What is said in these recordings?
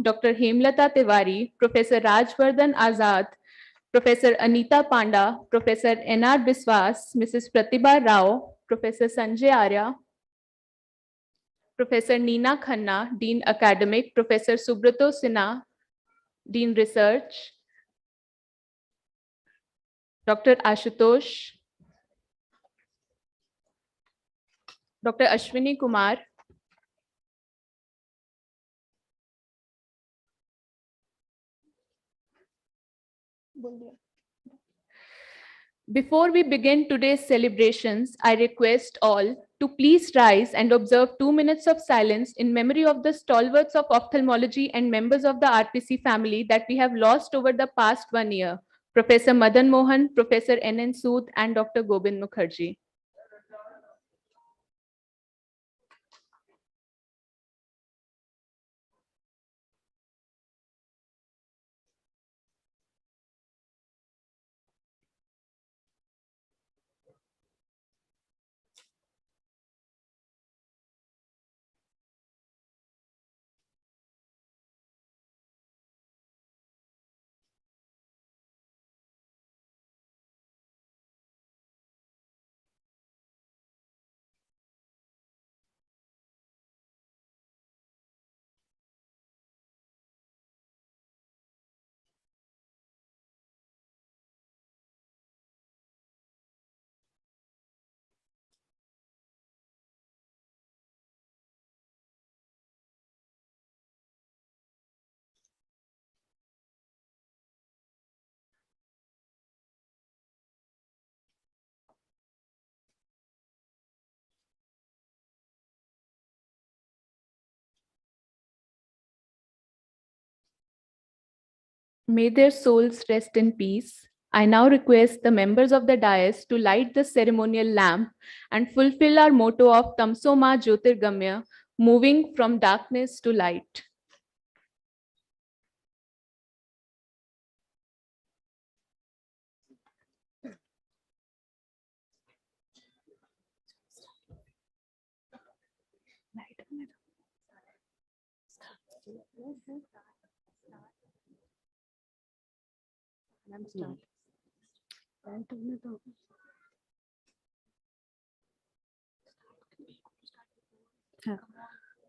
Dr. Hemlata Tiwari, Professor Rajvardhan Azad, Professor Anita Panda, Professor N.R. Biswas, Mrs. Pratibha Rao, Professor Sanjay Arya, Professor Neena Khanna, Dean Academic, Professor Subrato Sinha, Dean Research, Dr. Ashutosh, Dr. Ashwini Kumar, Before we begin today's celebrations, I request all to please rise and observe 2 minutes of silence in memory of the stalwarts of ophthalmology and members of the RPC family that we have lost over the past 1 year, Professor Madan Mohan, Professor N.N. Sood, and Dr. Gobind Mukherjee. May their souls rest in peace. I now request the members of the dais to light the ceremonial lamp and fulfill our motto of Tamso Ma Jyotirgamya, moving from darkness to light.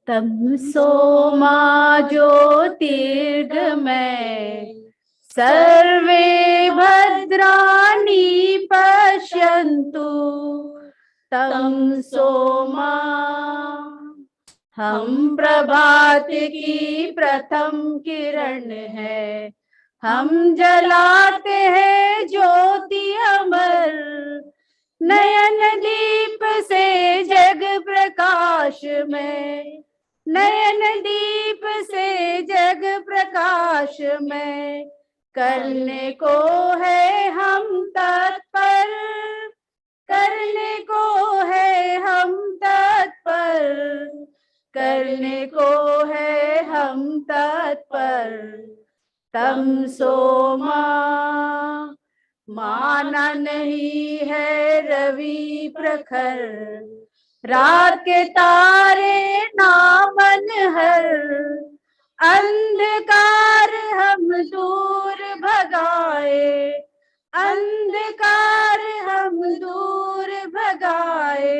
तमसो मा ज्योतिर्गमय सर्वे भद्राणि पश्यन्तु तमसो मा हम प्रभात की प्रथम किरण है हम जलाते हैं ज्योति अमर नयन दीप से जग प्रकाश में नयन दीप से जग प्रकाश में करने को है हम तत्पर करने को है हम तत्पर करने को है हम तत्पर तमसो माना नहीं है रवि प्रखर रात के तारे नामन हर अंधकार हम दूर भगाए अंधकार हम दूर भगाए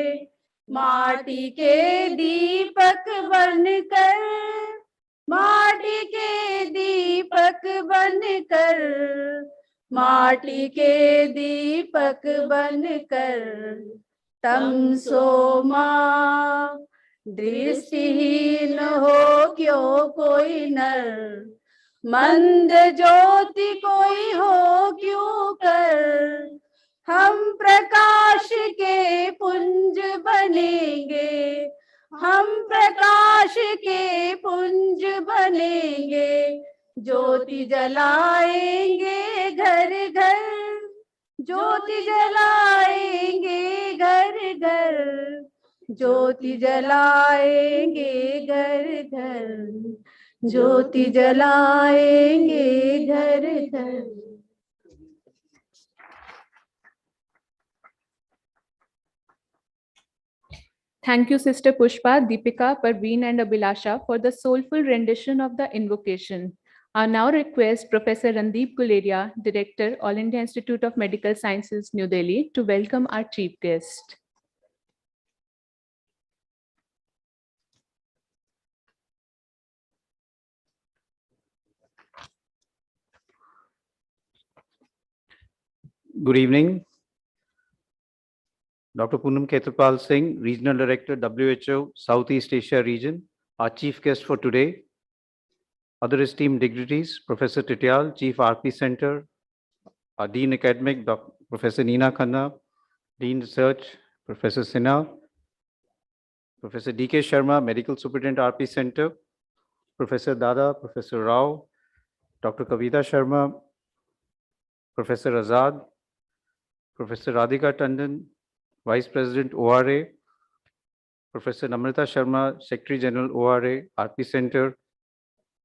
माटी के दीपक बनकर माटी के दीपक बनकर माटी के दीपक बनकर तमसो मा दृष्टिहीन हो क्यों कोई नर मंद ज्योति कोई हो क्यों कर हम प्रकाश के पुंज बनेंगे हम प्रकाश के पुंज बनेंगे ज्योति जलाएंगे घर घर ज्योति जलाएंगे घर घर ज्योति जलाएंगे घर घर ज्योति जलाएंगे घर घर। Thank you, Sister Pushpa, Deepika, Parveen, and Abhilasha for the soulful rendition of the invocation. I now request Professor Randeep Guleria, Director, All India Institute of Medical Sciences, New Delhi, to welcome our chief guest. Good evening. Dr. Poonam Khetrapal Singh, Regional Director, WHO, Southeast Asia region, our chief guest for today. Other esteemed dignitaries, Professor Tityal, Chief RP Center, our Dean Academic, Professor Neena Khanna, Dean Research, Professor Sinha, Professor D.K. Sharma, Medical Superintendent RP Center, Professor Dada, Professor Rao, Dr. Kavita Sharma, Professor Azad, Professor Radhika Tandon, Vice President ORA, Professor Namrata Sharma, Secretary General ORA, RP Center,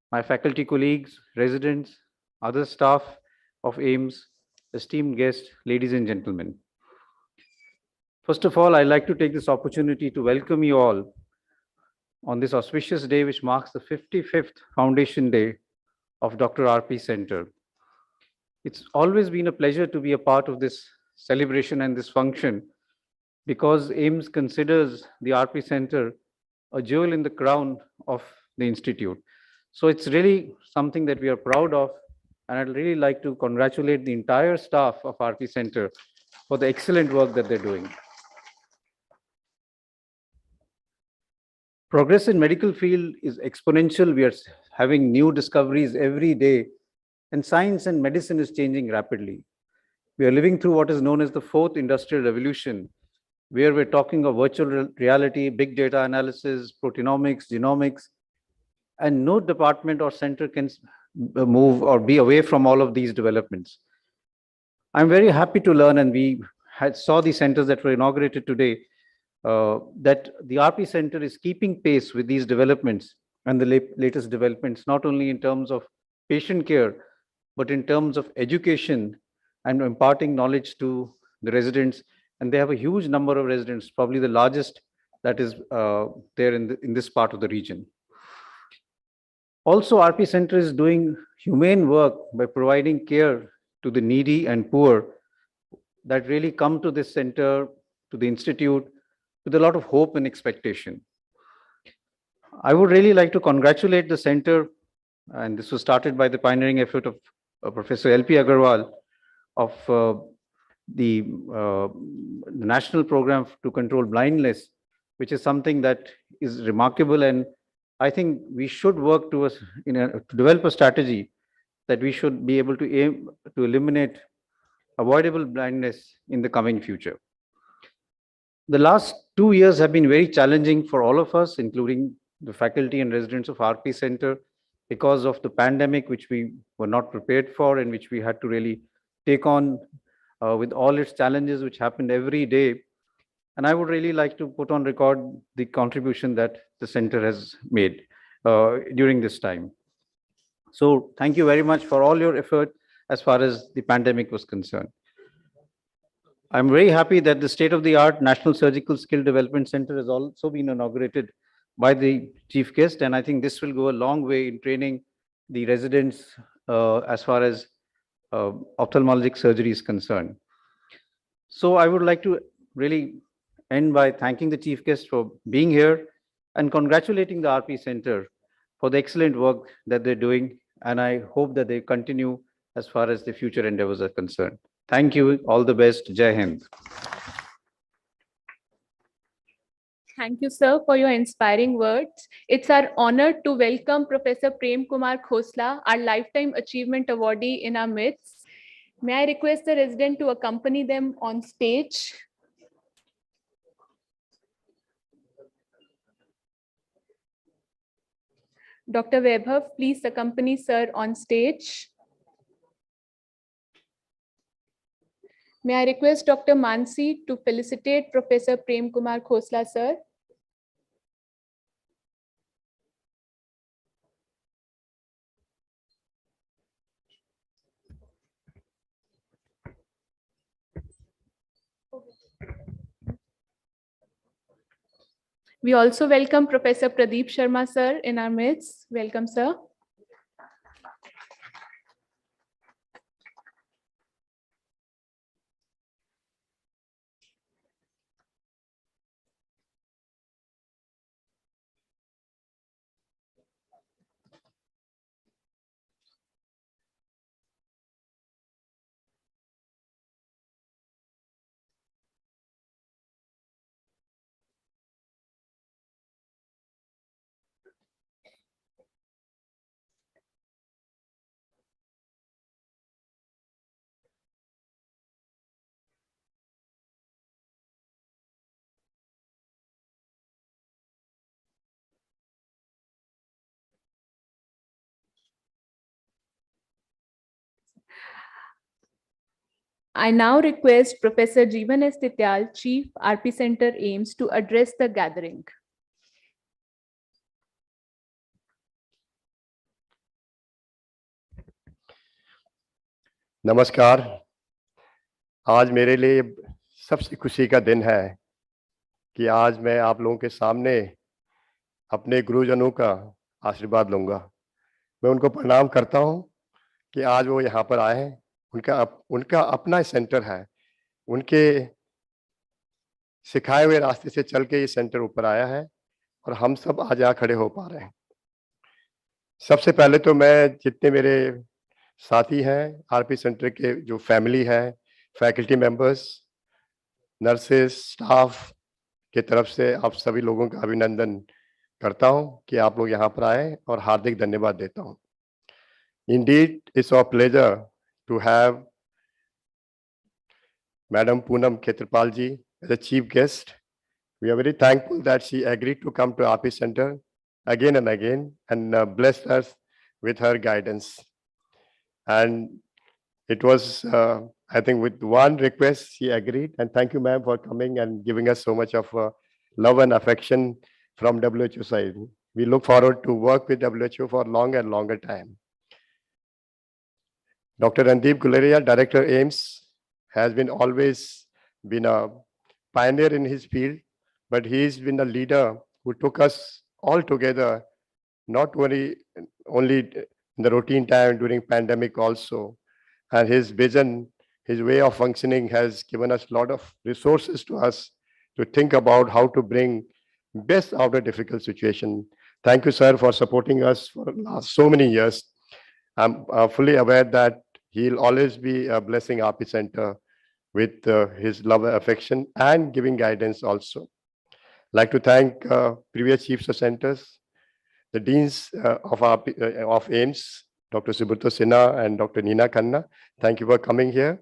my faculty colleagues, residents, other staff of AIIMS, esteemed guests, ladies and gentlemen. First of all, I'd like to take this opportunity to welcome you all on this auspicious day, which marks the 55th Foundation Day of Dr. RP Center. It's always been a pleasure to be a part of this celebration and this function because AIIMS considers the RP Center a jewel in the crown of the Institute. So it's really something that we are proud of, and I'd really like to congratulate the entire staff of RP Center for the excellent work that they're doing. Progress in medical field is exponential. We are having new discoveries every day, and science and medicine is changing rapidly. We are living through what is known as the fourth industrial revolution, where we're talking of virtual reality, big data analysis, proteomics, genomics, and no department or center can move or be away from all of these developments. I'm very happy to learn, and we saw the centers that were inaugurated today, that the RP Center is keeping pace with these developments and the latest developments, not only in terms of patient care, but in terms of education and imparting knowledge to the residents. And they have a huge number of residents, probably the largest that is there in this part of the region. Also, RP Center is doing humane work by providing care to the needy and poor that really come to this center, to the institute, with a lot of hope and expectation. I would really like to congratulate the center, and this was started by the pioneering effort of Professor L.P. Agarwal of the National Program to Control Blindness, which is something that is remarkable, and I think we should work towards to develop a strategy that we should be able to aim to eliminate avoidable blindness in the coming future. The last 2 years have been very challenging for all of us, including the faculty and residents of RP Center, because of the pandemic, which we were not prepared for and which we had to really take on with all its challenges, which happened every day. And I would really like to put on record the contribution that the center has made during this time. So thank you very much for all your effort as far as the pandemic was concerned. I'm very happy that the state-of-the-art National Surgical Skill Development Center has also been inaugurated by the chief guest, and I think this will go a long way in training the residents as far as ophthalmologic surgery is concerned. So I would like to really end by thanking the chief guest for being here and congratulating the RP Center for the excellent work that they're doing, and I hope that they continue as far as the future endeavors are concerned. Thank you. All the best. Jai Hind. Thank you, sir, for your inspiring words. It's our honor to welcome Professor Prem Kumar Khosla, our Lifetime Achievement Awardee in our midst. May I request the resident to accompany them on stage? Dr. Vaibhav, please accompany sir on stage. May I request Dr. Mansi to felicitate Professor Prem Kumar Khosla, sir? We also welcome Professor Pradeep Sharma, sir, in our midst. Welcome, sir. I now request Professor Jeevan S. Tityal, Chief, RP Center, AIMS, to address the gathering. नमस्कार। आज मेरे लिए सबसे खुशी का दिन है कि आज मैं आप लोगों के सामने अपने गुरुजनों का आशीर्वाद लूँगा। मैं उनको प्रणाम करता हूँ कि आज वो यहाँ पर आए हैं। उनका अपना सेंटर है। उनके सिखाए हुए रास्ते से चल के ये सेंटर ऊपर आया है और हम सब आज यहाँ खड़े हो पा रहे हैं। सबसे पहले तो मैं जितने मेरे साथी हैं, आरपी सेंटर के जो फैमिली है, फैकल्टी मेंबर्स, नर्सेस, स्टाफ की तरफ से आप सभी लोगों का अभिनंदन करता हूं कि आप लोग यहाँ पर आए और हार्दिक धन्यवाद देता हूं। Indeed, it's our pleasure to have Madam Poonam Khetrapal ji as a chief guest. We are very thankful that she agreed to come to RP Center again and again and blessed us with her guidance. And it was, I think, with one request, she agreed. And thank you, ma'am, for coming and giving us so much of love and affection from WHO side. We look forward to work with WHO for long and longer time. Dr. Randeep Guleria, Director AIMS, has been always been a pioneer in his field, but he's been a leader who took us all together, not only in the routine time during pandemic also. And his vision, his way of functioning has given us a lot of resources to us to think about how to bring best out of difficult situation. Thank you, sir, for supporting us for last so many years. I'm fully aware that he'll always be blessing RP Center with his love and affection and giving guidance also. Like to thank previous chiefs of centers, the deans of AIMS, Dr. Subrata Sinha and Dr. Neena Khanna. Thank you for coming here,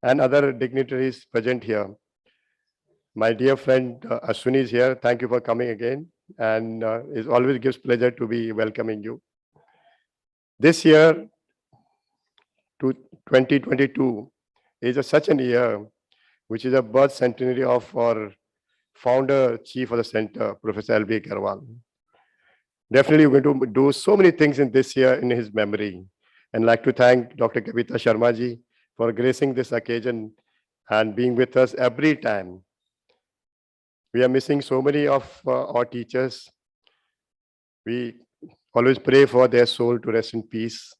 and other dignitaries present here. My dear friend Ashwini is here. Thank you for coming again, and it always gives pleasure to be welcoming you. This year, 2022, is such an year which is a birth centenary of our founder, chief of the center, Professor L.B. Karwal. Definitely, we're going to do so many things in this year in his memory. And I'd like to thank Dr. Kavita Sharma ji for gracing this occasion and being with us every time. We are missing so many of our teachers. We always pray for their soul to rest in peace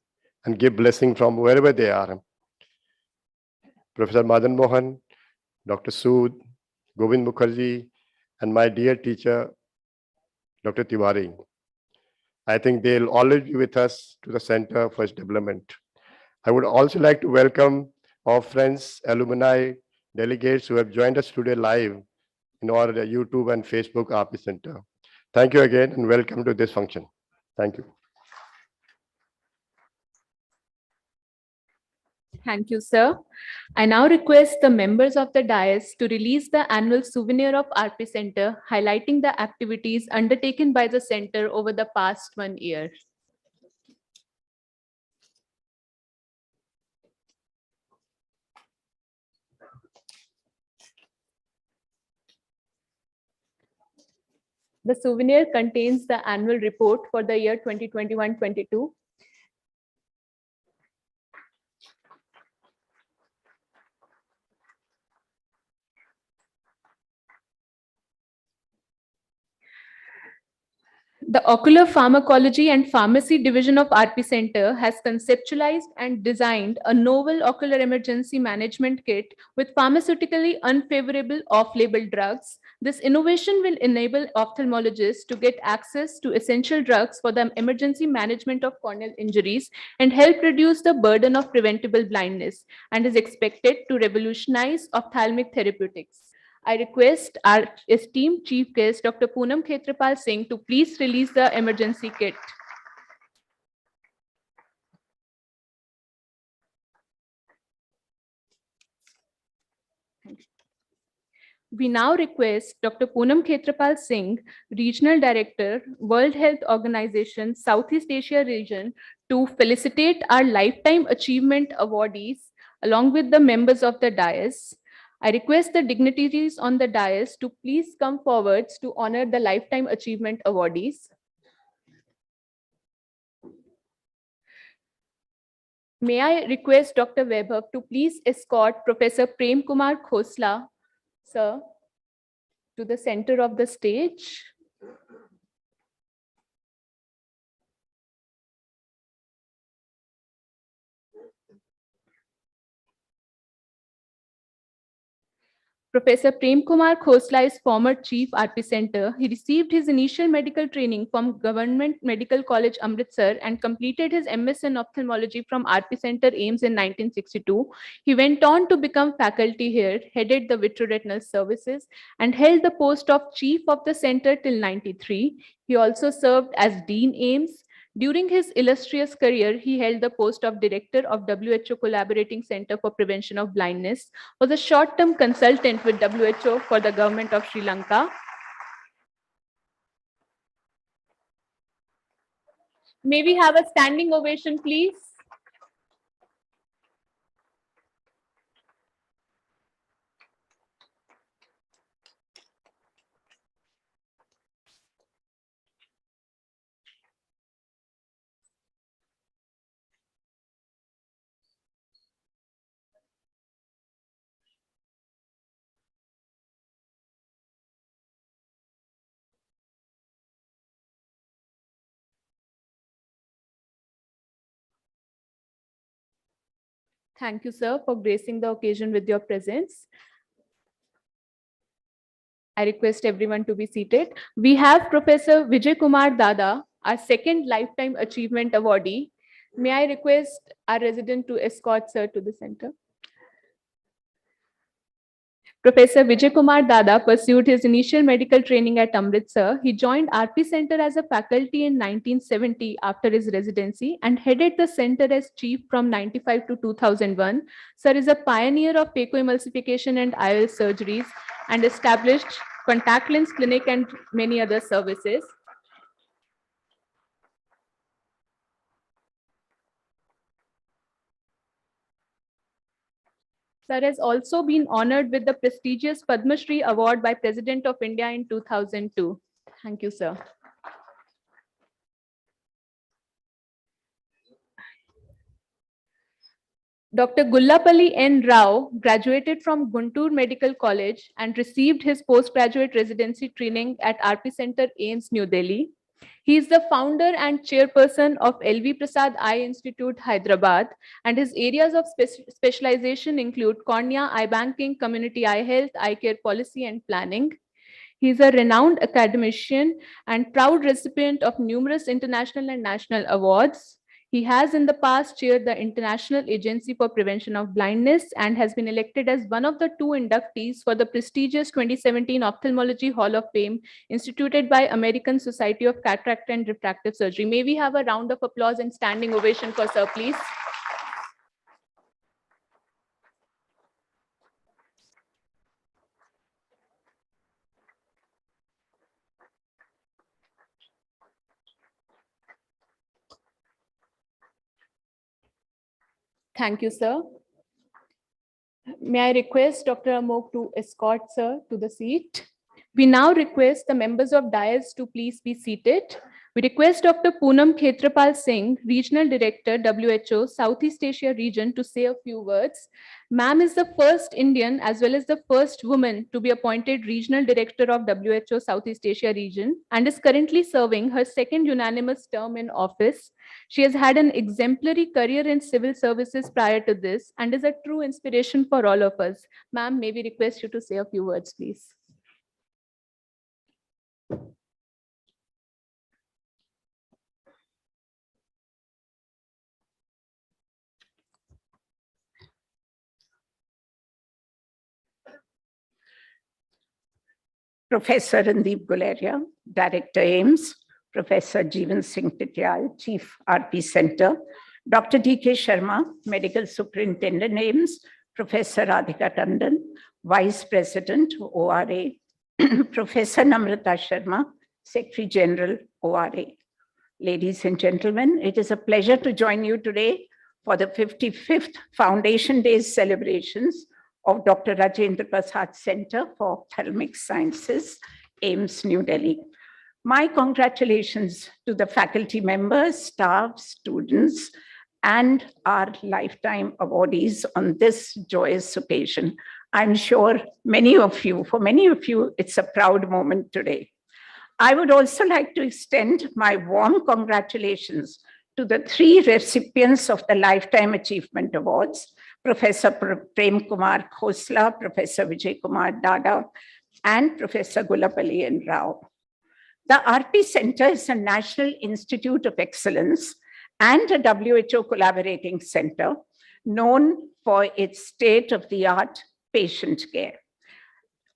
and give blessing from wherever they are. Professor Madan Mohan, Dr. Sood, Govind Mukherjee, and my dear teacher, Dr. Tiwari. I think they'll always be with us to the Center for its development. I would also like to welcome our friends, alumni, delegates who have joined us today live in our YouTube and Facebook RP Center. Thank you again and welcome to this function. Thank you. Thank you, sir. I now request the members of the dais to release the annual souvenir of RP Center, highlighting the activities undertaken by the center over the past 1 year. The souvenir contains the annual report for the year 2021-22. The Ocular Pharmacology and Pharmacy Division of RP Center has conceptualized and designed a novel ocular emergency management kit with pharmaceutically unfavorable off-label drugs. This innovation will enable ophthalmologists to get access to essential drugs for the emergency management of corneal injuries and help reduce the burden of preventable blindness, and is expected to revolutionize ophthalmic therapeutics. I request our esteemed chief guest, Dr. Poonam Khetrapal Singh, to please release the emergency kit. We now request Dr. Poonam Khetrapal Singh, Regional Director, World Health Organization, Southeast Asia region, to felicitate our Lifetime Achievement awardees along with the members of the dais. I request the dignitaries on the dais to please come forwards to honor the Lifetime Achievement awardees. May I request Dr. Vaibhav to please escort Professor Prem Kumar Khosla, sir, to the center of the stage. Professor Prem Kumar Khosla is former chief RP Center. He received his initial medical training from Government Medical College Amritsar and completed his MS in ophthalmology from RP Center AIMS in 1962. He went on to become faculty here, headed the vitreoretinal services, and held the post of chief of the center till 93. He also served as Dean AIMS. During his illustrious career, he held the post of director of WHO Collaborating Center for Prevention of Blindness, was a short-term consultant with WHO for the government of Sri Lanka. May we have a standing ovation, please? Thank you, sir, for gracing the occasion with your presence. I request everyone to be seated. We have Professor Vijay Kumar Dada, our second Lifetime Achievement Awardee. May I request our resident to escort sir to the center? Professor Vijay Kumar Dada pursued his initial medical training at Amritsar. He joined RP Center as a faculty in 1970 after his residency and headed the center as chief from 95 to 2001. Sir is a pioneer of phacoemulsification and IOL surgeries and established contact lens clinic and many other services. Sir has also been honored with the prestigious Padma Shri Award by President of India in 2002. Thank you, sir. Dr. Gullapalli N. Rao graduated from Guntur Medical College and received his postgraduate residency training at RP Center, AIMS, New Delhi. He is the founder and chairperson of LV Prasad Eye Institute, Hyderabad, and his areas of specialization include cornea, eye banking, community eye health, eye care policy, and planning. He is a renowned academician and proud recipient of numerous international and national awards. He has in the past chaired the International Agency for Prevention of Blindness and has been elected as one of the 2 inductees for the prestigious 2017 Ophthalmology Hall of Fame instituted by American Society of Cataract and Refractive Surgery. May we have a round of applause and standing ovation for sir, please? Thank you, sir. May I request Dr. Amok to escort sir to the seat? We now request the members of dais to please be seated. We request Dr. Poonam Khetrapal Singh, Regional Director, WHO, Southeast Asia Region, to say a few words. Ma'am is the first Indian as well as the first woman to be appointed Regional Director of WHO Southeast Asia Region and is currently serving her second unanimous term in office. She has had an exemplary career in civil services prior to this and is a true inspiration for all of us. Ma'am, may we request you to say a few words, please? Professor Randeep Guleria, Director AIMS, Professor Jeevan Singh Tityal, Chief RP Center, Dr. D.K. Sharma, Medical Superintendent AIMS, Professor Radhika Tandon, Vice President ORA, Professor Namrata Sharma, Secretary General ORA. Ladies and gentlemen, it is a pleasure to join you today for the 55th Foundation Days celebrations of Dr. Rajendra Prasad Center for Ophthalmic Sciences, AIMS, New Delhi. My congratulations to the faculty members, staff, students, and our lifetime awardees on this joyous occasion. I'm sure for many of you, it's a proud moment today. I would also like to extend my warm congratulations to the 3 recipients of the Lifetime Achievement Awards, Professor Prem Kumar Khosla, Professor Vijay Kumar Dada, and Professor Gulapalli N. Rao. The RP Center is a National Institute of Excellence and a WHO collaborating center known for its state-of-the-art patient care.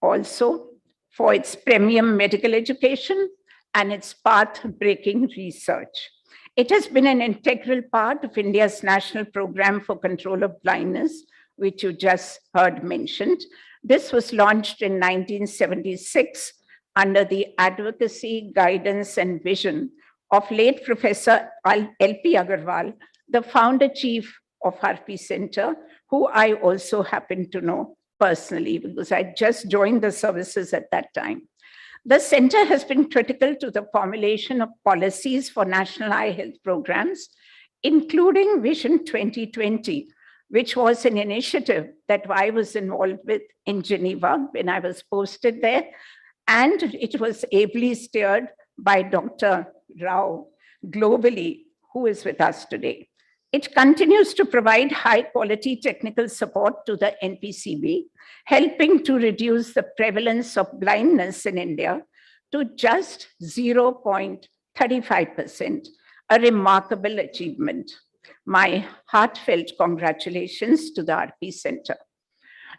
Also, for its premium medical education and its path-breaking research. It has been an integral part of India's National Program for Control of Blindness, which you just heard mentioned. This was launched in 1976 under the advocacy, guidance, and vision of late Professor L.P. Agarwal, the founder chief of RP Center, who I also happen to know personally because I just joined the services at that time. The center has been critical to the formulation of policies for national eye health programs, including Vision 2020, which was an initiative that I was involved with in Geneva when I was posted there. And it was ably steered by Dr. Rao globally, who is with us today. It continues to provide high quality technical support to the NPCB, helping to reduce the prevalence of blindness in India to just 0.35%, a remarkable achievement. My heartfelt congratulations to the RP Center.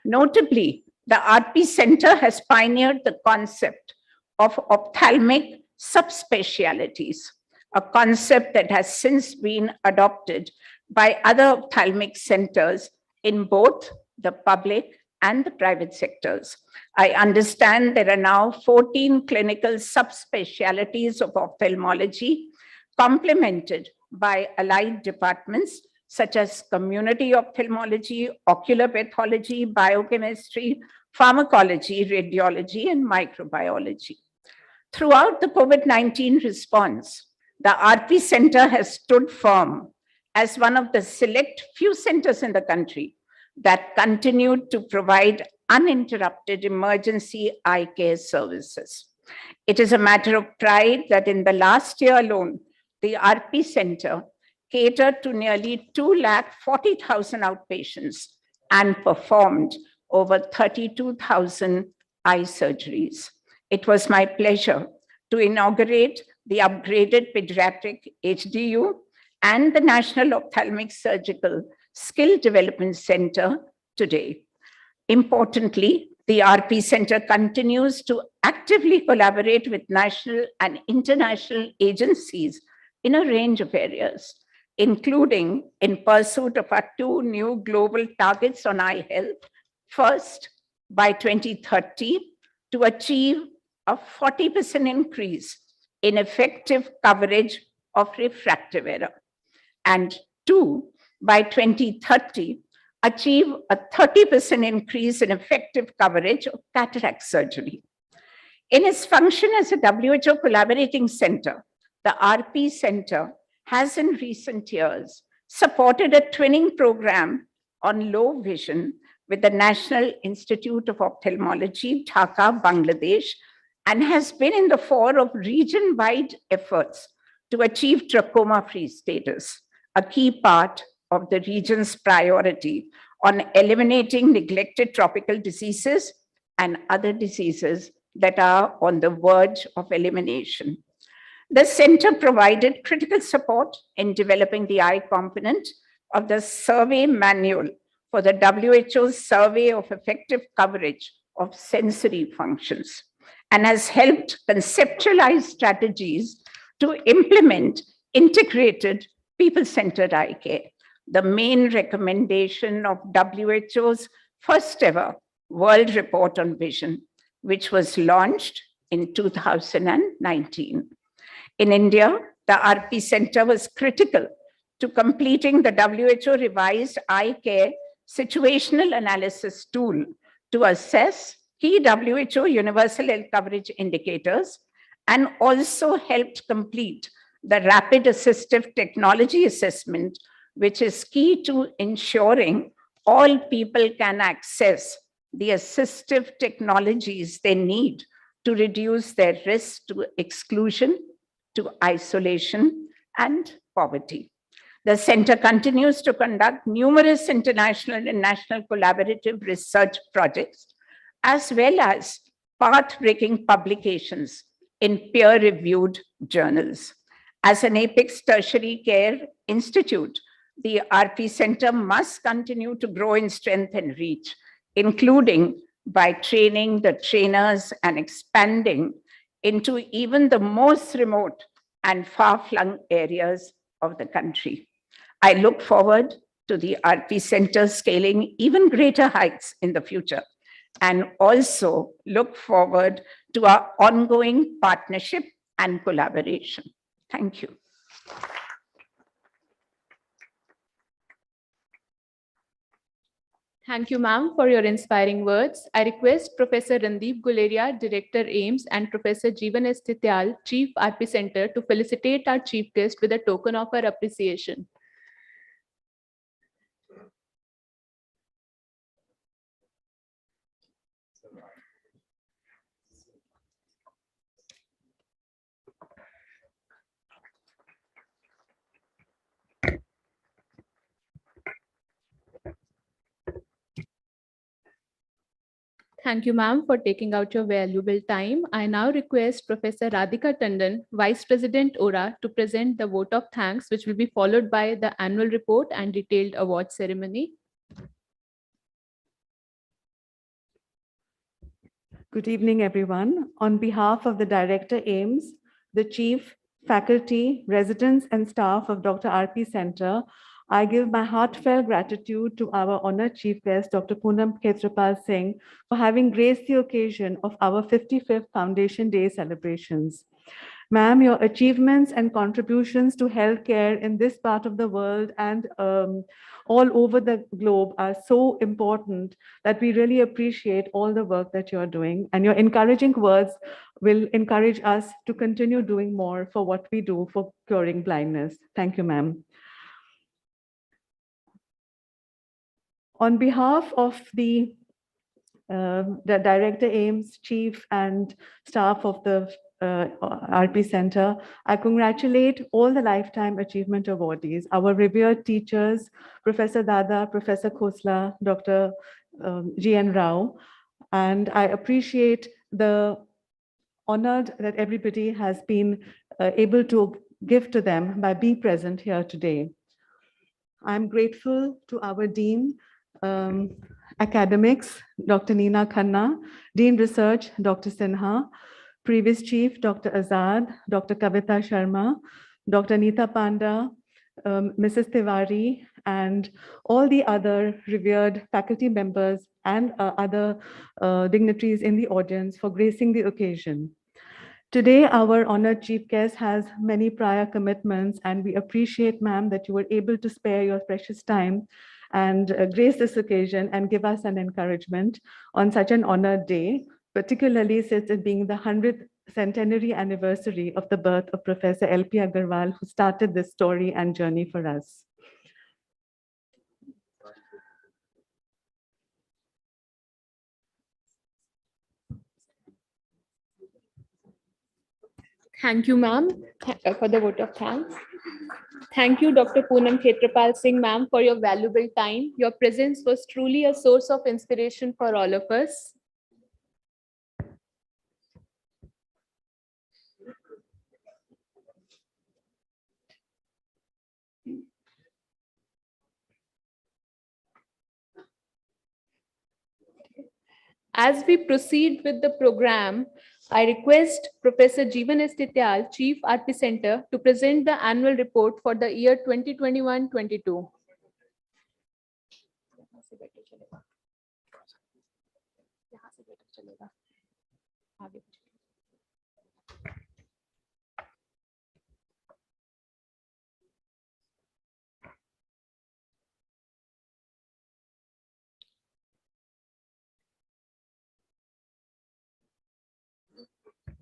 Notably, the RP Center has pioneered the concept of ophthalmic subspecialties, a concept that has since been adopted by other ophthalmic centers in both the public and the private sectors. I understand there are now 14 clinical subspecialties of ophthalmology, complemented by allied departments such as community ophthalmology, ocular pathology, biochemistry, pharmacology, radiology, and microbiology. Throughout the COVID-19 response, the RP Center has stood firm as one of the select few centers in the country that continued to provide uninterrupted emergency eye care services. It is a matter of pride that in the last year alone, the RP Center catered to nearly 240,000 outpatients and performed over 32,000 eye surgeries. It was my pleasure to inaugurate the upgraded pediatric HDU and the National Ophthalmic Surgical Skill Development Center today. Importantly, the RP Center continues to actively collaborate with national and international agencies in a range of areas, including in pursuit of our 2 new global targets on eye health. First, by 2030, to achieve a 40% increase in effective coverage of refractive error. And 2, by 2030, achieve a 30% increase in effective coverage of cataract surgery. In its function as a WHO collaborating center, the RP Center has in recent years supported a twinning program on low vision with the National Institute of Ophthalmology, Dhaka, Bangladesh, and has been in the fore of region-wide efforts to achieve trachoma-free status, a key part of the region's priority on eliminating neglected tropical diseases and other diseases that are on the verge of elimination. The center provided critical support in developing the eye component of the survey manual for the WHO's survey of effective coverage of sensory functions, and has helped conceptualize strategies to implement integrated people-centered eye care, the main recommendation of WHO's first ever World Report on Vision, which was launched in 2019. In India, the RP Center was critical to completing the WHO revised eye care situational analysis tool to assess key WHO universal health coverage indicators, and also helped complete the rapid assistive technology assessment, which is key to ensuring all people can access the assistive technologies they need to reduce their risk to exclusion, to isolation, and poverty. The center continues to conduct numerous international and national collaborative research projects, as well as path-breaking publications in peer-reviewed journals. As an apex tertiary care institute, the RP Center must continue to grow in strength and reach, including by training the trainers and expanding into even the most remote and far-flung areas of the country. I look forward to the RP Center scaling even greater heights in the future, and also look forward to our ongoing partnership and collaboration. Thank you. Thank you, ma'am, for your inspiring words. I request Professor Randeep Guleria, Director AIMS, and Professor Jeevan S. Tityal, Chief RP Center, to felicitate our chief guest with a token of our appreciation. Thank you, ma'am, for taking out your valuable time. I now request Professor Radhika Tandon, Vice President ORA, to present the vote of thanks, which will be followed by the annual report and detailed award ceremony. Good evening, everyone. On behalf of the Director AIMS, the Chief, faculty, residents, and staff of Dr. RP Center, I give my heartfelt gratitude to our honored chief guest, Dr. Poonam Khetrapal Singh, for having graced the occasion of our 55th Foundation Day celebrations. Ma'am, your achievements and contributions to healthcare in this part of the world and all over the globe are so important that we really appreciate all the work that you're doing, and your encouraging words will encourage us to continue doing more for what we do for curing blindness. Thank you, ma'am. On behalf of the Director AIMS, Chief, and staff of the RP Center, I congratulate all the Lifetime Achievement awardees, our revered teachers, Professor Dada, Professor Khosla, Dr. G.N. Rao, and I appreciate the honor that everybody has been able to give to them by being present here today. I'm grateful to our Dean, Academics, Dr. Neena Khanna, Dean Research, Dr. Sinha, previous Chief, Dr. Azad, Dr. Kavita Sharma, Dr. Neeta Panda, Mrs. Tiwari, and all the other revered faculty members and other dignitaries in the audience for gracing the occasion. Today, our honored chief guest has many prior commitments, and we appreciate, ma'am, that you were able to spare your precious time and grace this occasion and give us an encouragement on such an honored day, particularly since it being the 100th centenary anniversary of the birth of Professor L.P. Agarwal, who started this story and journey for us. Thank you, ma'am, for the vote of thanks. Thank you, Dr. Poonam Khetrapal Singh, ma'am, for your valuable time. Your presence was truly a source of inspiration for all of us. As we proceed with the program, I request Professor Jeevan S. Tityal, Chief RP Center, to present the annual report for the year 2021-22.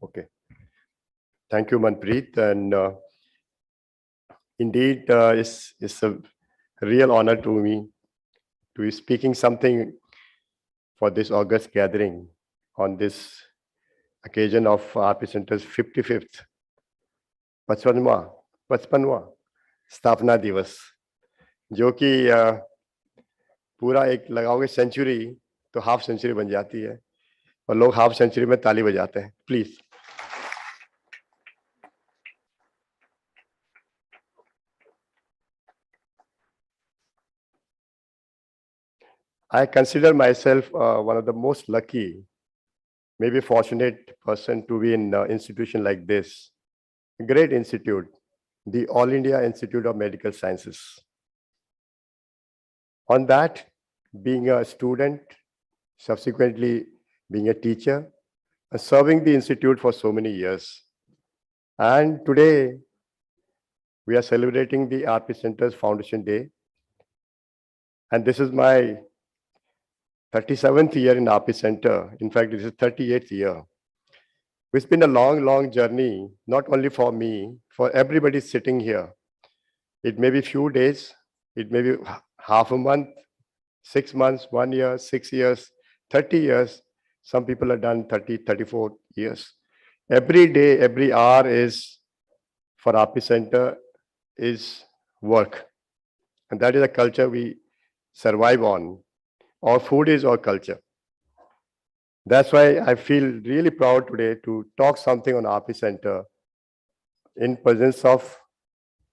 Okay. Thank you, Manpreet. And indeed, it's a real honor to me to be speaking something for this August gathering on this occasion of RP Center's 55th, 55वां स्थापना दिवस, जो कि पूरा एक लगाओगे century तो half century बन जाती है और लोग हाफ सेंचुरी में ताली बजाते हैं. Please. I consider myself one of the most lucky, maybe fortunate person to be in an institution like this. A great institute, the All India Institute of Medical Sciences. On that, being a student, subsequently being a teacher, and serving the institute for so many years. And today, we are celebrating the RP Center's Foundation Day. And this is my 37th year in RP Center. In fact, this is 38th year. It's been a long, long journey, not only for me, for everybody sitting here. It may be few days, it may be half a month, 6 months, 1 year, 6 years, 30 years. Some people have done 30, 34 years. Every day, every hour is, for RP Center, is work. And that is a culture we survive on. Our food is our culture. That's why I feel really proud today to talk something on RP Center in presence of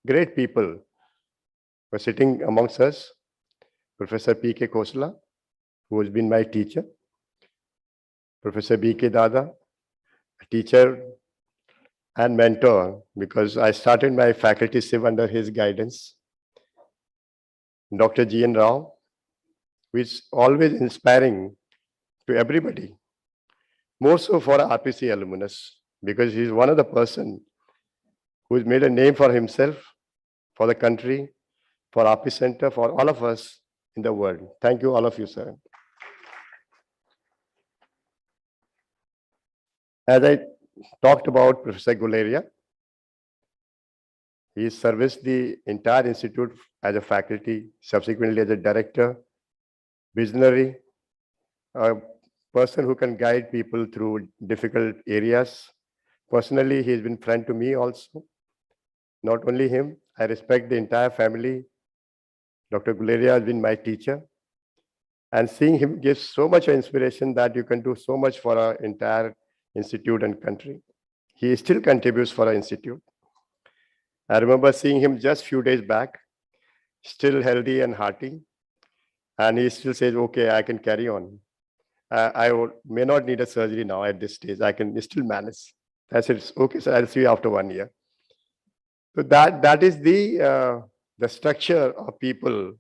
great people who are sitting amongst us. Professor P.K. Khosla, who has been my teacher. Professor B.K. Dada, a teacher and mentor, because I started my faculty civ under his guidance. Dr. G.N. Rao, who is always inspiring to everybody, more so for RPC alumnus, because he's one of the person who's made a name for himself, for the country, for RP Center, for all of us in the world. Thank you, all of you, sir. As I talked about Professor Guleria, he serviced the entire institute as a faculty, subsequently as a director, visionary, a person who can guide people through difficult areas. Personally, he has been friend to me also. Not only him, I respect the entire family. Dr. Guleria has been my teacher. And seeing him gives so much inspiration that you can do so much for our entire institute and country. He still contributes for our institute. I remember seeing him just few days back, still healthy and hearty. And he still says, okay, I can carry on. May not need a surgery now at this stage. I can still manage. I said, okay, sir, I'll see you after 1 year. So that is the structure of people.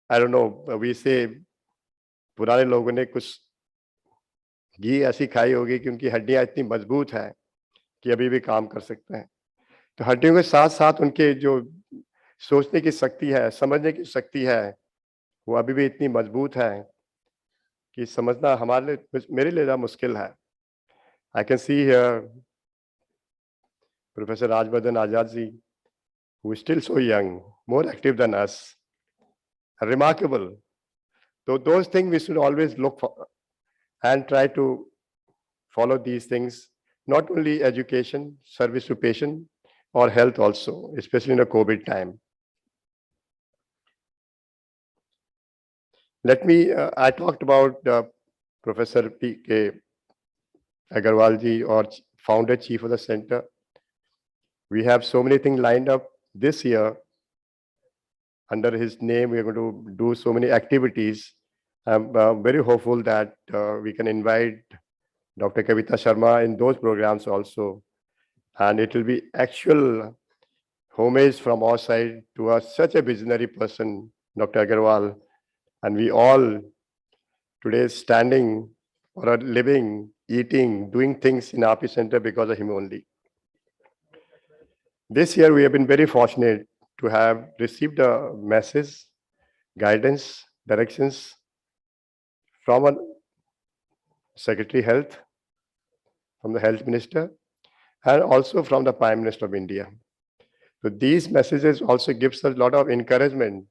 I don't know, we say, पुराने लोगों ने कुछ घी ऐसी खाई होगी कि उनकी हड्डियां इतनी मजबूत हैं कि अभी भी काम कर सकते हैं. तो हड्डियों के साथ साथ उनके जो सोचने की शक्ति है, समझने की शक्ति है, वो अभी भी इतनी मजबूत है कि समझना हमारे लिए, मेरे लिए मुश्किल है. I can see here Professor Rajvardhan Azadji, who is still so young, more active than us. Remarkable. So those things we should always look for and try to follow these things, not only education, service to patient, or health also, especially in a COVID time. I talked about Professor P.K. Agarwalji, or founder chief of the center. We have so many things lined up this year. Under his name, we are going to do so many activities. I'm very hopeful that we can invite Dr. Kavita Sharma in those programs also. And it will be actual homage from our side to such a visionary person, Dr. Agarwal. And we all today standing or are living, eating, doing things in RP Center because of him only. This year, we have been very fortunate to have received a message, guidance, directions from a Secretary Health, from the Health Minister, and also from the Prime Minister of India. So these messages also gives us a lot of encouragement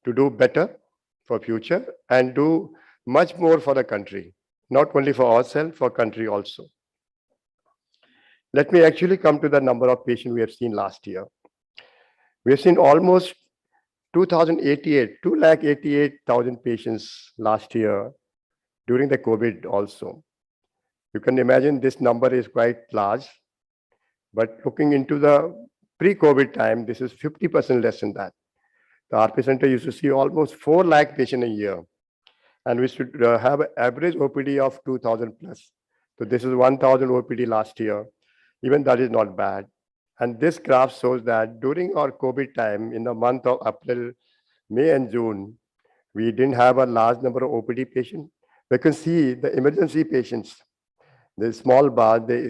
to do better for future and do much more for the country, not only for ourselves, for country also. Let me actually come to the number of patients we have seen last year. We have seen almost 288,000 patients last year during the COVID also. You can imagine this number is quite large, but looking into the pre-COVID time, this is 50% less than that. The RP Center used to see almost 4 lakh patients a year, and we should have an average OPD of 2,000 plus. So this is 1,000 OPD last year. Even that is not bad. And this graph shows that during our COVID time, in the month of April, May and June, we didn't have a large number of OPD patients. We can see the emergency patients, the small bar, they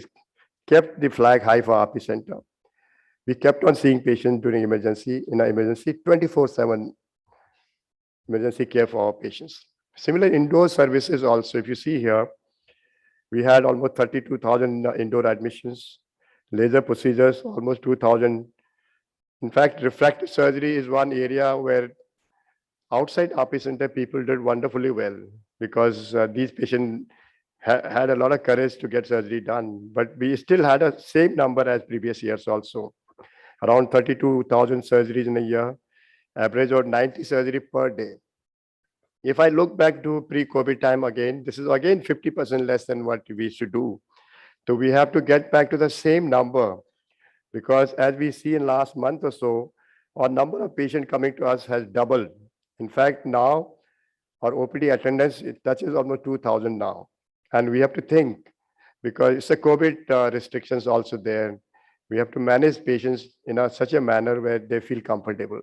kept the flag high for RP Center. We kept on seeing patients during emergency, in an emergency, 24/7 emergency care for our patients. Similar indoor services also, if you see here, we had almost 32,000 indoor admissions, laser procedures, almost 2,000. In fact, refractive surgery is one area where outside RP Center, people did wonderfully well because these patients had a lot of courage to get surgery done. But we still had a same number as previous years also, around 32,000 surgeries in a year, average of 90 surgery per day. If I look back to pre-COVID time again, this is again 50% less than what we used to do. So we have to get back to the same number because as we see in last month or so, our number of patients coming to us has doubled. In fact, now our OPD attendance, it touches almost 2,000 now. And we have to think, because it's a COVID restrictions also there. We have to manage patients in such a manner where they feel comfortable.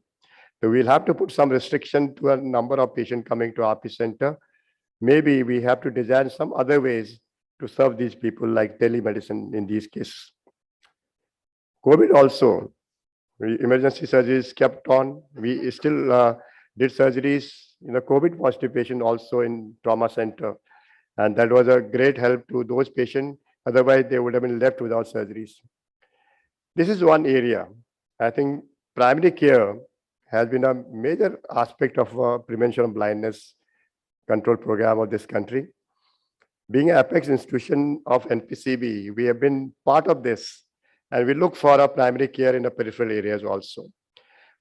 So we'll have to put some restriction to a number of patients coming to RP Center. Maybe we have to design some other ways to serve these people like telemedicine in these cases. COVID also, emergency surgeries kept on. We still did surgeries in a COVID positive patient also in trauma center. And that was a great help to those patients. Otherwise, they would have been left without surgeries. This is one area. I think primary care has been a major aspect of prevention of blindness control program of this country. Being an apex institution of NPCB, we have been part of this, and we look for a primary care in the peripheral areas also.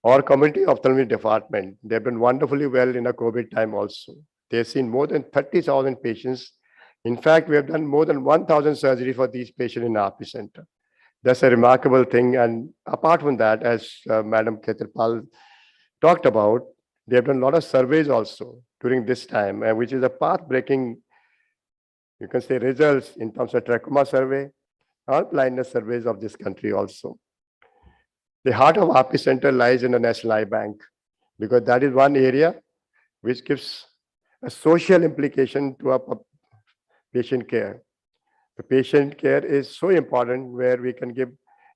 Our community ophthalmology department, they've been wonderfully well in a COVID time also. They've seen more than 30,000 patients. In fact, we have done more than 1,000 surgery for these patients in RP Center. That's a remarkable thing. And apart from that, as Madam Khetarpal talked about, they have done a lot of surveys also during this time, which is a path-breaking, you can say, results in terms of trachoma survey or blindness surveys of this country also. The heart of RP Center lies in the National Eye Bank because that is one area which gives a social implication to our patient care. The patient care is so important where we can give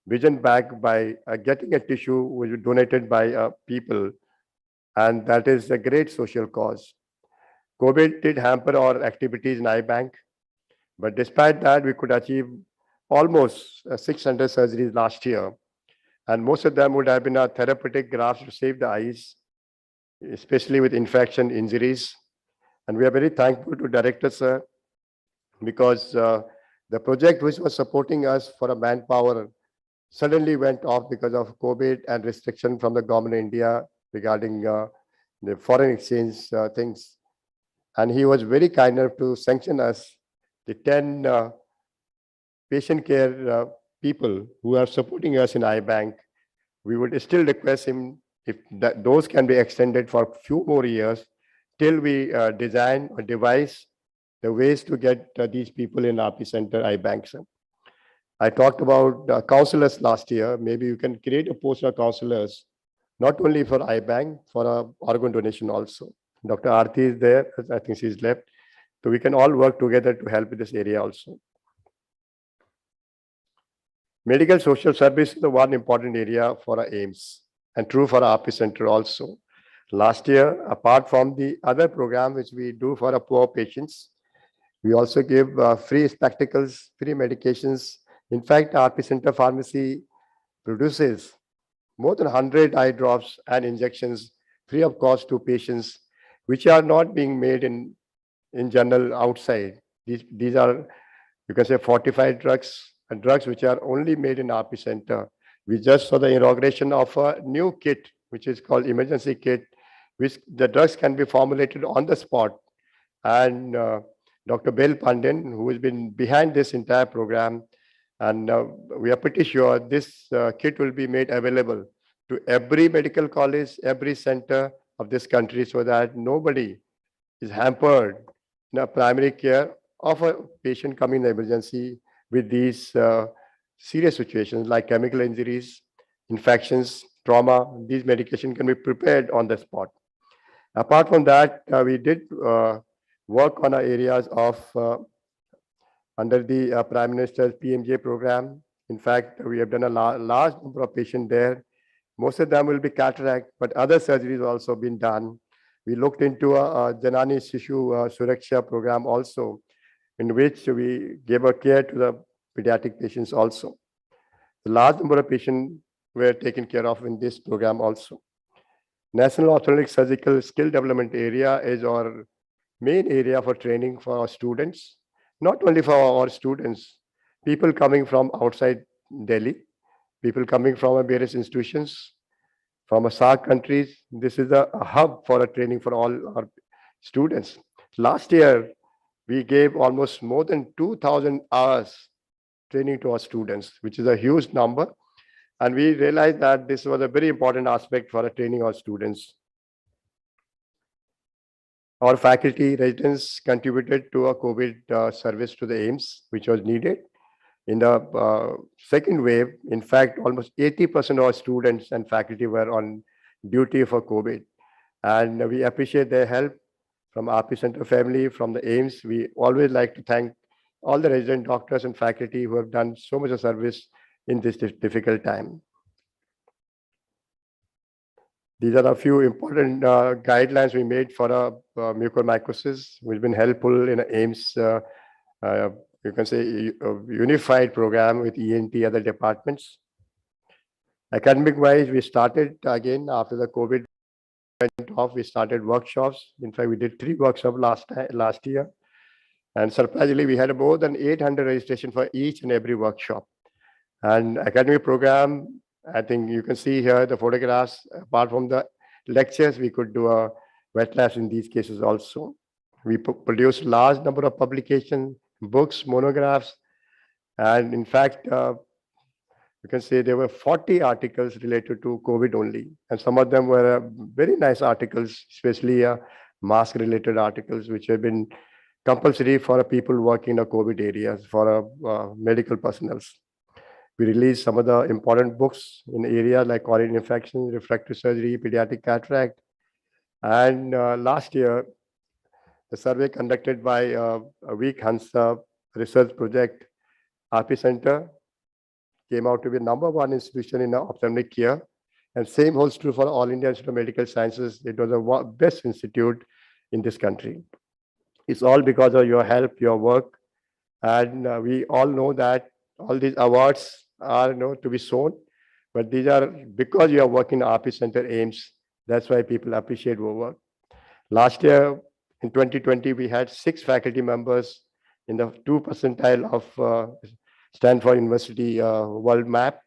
vision back by getting a tissue which is donated by people, and that is a great social cause. COVID did hamper our activities in eye bank, But despite that, we could achieve almost 600 surgeries last year. And most of them would have been therapeutic grafts to save the eyes, especially with infection injuries. And we are very thankful to Director Sir, because the project which was supporting us for a manpower suddenly went off because of COVID and restriction from the government of India regarding the foreign exchange things. And he was very kind enough to sanction us the 10 patient care people who are supporting us in iBank. We would still request him if those can be extended for a few more years till we design or devise the ways to get these people in RP Center iBank. I talked about counselors last year. Maybe you can create a post of counselors, not only for iBank, for organ donation also. Dr. Aarti is there. I think she's left. So we can all work together to help in this area also. Medical social service is the one important area for our AIMS and true for our RP Center also. Last year, apart from the other program which we do for our poor patients, we also give free spectacles, free medications. In fact, RP Center Pharmacy produces more than 100 eye drops and injections free of cost to patients, which are not being made in general outside. These are, you can say, fortified drugs and drugs which are only made in RP Center. We just saw the inauguration of a new kit, which is called emergency kit, which the drugs can be formulated on the spot. And Dr. Bel Pandyan, who has been behind this entire program, and we are pretty sure this kit will be made available to every medical college, every center of this country, so that nobody is hampered in a primary care of a patient coming in the emergency with these serious situations like chemical injuries, infections, trauma. These medications can be prepared on the spot. Apart from that, we did work on our areas of under the Prime Minister's PMJ program. In fact, we have done a large number of patients there. Most of them will be cataract, but other surgeries also been done. We looked into a Janani Shishu Suraksha program also, in which we gave a care to the pediatric patients also. The large number of patients were taken care of in this program also. National Orthodontic Surgical Skill Development Area is our main area for training for our students, not only for our students, people coming from outside Delhi, people coming from various institutions, from SAARC countries. This is a hub for a training for all our students. Last year, we gave almost more than 2,000 hours training to our students, which is a huge number. And we realized that this was a very important aspect for training our students. Our faculty residents contributed to a COVID service to the AIMS, which was needed. In the second wave, in fact, almost 80% of our students and faculty were on duty for COVID. And we appreciate their help from RP Center family, from the AIMS. We always like to thank all the resident doctors and faculty who have done so much of service in this difficult time. These are a few important guidelines we made for mucormycosis, which have been helpful in AIMS, you can say, a unified program with ENT, other departments. Academic-wise, we started again after the COVID went off, we started workshops. In fact, we did 3 workshops last year. And surprisingly, we had more than 800 registration for each and every workshop. And academic program, I think you can see here the photographs. Apart from the lectures, we could do a wet labs in these cases also. We produced large number of publications, books, monographs, and in fact, you can say there were 40 articles related to COVID only, and some of them were very nice articles, especially mask-related articles, which have been compulsory for people working in the COVID areas, for medical personnel. We released some of the important books in areas like coronary infection, refractive surgery, pediatric cataract. And last year, the survey conducted by Week Hansa research project, RP Center came out to be #1 institution in ophthalmic care. And same holds true for All India Institute of Medical Sciences. It was the best institute in this country. It's all because of your help, your work, And we all know that all these awards are to be shown, but these are because you are working in RP Center AIMS. That's why people appreciate your work. Last year, in 2020, we had 6 faculty members in the 2 percentile of Stanford University world map.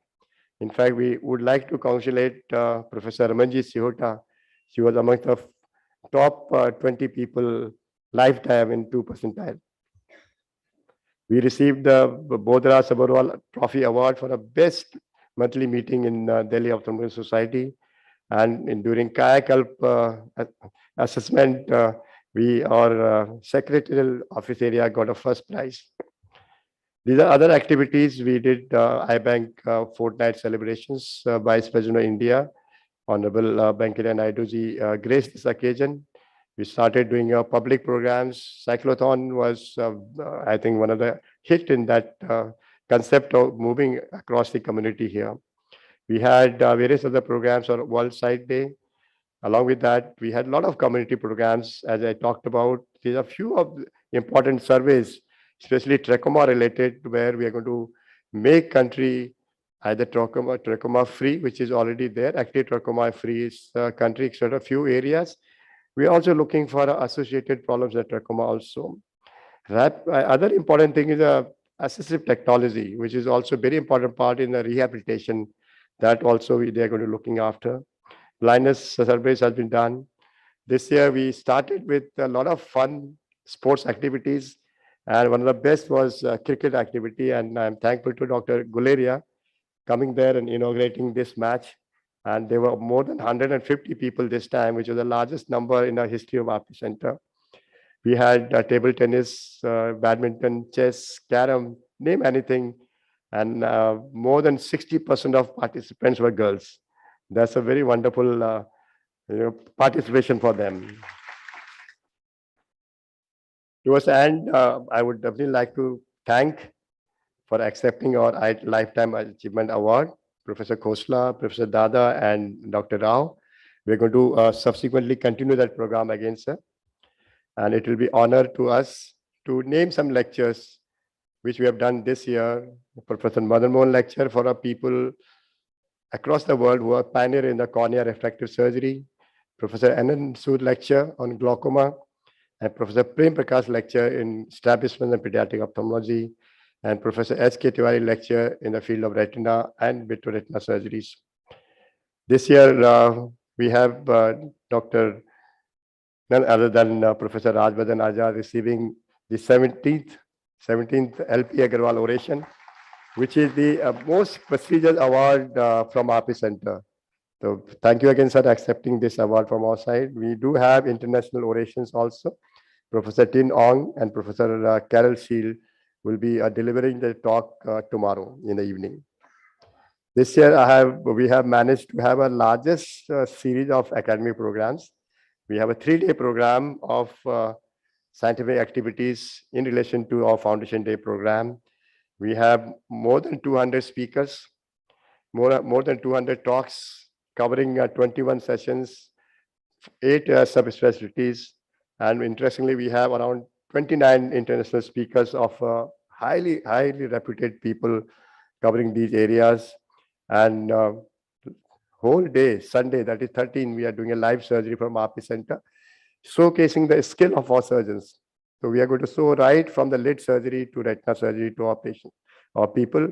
In fact, we would like to congratulate Professor Ramanji Sihota. She was among the top 20 people lifetime in 2 percentile. We received the Bodhra Sabharwal Trophy Award for the best monthly meeting in Delhi Ophthalmology Society. And during Kayakalp assessment, our secretarial office area got a first prize. These are other activities we did. iBank fortnight celebrations. Vice President of India, Honorable Venkaiah Naidu ji, graced this occasion. We started doing public programs. Cyclothon was, I think, one of the hit in that concept of moving across the community here. We had various other programs on World Sight Day. Along with that, we had a lot of community programs, as I talked about. These are few of the important surveys, especially trachoma related, where we are going to make country either trachoma free, which is already there. Actually, trachoma free is country, except a few areas. We are also looking for associated problems with trachoma also. Other important thing is assistive technology, which is also very important part in the rehabilitation. That also they are going to be looking after. Blindness surveys has been done. This year we started with a lot of fun sports activities, and one of the best was cricket activity. And I'm thankful to Dr. Guleria coming there and inaugurating this match. And there were more than 150 people this time, which was the largest number in the history of RP Center. We had table tennis, badminton, chess, carom, name anything. And more than 60% of participants were girls. That's a very wonderful participation for them. Towards the end, I would definitely like to thank for accepting our Lifetime Achievement Award, Professor Khosla, Professor Dada, and Dr. Rao. We're going to subsequently continue that program again, sir. And it will be honor to us to name some lectures which we have done this year. Professor Madan Mohan lecture for our people across the world who are pioneer in the cornea refractive surgery. Professor Anand Sood lecture on glaucoma, and Professor Prem Prakash lecture in establishment and pediatric ophthalmology, and Professor S.K. Tiwari lecture in the field of retina and vitreoretina surgeries. This year, we have Dr. none other than Professor Rajvardhan Azad receiving the 17th LP Agarwal Oration, which is the most prestigious award from RP Center. So thank you again, sir, accepting this award from our side. We do have international orations also. Professor Tin Ong and Professor Carol Shield will be delivering the talk tomorrow in the evening. This year, we have managed to have a largest series of academic programs. We have a 3-day program of scientific activities in relation to our Foundation Day program. We have more than 200 speakers, more than 200 talks covering 21 sessions, 8 subspecialties. And interestingly, we have around 29 international speakers of highly reputed people covering these areas. And whole day, Sunday, that is 13, we are doing a live surgery from RP Center, showcasing the skill of our surgeons. So we are going to show right from the lid surgery to retina surgery to our patients, our people.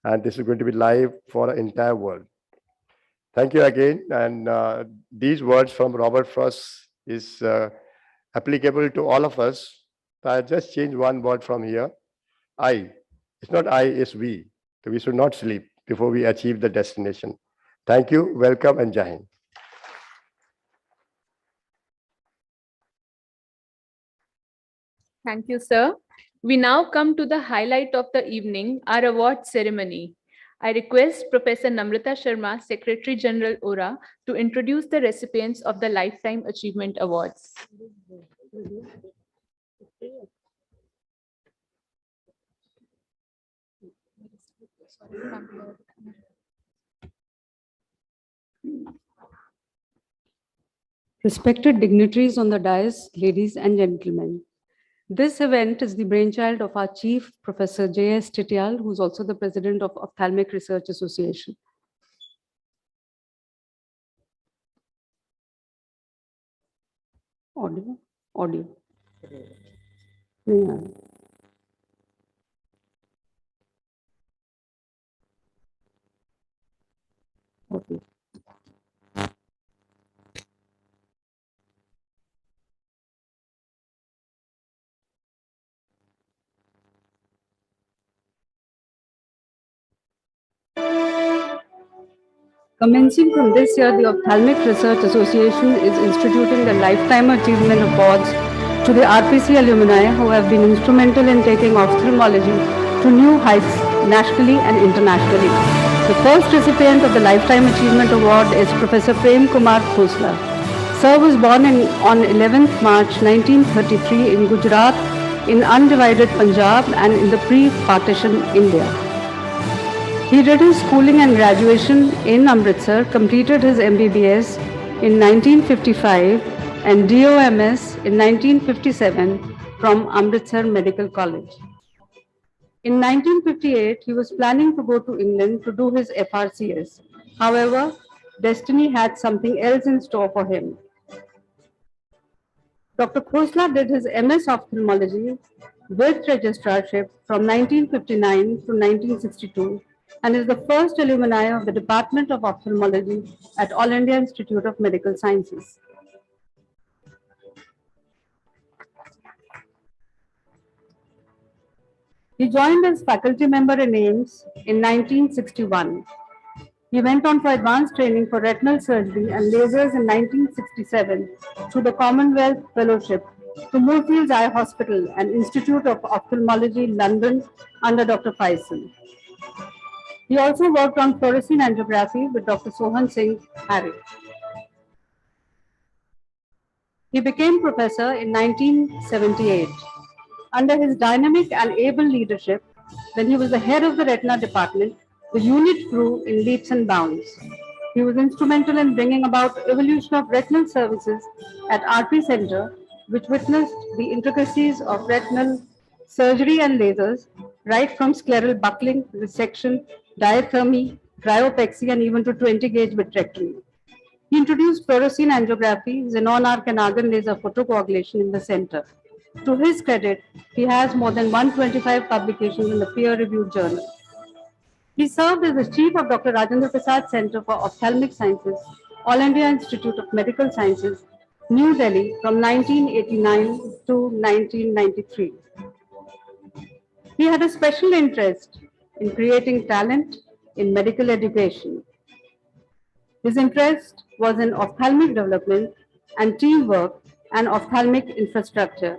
And this is going to be live for the entire world. Thank you again. And these words from Robert Frost is applicable to all of us. I just changed one word from here. I. It's not I, it's we. So we should not sleep before we achieve the destination. Thank you. Welcome and Jai Hind. Thank you, sir. We now come to the highlight of the evening, our award ceremony. I request Professor Namrata Sharma, Secretary General ORA, to introduce the recipients of the Lifetime Achievement Awards. Respected dignitaries on the dais, ladies and gentlemen, This event is the brainchild of our chief, Professor J.S. Titial, who's also the president of Ophthalmic Research Association. Audio, audio. Yeah. Okay. Commencing from this year, the Ophthalmic Research Association is instituting the Lifetime Achievement Awards to the RPC alumni who have been instrumental in taking ophthalmology to new heights nationally and internationally. The first recipient of the Lifetime Achievement Award is Professor Prem Kumar Khosla. Sir was born on 11th March 1933 in Gujarat, in undivided Punjab and in the pre-partition India. He did his schooling and graduation in Amritsar, completed his MBBS in 1955 and DOMS in 1957 from Amritsar Medical College. In 1958, he was planning to go to England to do his FRCS. However, destiny had something else in store for him. Dr. Khosla did his MS ophthalmology with registrarship from 1959 to 1962 and is the first alumni of the Department of Ophthalmology at All India Institute of Medical Sciences. He joined as faculty member in AIIMS in 1961. He went on for advanced training for retinal surgery and lasers in 1967 through the Commonwealth Fellowship to Moorfields Eye Hospital and Institute of Ophthalmology, London, under Dr. Faisal. He also worked on fluorescein angiography with Dr. Sohan Singh Harry. He became professor in 1978. Under his dynamic and able leadership, when he was the head of the retina department, the unit grew in leaps and bounds. He was instrumental in bringing about evolution of retinal services at RP Center, which witnessed the intricacies of retinal surgery and lasers, right from scleral buckling, resection, diathermy, cryopexy, and even to 20-gauge vitrectomy. He introduced fluorescein angiography, xenon arc and argon laser photocoagulation in the center. To his credit, he has more than 125 publications in the peer-reviewed journal. He served as the chief of Dr. Rajendra Prasad Center for Ophthalmic Sciences, All India Institute of Medical Sciences, New Delhi from 1989 to 1993. He had a special interest in creating talent in medical education. His interest was in ophthalmic development and teamwork and ophthalmic infrastructure.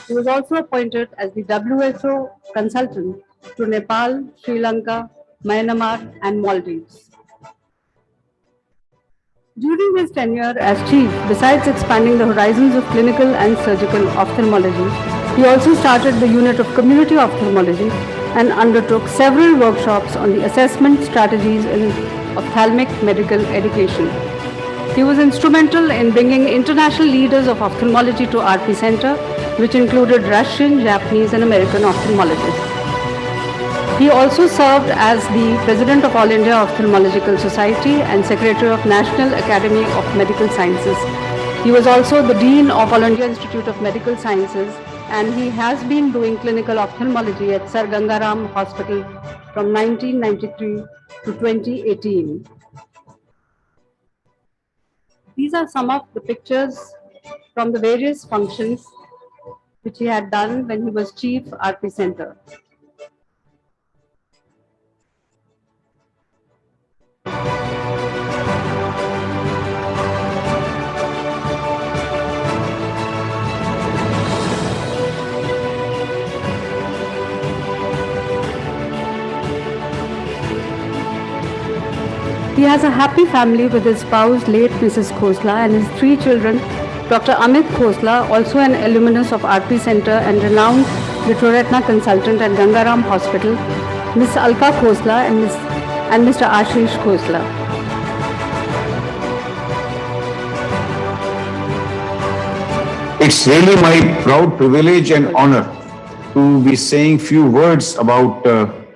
He was also appointed as the WHO consultant to Nepal, Sri Lanka, Myanmar, and Maldives. During his tenure as chief, besides expanding the horizons of clinical and surgical ophthalmology, he also started the unit of community ophthalmology and undertook several workshops on the assessment strategies in ophthalmic medical education. He was instrumental in bringing international leaders of ophthalmology to RP Center, which included Russian, Japanese, and American ophthalmologists. He also served as the president of All India Ophthalmological Society and secretary of National Academy of Medical Sciences. He was also the dean of All India Institute of Medical Sciences, and he has been doing clinical ophthalmology at Sir Gangaram Hospital from 1993 to 2018. These are some of the pictures from the various functions which he had done when he was chief RP Center. He has a happy family with his spouse, late Mrs. Khosla, and his 3 children, Dr. Amit Khosla, also an alumnus of RP Center and renowned vitreoretina consultant at Gangaram Hospital, Ms. Alka Khosla and Mr. Ashish Khosla. It's really my proud privilege and honor to be saying few words about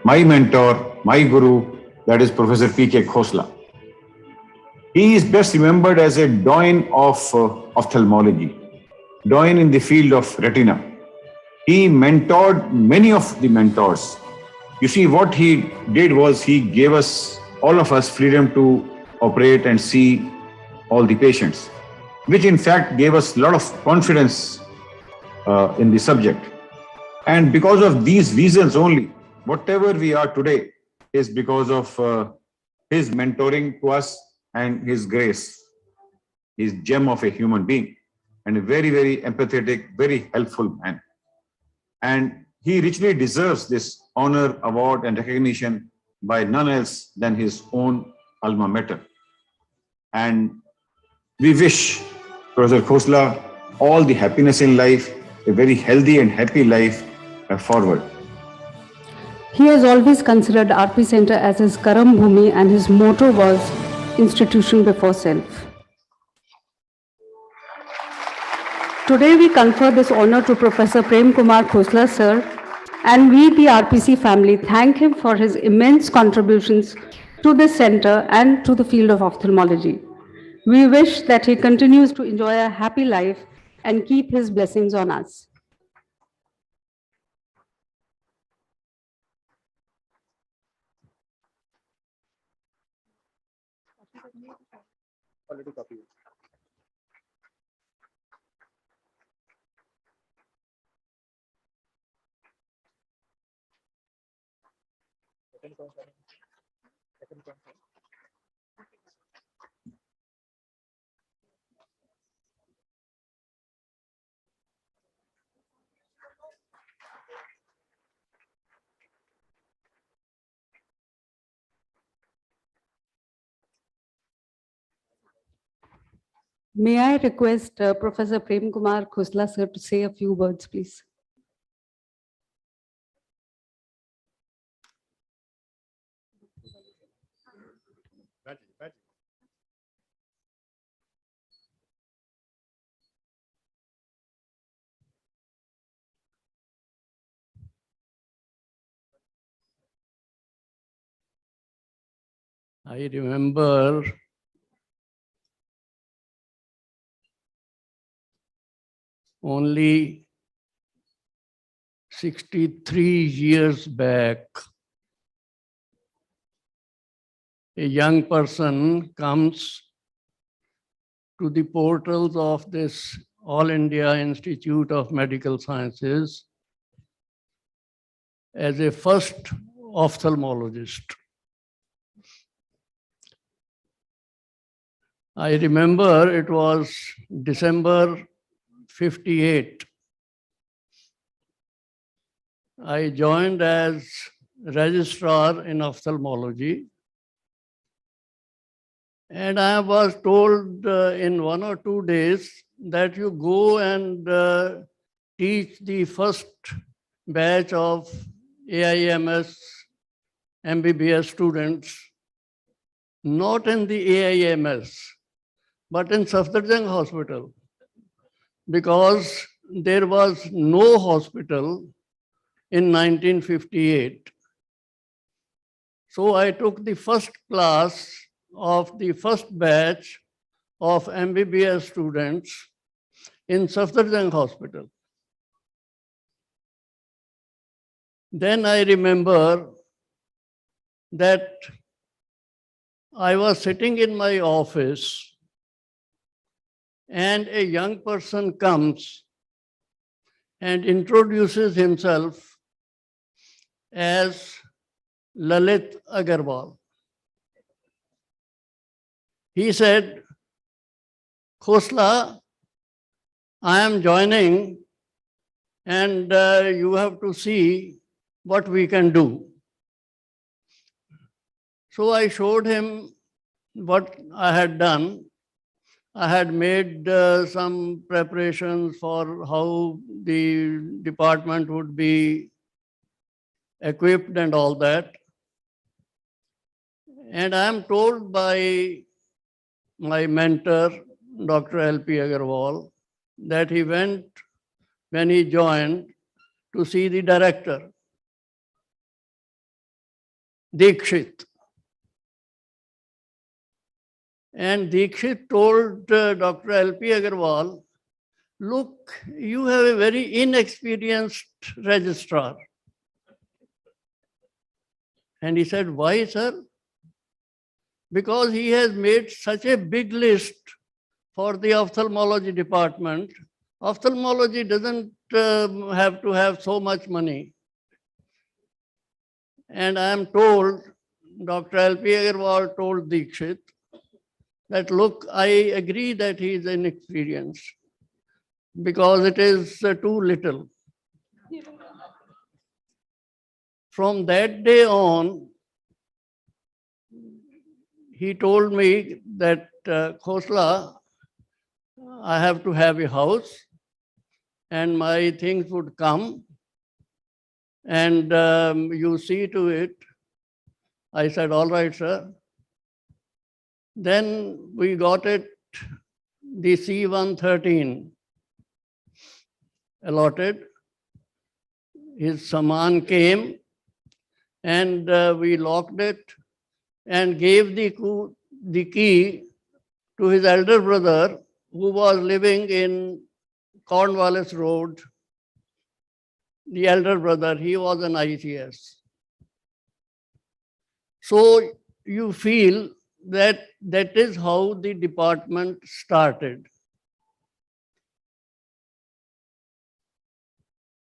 my mentor, my guru, that is Professor P.K. Khosla. He is best remembered as a doyen of ophthalmology, doyen in the field of retina. He mentored many of the mentors. You see, what he did was he gave us, all of us, freedom to operate and see all the patients, which in fact gave us a lot of confidence in the subject. And because of these reasons only, whatever we are today is because of his mentoring to us and his grace, his gem of a human being, and a very, very empathetic, very helpful man. And he richly deserves this honor, award, and recognition by none else than his own alma mater. And we wish Professor Khosla all the happiness in life, a very healthy and happy life forward. He has always considered RP Center as his Karam Bhumi, and his motto was institution before self. Today we confer this honor to Professor Prem Kumar Khosla sir, and we, the RPC family, thank him for his immense contributions to this center and to the field of ophthalmology. We wish that he continues to enjoy a happy life and keep his blessings on us. May I request Professor Prem Kumar Khosla sir to say a few words, please? I remember only 63 years back, a young person comes to the portals of this All India Institute of Medical Sciences as a first ophthalmologist. I remember it was December 58. I joined as registrar in ophthalmology, and I was told in 1 or 2 days that you go and teach the first batch of AIMS MBBS students, not in the AIMS, but in Safdarjung Hospital, because there was no hospital in 1958. So I took the first class of the first batch of MBBS students in Safdarjung Hospital. Then I remember that I was sitting in my office and a young person comes and introduces himself as Lalit Agarwal. He said, Khosla, I am joining and you have to see what we can do. So I showed him what I had done. I had made some preparations for how the department would be equipped and all that. And I am told by my mentor, Dr. L.P. Agarwal, that he went, when he joined, to see the director, Dikshit. And Dikshit told Dr. L.P. Agarwal, look, you have a very inexperienced registrar. And he said, why, sir? Because he has made such a big list for the ophthalmology department. Ophthalmology doesn't have to have so much money. And I am told, Dr. L.P. Agarwal told Dikshit that, look, I agree that he is inexperienced because it is too little. From that day on, he told me that, Khosla, I have to have a house and my things would come and you see to it. I said, all right, sir. Then we got it, the C-113 allotted. His saman came and we locked it and gave the key to his elder brother who was living in Cornwallis Road. The elder brother, he was an ICS. So you feel that that is how the department started.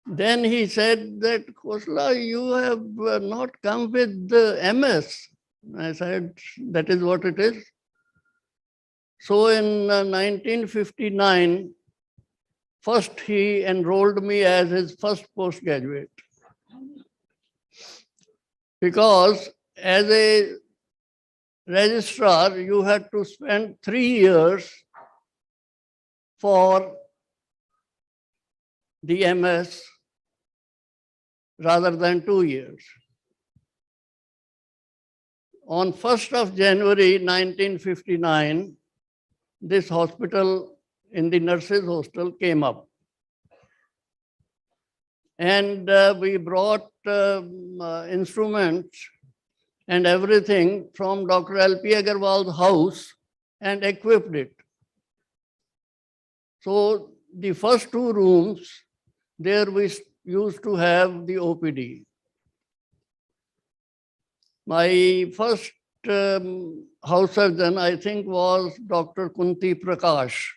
Then he said that, Khosla, you have not come with the MS. I said, that is what it is. So in 1959, first he enrolled me as his first postgraduate. Because as a registrar, you had to spend 3 years for the MS rather than 2 years. On 1st of January 1959, this hospital in the nurses' hostel came up. And we brought instruments and everything from Dr. L.P. Agarwal's house and equipped it. So the first 2 rooms, there we used to have the OPD. My first house surgeon, I think, was Dr. Kunti Prakash,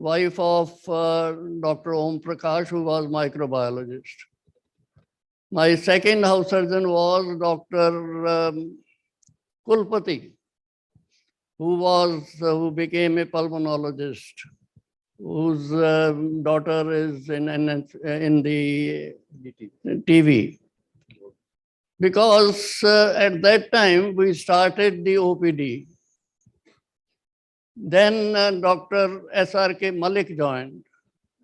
wife of Dr. Om Prakash, who was microbiologist. My second house surgeon was Dr. Kulpati, who became a pulmonologist, whose daughter is in the TV. Because at that time we started the OPD. Then Dr. S.R.K. Malik joined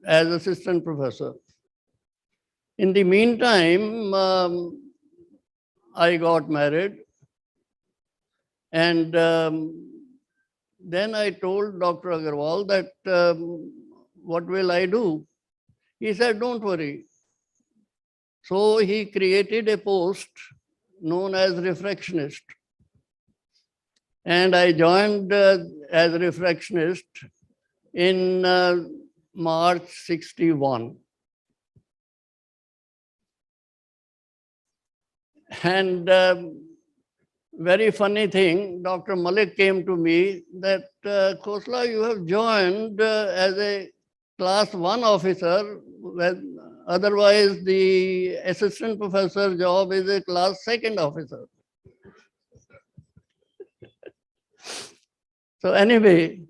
as assistant professor. In the meantime, I got married, and then I told Dr. Agarwal that, what will I do? He said, don't worry. So he created a post known as refractionist. And I joined as refractionist in March 61. And very funny thing, Dr. Malik came to me that, Khosla, you have joined as a class 1 officer, when otherwise the assistant professor job is a class 2nd officer. So anyway,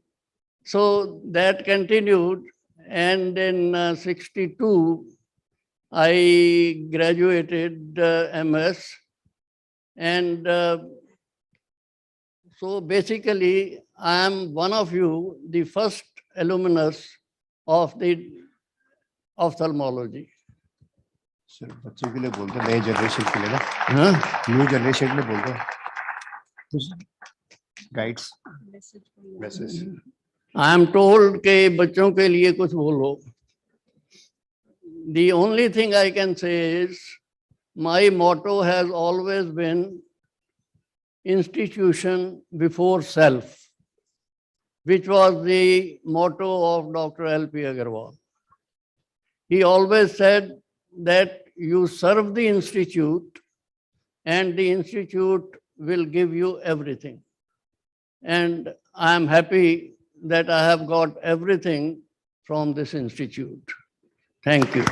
so that continued, and in 62, I graduated MS, and so basically I am one of you, the first alumnus of the ophthalmology. Sir बच्चों के लिए बोलते हैं, नए generation के लिए ना, new generation के लिए बोलते हैं, guides message. I am told कि बच्चों के लिए कुछ बोलो. The only thing I can say is my motto has always been institution before self, which was the motto of Dr. L.P. Agarwal. He always said that you serve the institute and the institute will give you everything. And I am happy that I have got everything from this institute. Thank you.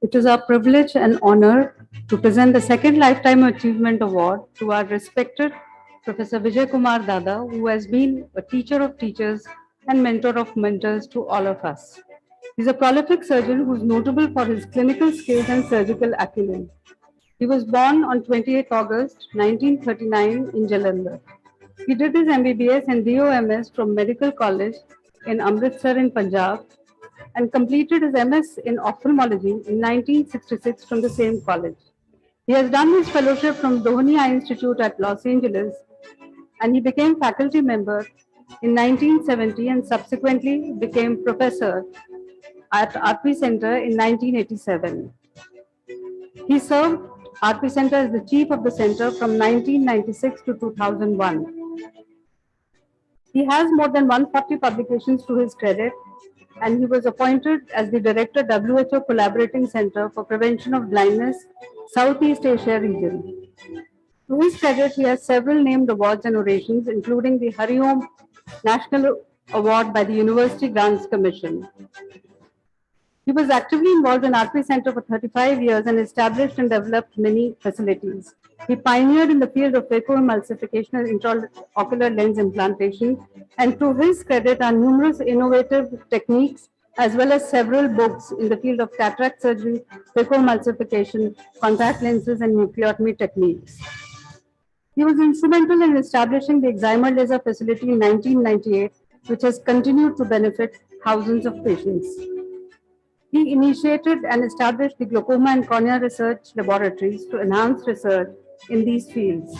It is our privilege and honor to present the second Lifetime Achievement Award to our respected Professor Vijay Kumar Dada, who has been a teacher of teachers and mentor of mentors to all of us. He is a prolific surgeon who is notable for his clinical skills and surgical acumen. He was born on 28 August 1939 in Jalandhar. He did his MBBS and DOMS from Medical College in Amritsar in Punjab and completed his MS in ophthalmology in 1966 from the same college. He has done his fellowship from Doheny Eye Institute at Los Angeles, and he became faculty member in 1970 and subsequently became professor at RP Center in 1987. He served RP Center as the chief of the center from 1996 to 2001. He has more than 140 publications to his credit, and he was appointed as the director WHO Collaborating Center for Prevention of Blindness, Southeast Asia region. To his credit, he has several named awards and orations, including the Hari Om National Award by the University Grants Commission. He was actively involved in RP Center for 35 years and established and developed many facilities. He pioneered in the field of phacoemulsification and intraocular lens implantation, and to his credit are numerous innovative techniques as well as several books in the field of cataract surgery, phacoemulsification, contact lenses, and nucleotomy techniques. He was instrumental in establishing the excimer laser facility in 1998, which has continued to benefit thousands of patients. He initiated and established the glaucoma and cornea research laboratories to enhance research in these fields.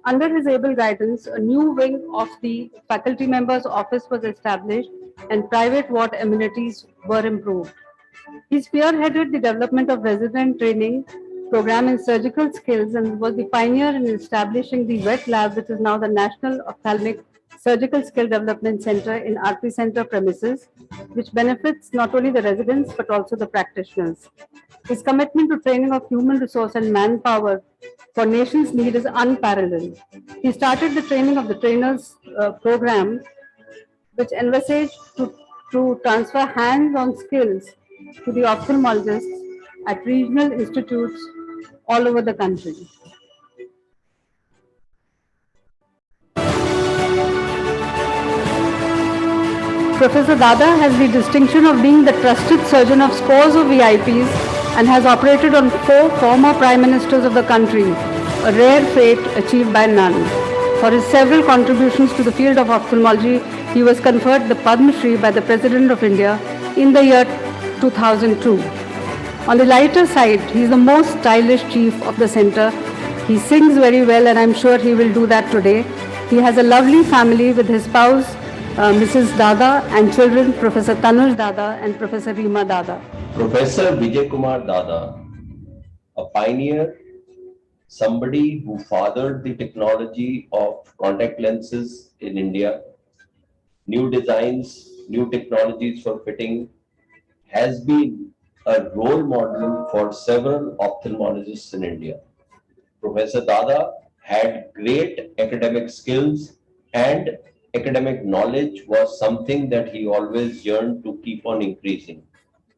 Under his able guidance, a new wing of the faculty member's office was established and private ward amenities were improved. He spearheaded the development of resident training program in surgical skills and was the pioneer in establishing the wet lab, which is now the National Ophthalmic Surgical Skill Development Center in RP Center premises, which benefits not only the residents but also the practitioners. His commitment to training of human resource and manpower for nation's need is unparalleled. He started the training of the trainers program, which envisaged to transfer hands-on skills to the ophthalmologists at regional institutes all over the country. Professor Dada has the distinction of being the trusted surgeon of scores of VIPs and has operated on 4 former Prime Ministers of the country, a rare fate achieved by none. For his several contributions to the field of ophthalmology, he was conferred the Padma Shri by the President of India in the year 2002. On the lighter side, he is the most stylish chief of the center. He sings very well, and I'm sure he will do that today. He has a lovely family with his spouse, Mrs. Dada, and children, Professor Tanuj Dada and Professor Reema Dada. Professor Vijay Kumar Dada, a pioneer, somebody who fathered the technology of contact lenses in India, new designs, new technologies for fitting, has been a role model for several ophthalmologists in India. Professor Dada had great academic skills, and academic knowledge was something that he always yearned to keep on increasing.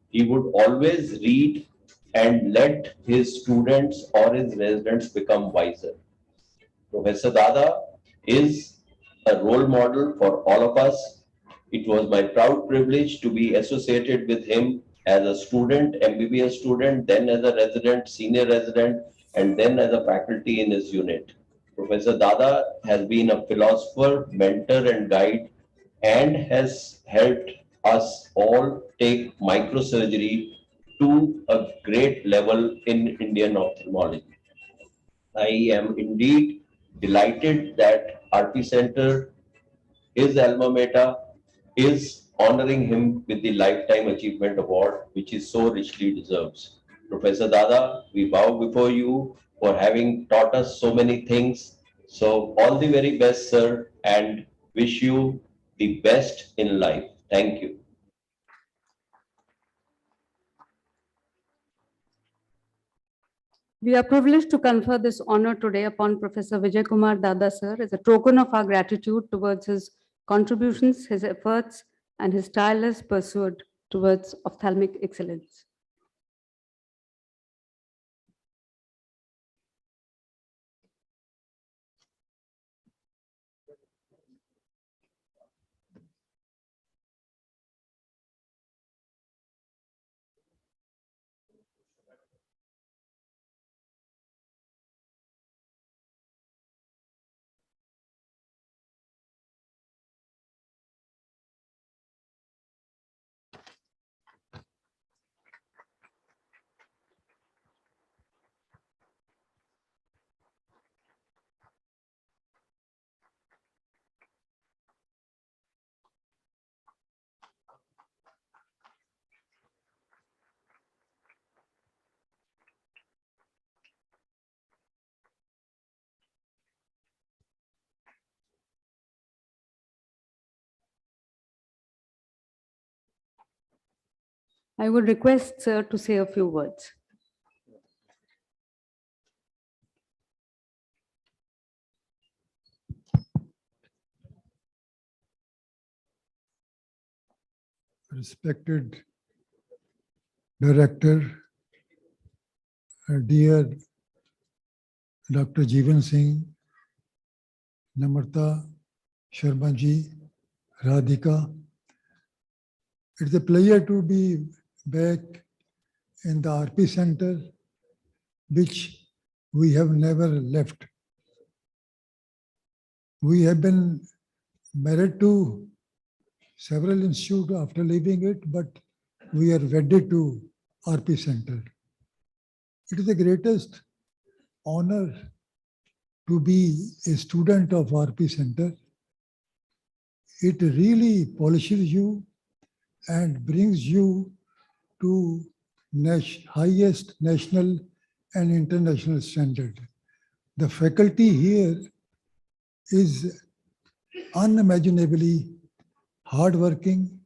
He would always read and let his students or his residents become wiser. Professor Dada is a role model for all of us. It was my proud privilege to be associated with him as a student, MBBS student, then as a resident, senior resident, and then as a faculty in his unit. Professor Dada has been a philosopher, mentor, and guide, and has helped us all take microsurgery to a great level in Indian ophthalmology. I am indeed delighted that RP Center, his alma mater, is honoring him with the Lifetime Achievement Award, which is so richly deserves. Professor Dada, we bow before you for having taught us so many things. So all the very best, sir, and wish you the best in life. Thank you. We are privileged to confer this honor today upon Professor Vijay Kumar Dada sir as a token of our gratitude towards his contributions, his efforts, and his tireless pursuit towards ophthalmic excellence. I would request sir to say a few words. Respected Director, dear Dr. Jeevan Singh, Namrata, Sharma ji, Radhika. It's a pleasure to be back in the RP Center, which we have never left. We have been married to several institutes after leaving it, but we are wedded to RP Center. It is the greatest honor to be a student of RP Center. It really polishes you and brings you to highest national and international standard. The faculty here is unimaginably hardworking,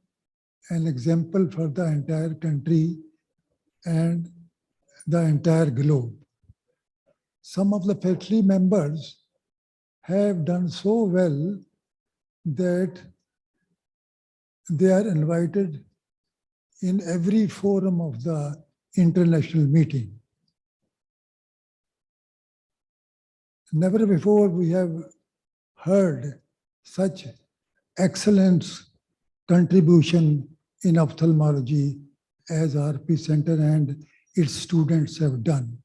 an example for the entire country and the entire globe. Some of the faculty members have done so well that they are invited in every forum of the international meeting. Never before we have heard such excellence contribution in ophthalmology as RP Center and its students have done.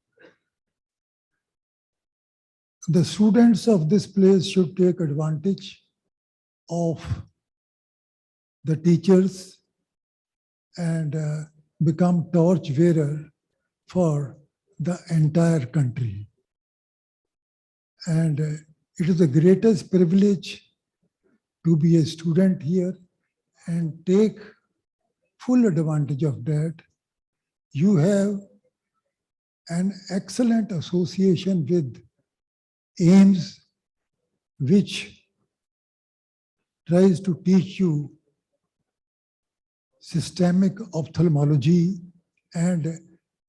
The students of this place should take advantage of the teachers and become torch bearer for the entire country. And it is the greatest privilege to be a student here and take full advantage of that. You have an excellent association with AIMS, which tries to teach you systemic ophthalmology, and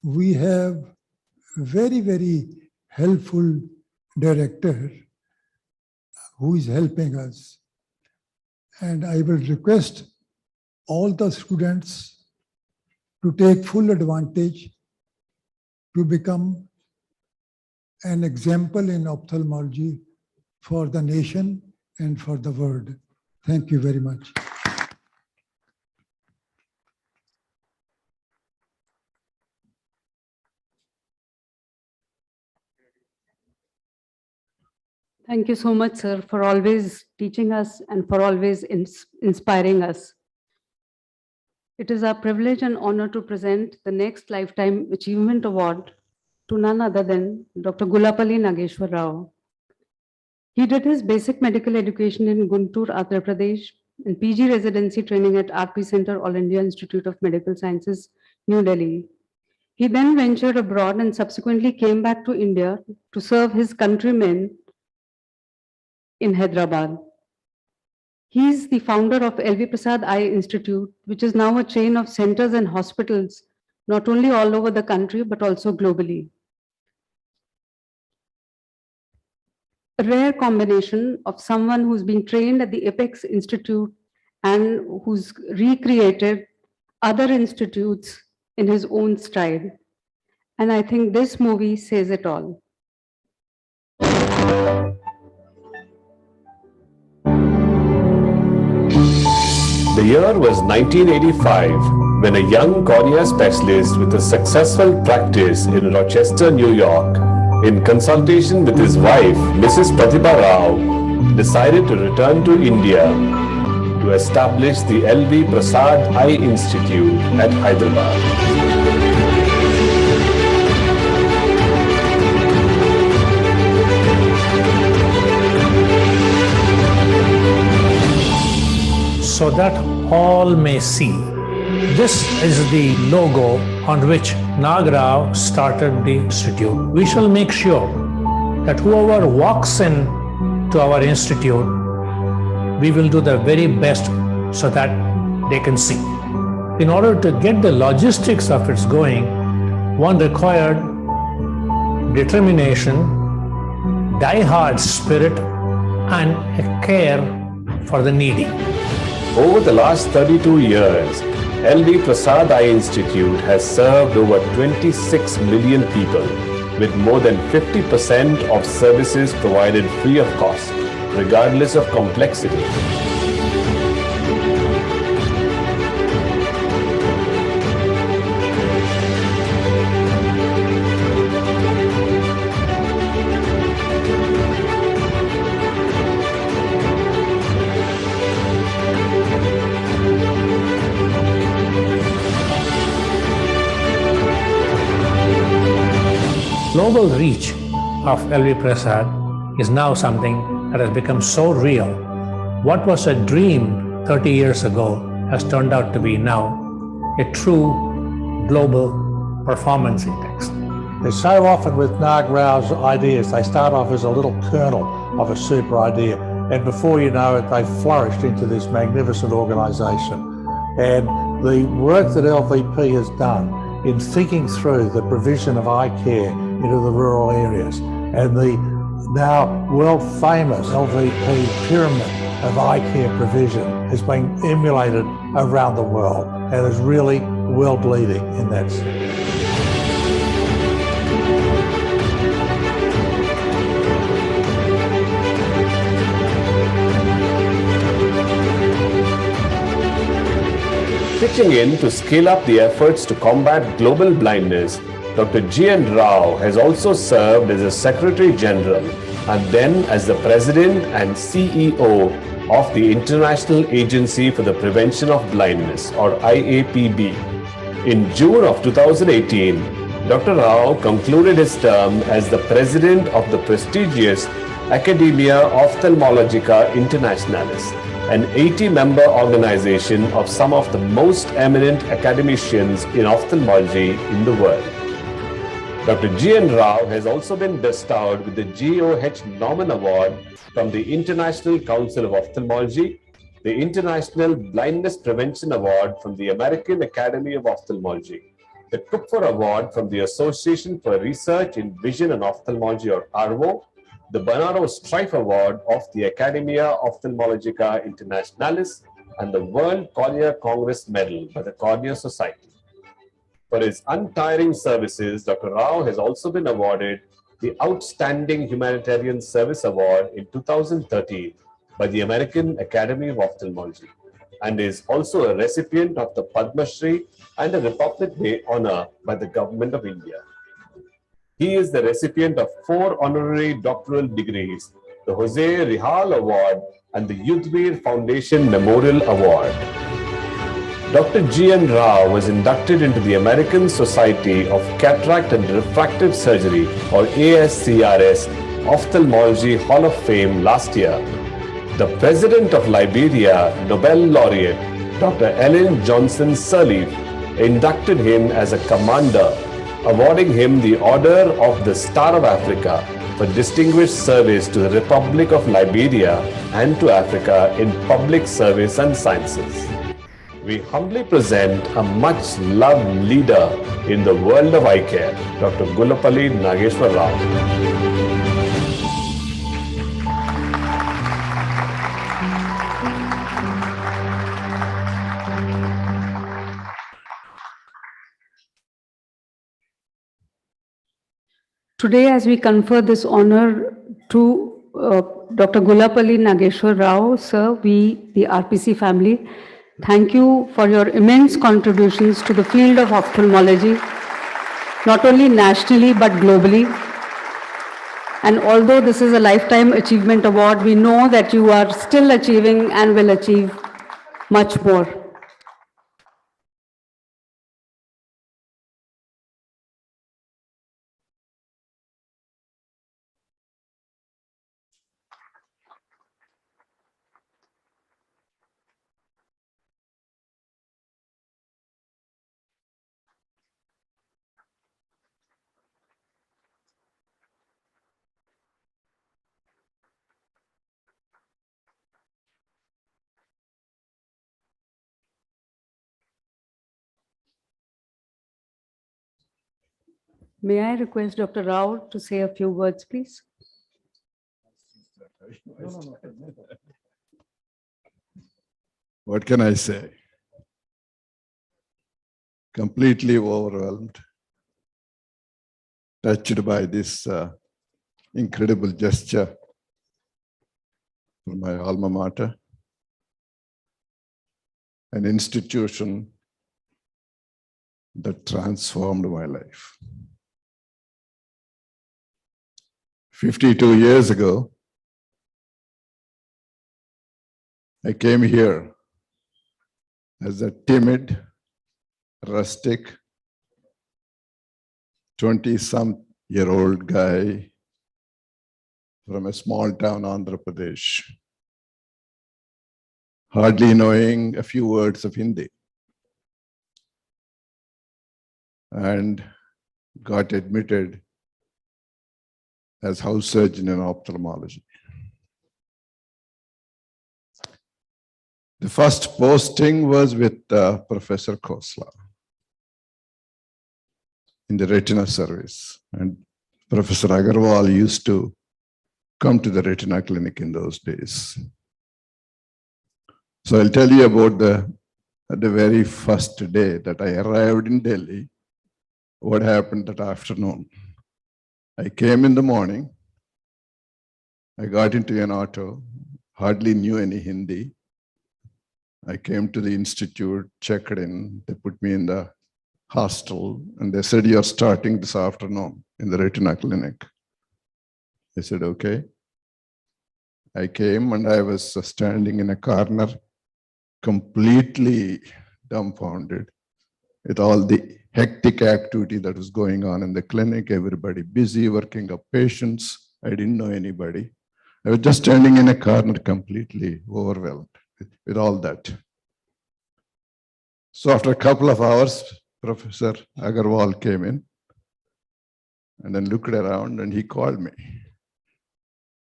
we have very, very helpful director who is helping us. And I will request all the students to take full advantage to become an example in ophthalmology for the nation and for the world. Thank you very much. Thank you so much, sir, for always teaching us and for always inspiring us. It is our privilege and honor to present the next Lifetime Achievement Award to none other than Dr. Gulapalli Nageshwar Rao. He did his basic medical education in Guntur, Andhra Pradesh, and PG residency training at RP Center, All India Institute of Medical Sciences, New Delhi. He then ventured abroad and subsequently came back to India to serve his countrymen in Hyderabad. He is the founder of LV Prasad Eye Institute, which is now a chain of centers and hospitals, not only all over the country, but also globally. A rare combination of someone who's been trained at the Apex Institute and who's recreated other institutes in his own style. And I think this movie says it all. The year was 1985 when a young cornea specialist with a successful practice in Rochester, New York, in consultation with his wife, Mrs. Pratibha Rao, decided to return to India to establish the LV Prasad Eye Institute at Hyderabad. So that all may see. This is the logo on which Nagarao started the institute. We shall make sure that whoever walks in to our institute, we will do the very best so that they can see. In order to get the logistics of its going, one required determination, die-hard spirit, and a care for the needy. Over the last 32 years, LV Prasad Eye Institute has served over 26 million people with more than 50% of services provided free of cost, regardless of complexity. Global reach of LV Prasad is now something that has become so real. What was a dream 30 years ago has turned out to be now a true global performance index. There's so often with Nagrao's ideas, they start off as a little kernel of a super idea, and before you know it, they've flourished into this magnificent organisation. And the work that LVP has done in thinking through the provision of eye care into the rural areas and the now world-famous LVP pyramid of eye care provision has been emulated around the world and is really world-leading in that sense. Pitching in to scale up the efforts to combat global blindness, Dr. G.N. Rao has also served as a Secretary General and then as the President and CEO of the International Agency for the Prevention of Blindness, or IAPB. In June of 2018, Dr. Rao concluded his term as the President of the prestigious Academia Ophthalmologica Internationalis, an 80-member organization of some of the most eminent academicians in ophthalmology in the world. Dr. G.N. Rao has also been bestowed with the GOH Norman Award from the International Council of Ophthalmology, the International Blindness Prevention Award from the American Academy of Ophthalmology, the Kupfer Award from the Association for Research in Vision and Ophthalmology, or ARVO, the Bernardo Strife Award of the Academia Ophthalmologica Internationalis, and the World Cornea Congress Medal by the Cornea Society. For his untiring services, Dr. Rao has also been awarded the Outstanding Humanitarian Service Award in 2013 by the American Academy of Ophthalmology and is also a recipient of the Padma Shri and a Republic Day honor by the Government of India. He is the recipient of 4 honorary doctoral degrees, the Jose Rijal Award and the Yudhvir Foundation Memorial Award. Dr. G.N. Rao was inducted into the American Society of Cataract and Refractive Surgery, or ASCRS, Ophthalmology Hall of Fame last year. The President of Liberia, Nobel laureate, Dr. Ellen Johnson Sirleaf, inducted him as a commander, awarding him the Order of the Star of Africa for distinguished service to the Republic of Liberia and to Africa in public service and sciences. We humbly present a much-loved leader in the world of eye care, Dr. Gulapalli Nageshwar Rao. Today, as we confer this honor to Dr. Gulapalli Nageshwar Rao, sir, we, the RPC family, thank you for your immense contributions to the field of ophthalmology, not only nationally but globally. And although this is a Lifetime Achievement Award, we know that you are still achieving and will achieve much more. May I request Dr. Rao to say a few words, please? What can I say? Completely overwhelmed, touched by this incredible gesture from my alma mater, an institution that transformed my life. 52 years ago, I came here as a timid, rustic, 20-some-year-old guy from a small town, Andhra Pradesh, hardly knowing a few words of Hindi, and got admitted as house surgeon in ophthalmology. The first posting was with Professor Khosla in the retina service. And Professor Agarwal used to come to the retina clinic in those days. So I'll tell you about the very first day that I arrived in Delhi, what happened that afternoon. I came in the morning, I got into an auto, hardly knew any Hindi. I came to the institute, checked in, they put me in the hostel, and they said, "You're starting this afternoon in the retina clinic." I said, "Okay." I came and I was standing in a corner, completely dumbfounded with all the hectic activity that was going on in the clinic, everybody busy working up patients. I didn't know anybody. I was just standing in a corner, completely overwhelmed with all that. So after a couple of hours, Professor Agarwal came in and then looked around and he called me.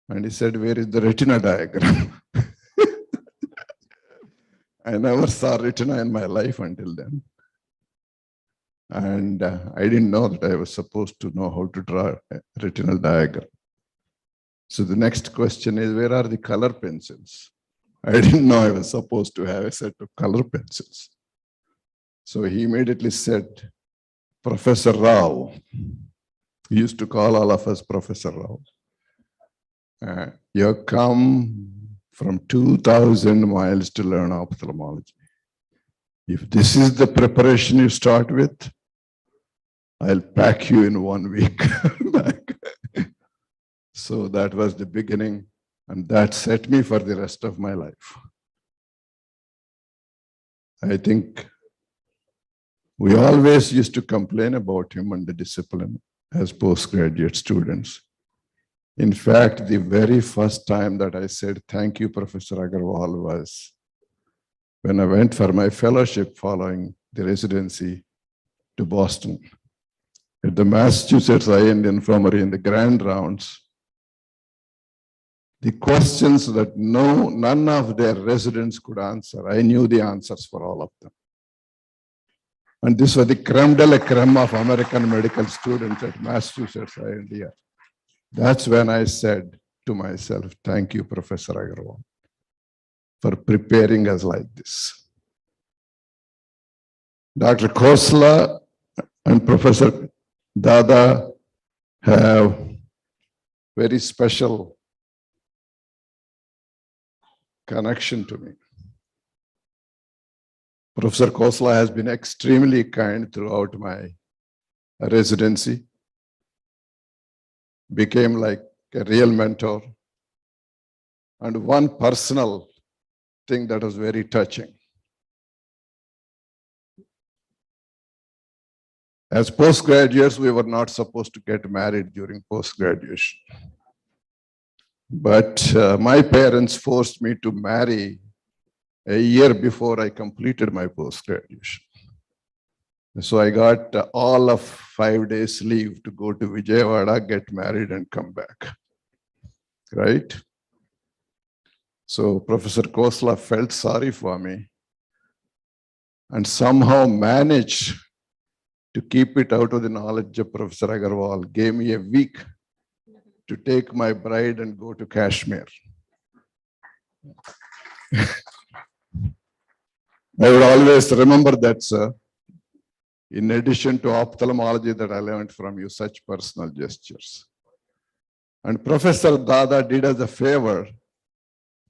And he said, "Where is the retina diagram?" I never saw retina in my life until then. And I didn't know that I was supposed to know how to draw a retinal diagram. So the next question is, where are the color pencils? I didn't know I was supposed to have a set of color pencils. So he immediately said, "Professor Rao," he used to call all of us Professor Rao, "you have come from 2,000 miles to learn ophthalmology. If this is the preparation you start with, I'll pack you in 1 week back. So that was the beginning, and that set me for the rest of my life. I think we always used to complain about him and the discipline as postgraduate students. In fact, the very first time that I said, thank you, Professor Agarwal, was when I went for my fellowship following the residency to Boston. At the Massachusetts Eye and Infirmary in the grand rounds, the questions that none of their residents could answer, I knew the answers for all of them. And this was the creme de la creme of American medical students at Massachusetts Eye and Ear. That's when I said to myself, thank you, Professor Agarwal, for preparing us like this. Dr. Khosla and Professor Dada have very special connection to me. Professor Khosla has been extremely kind throughout my residency, became like a real mentor, and one personal thing that was very touching. As postgraduates, we were not supposed to get married during postgraduation. But my parents forced me to marry a year before I completed my postgraduation. So I got all of 5 days leave to go to Vijayawada, get married and come back, right? So Professor Khosla felt sorry for me and somehow managed to keep it out of the knowledge of Professor Agarwal, gave me a week to take my bride and go to Kashmir. I would always remember that, sir. In addition to ophthalmology that I learned from you, such personal gestures. And Professor Dada did us a favor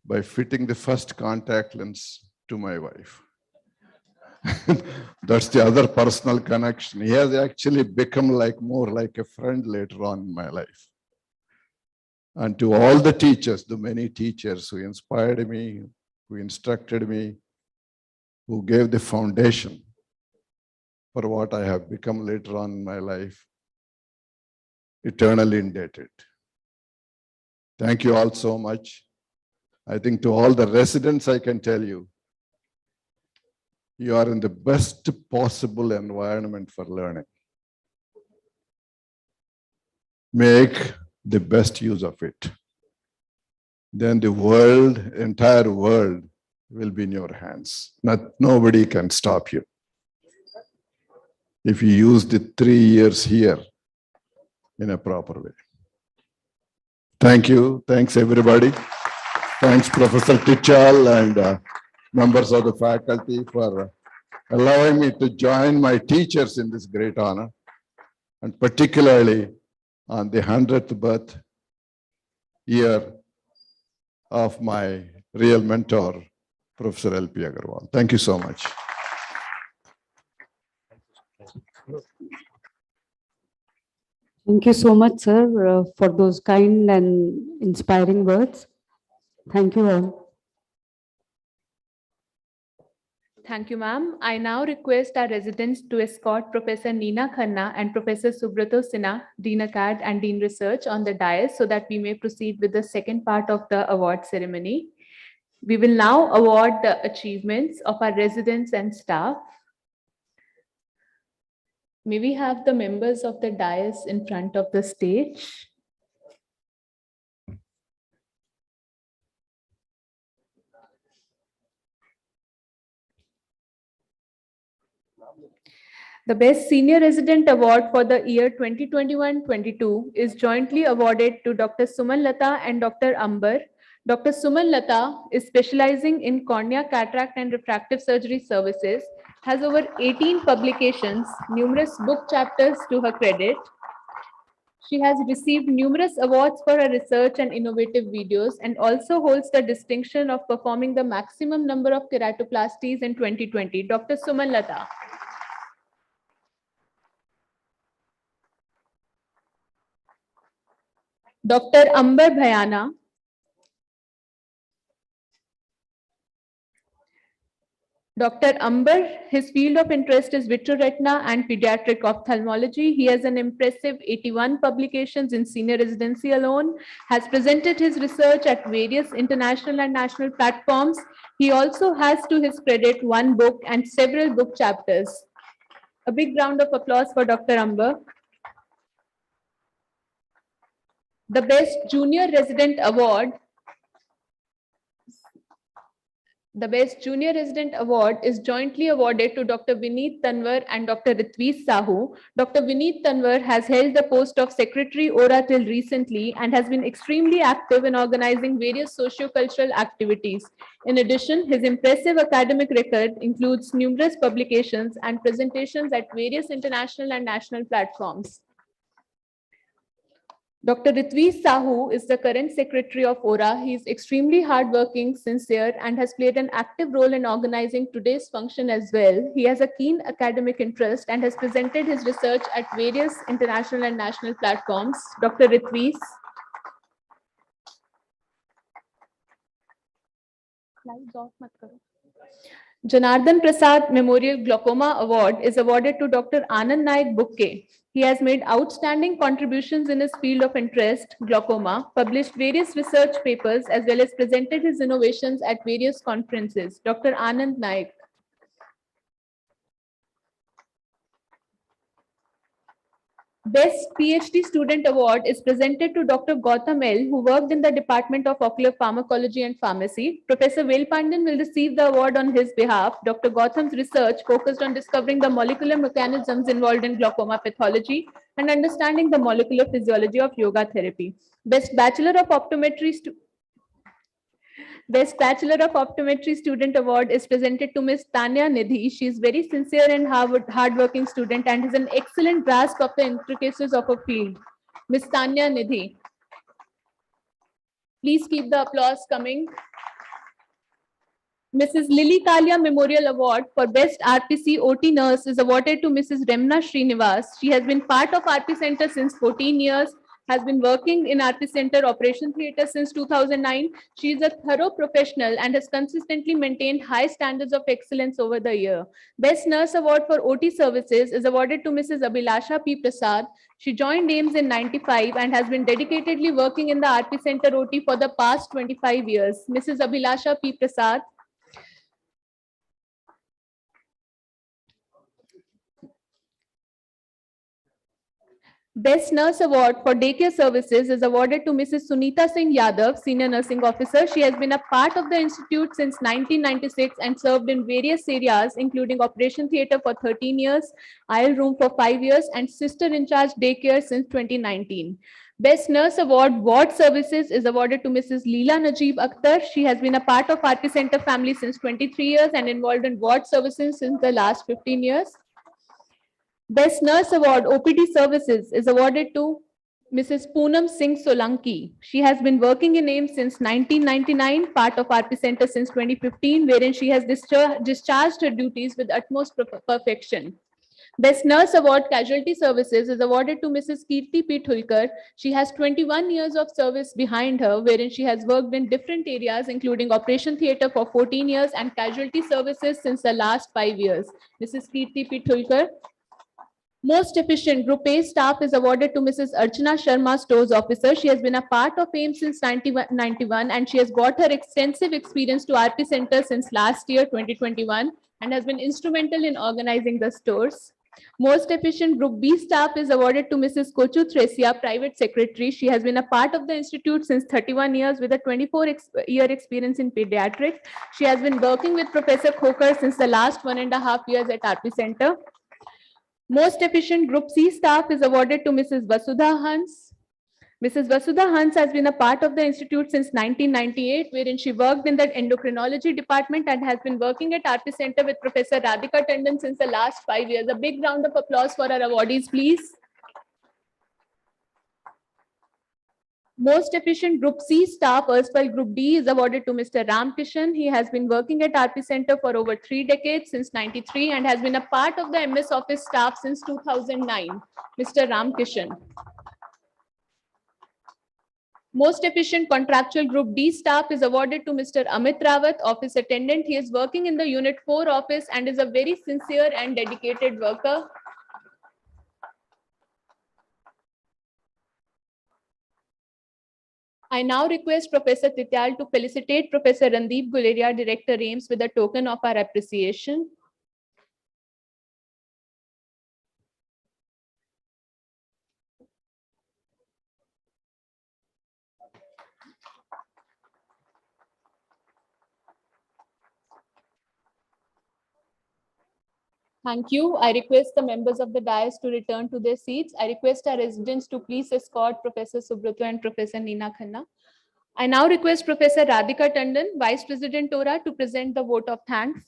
by fitting the first contact lens to my wife. That's the other personal connection. He has actually become more like a friend later on in my life. And to all the teachers, the many teachers who inspired me, who instructed me, who gave the foundation for what I have become later on in my life, eternally indebted. Thank you all so much. I think to all the residents, I can tell you, you are in the best possible environment for learning. Make the best use of it. Then the world, entire world, will be in your hands. Nobody can stop you. If you use the 3 years here in a proper way. Thank you. Thanks, everybody. Thanks, Professor Tichal and members of the faculty for allowing me to join my teachers in this great honor, and particularly on the 100th birth year of my real mentor, Professor L.P. Agarwal. Thank you so much. Thank you so much, sir, for those kind and inspiring words. Thank you all. Thank you, ma'am. I now request our residents to escort Professor Neena Khanna and Professor Subrato Sinha, Dean Acad and Dean Research, on the dais so that we may proceed with the second part of the award ceremony. We will now award the achievements of our residents and staff. May we have the members of the dais in front of the stage? The Best Senior Resident Award for the year 2021-22 is jointly awarded to Dr. Suman Lata and Dr. Ambar. Dr. Suman Lata is specializing in cornea, cataract and refractive surgery services, has over 18 publications, numerous book chapters to her credit. She has received numerous awards for her research and innovative videos and also holds the distinction of performing the maximum number of keratoplasties in 2020. Dr. Suman Lata. Dr. Amber Bhayana. Dr. Amber, his field of interest is vitreoretina and pediatric ophthalmology. He has an impressive 81 publications in senior residency alone, has presented his research at various international and national platforms. He also has to his credit one book and several book chapters. A big round of applause for Dr. Amber. The Best Junior Resident Award. The Best Junior Resident Award is jointly awarded to Dr. Vineet Tanwar and Dr. Ritvish Sahu. Dr. Vineet Tanwar has held the post of Secretary ORA till recently and has been extremely active in organizing various socio-cultural activities. In addition, his impressive academic record includes numerous publications and presentations at various international and national platforms. Dr. Ritvish Sahu is the current secretary of ORA. He is extremely hardworking, sincere, and has played an active role in organizing today's function as well. He has a keen academic interest and has presented his research at various international and national platforms. Dr. Ritvish. Janardhan Prasad Memorial Glaucoma Award is awarded to Dr. Anand Naik Bukke. He has made outstanding contributions in his field of interest, glaucoma, published various research papers, as well as presented his innovations at various conferences. Dr. Anand Naik. Best PhD Student Award is presented to Dr. Gautam L, who worked in the Department of Ocular Pharmacology and Pharmacy. Professor Velpandan will receive the award on his behalf. Dr. Gautam's research focused on discovering the molecular mechanisms involved in glaucoma pathology and understanding the molecular physiology of yoga therapy. Best Bachelor of Optometry Student Award is presented to Ms. Tanya Nidhi. She is very sincere and hardworking student and has an excellent grasp of the intricacies of her field. Ms. Tanya Nidhi. Please keep the applause coming. Mrs. Lily Kalia Memorial Award for Best RPC OT Nurse is awarded to Mrs. Remna Srinivas. She has been part of RP Center since 14 years, has been working in RP Center Operation Theatre since 2009. She is a thorough professional and has consistently maintained high standards of excellence over the year. Best Nurse Award for OT Services is awarded to Mrs. Abhilasha P. Prasad. She joined AIMS in 95 and has been dedicatedly working in the RP Center OT for the past 25 years. Mrs. Abhilasha P. Prasad. Best Nurse Award for Daycare Services is awarded to Mrs. Sunita Singh Yadav, Senior Nursing Officer. She has been a part of the institute since 1996 and served in various areas, including Operation Theatre for 13 years, Aisle Room for 5 years, and Sister in Charge Daycare since 2019. Best Nurse Award Ward Services is awarded to Mrs. Leela Najib Akhtar. She has been a part of RP Center family since 23 years and involved in ward services since the last 15 years. Best Nurse Award OPD Services is awarded to Mrs. Poonam Singh Solanki. She has been working in AIMS since 1999, part of RP Center since 2015, wherein she has discharged her duties with utmost perfection. Best Nurse Award Casualty Services is awarded to Mrs. Kirti P. Thulkar. She has 21 years of service behind her, wherein she has worked in different areas, including Operation Theatre for 14 years and Casualty Services since the last 5 years. Mrs. Kirti P. Thulkar. Most Efficient Group A staff is awarded to Mrs. Archana Sharma, Stores Officer. She has been a part of AIMS since 1991 and she has brought her extensive experience to RP Center since last year, 2021, and has been instrumental in organizing the stores. Most Efficient Group B staff is awarded to Mrs. Kochu Thresia, Private Secretary. She has been a part of the institute since 31 years with a 24-year experience in pediatrics. She has been working with Professor Khokar since the last 1.5 years at RP Center. Most Efficient Group C staff is awarded to Mrs. Vasudha Hans. Mrs. Vasudha Hans has been a part of the institute since 1998, wherein she worked in the endocrinology department and has been working at RP Center with Professor Radhika Tandon since the last 5 years. A big round of applause for our awardees, please. Most efficient Group C staff, erstwhile Group D, is awarded to Mr. Ramkishan. He has been working at RP Center for over 3 decades, since '93, and has been a part of the MS Office staff since 2009. Mr. Ramkishan. Most efficient contractual Group D staff is awarded to Mr. Amit Rawat, office attendant. He is working in the Unit 4 office and is a very sincere and dedicated worker. I now request Professor Tityal to felicitate Professor Randeep Guleria, Director AIMS, with a token of our appreciation. Thank you. I request the members of the dais to return to their seats. I request our residents to please escort Professor Subrata and Professor Neena Khanna. I now request Professor Radhika Tandon, Vice President TORA, to present the vote of thanks.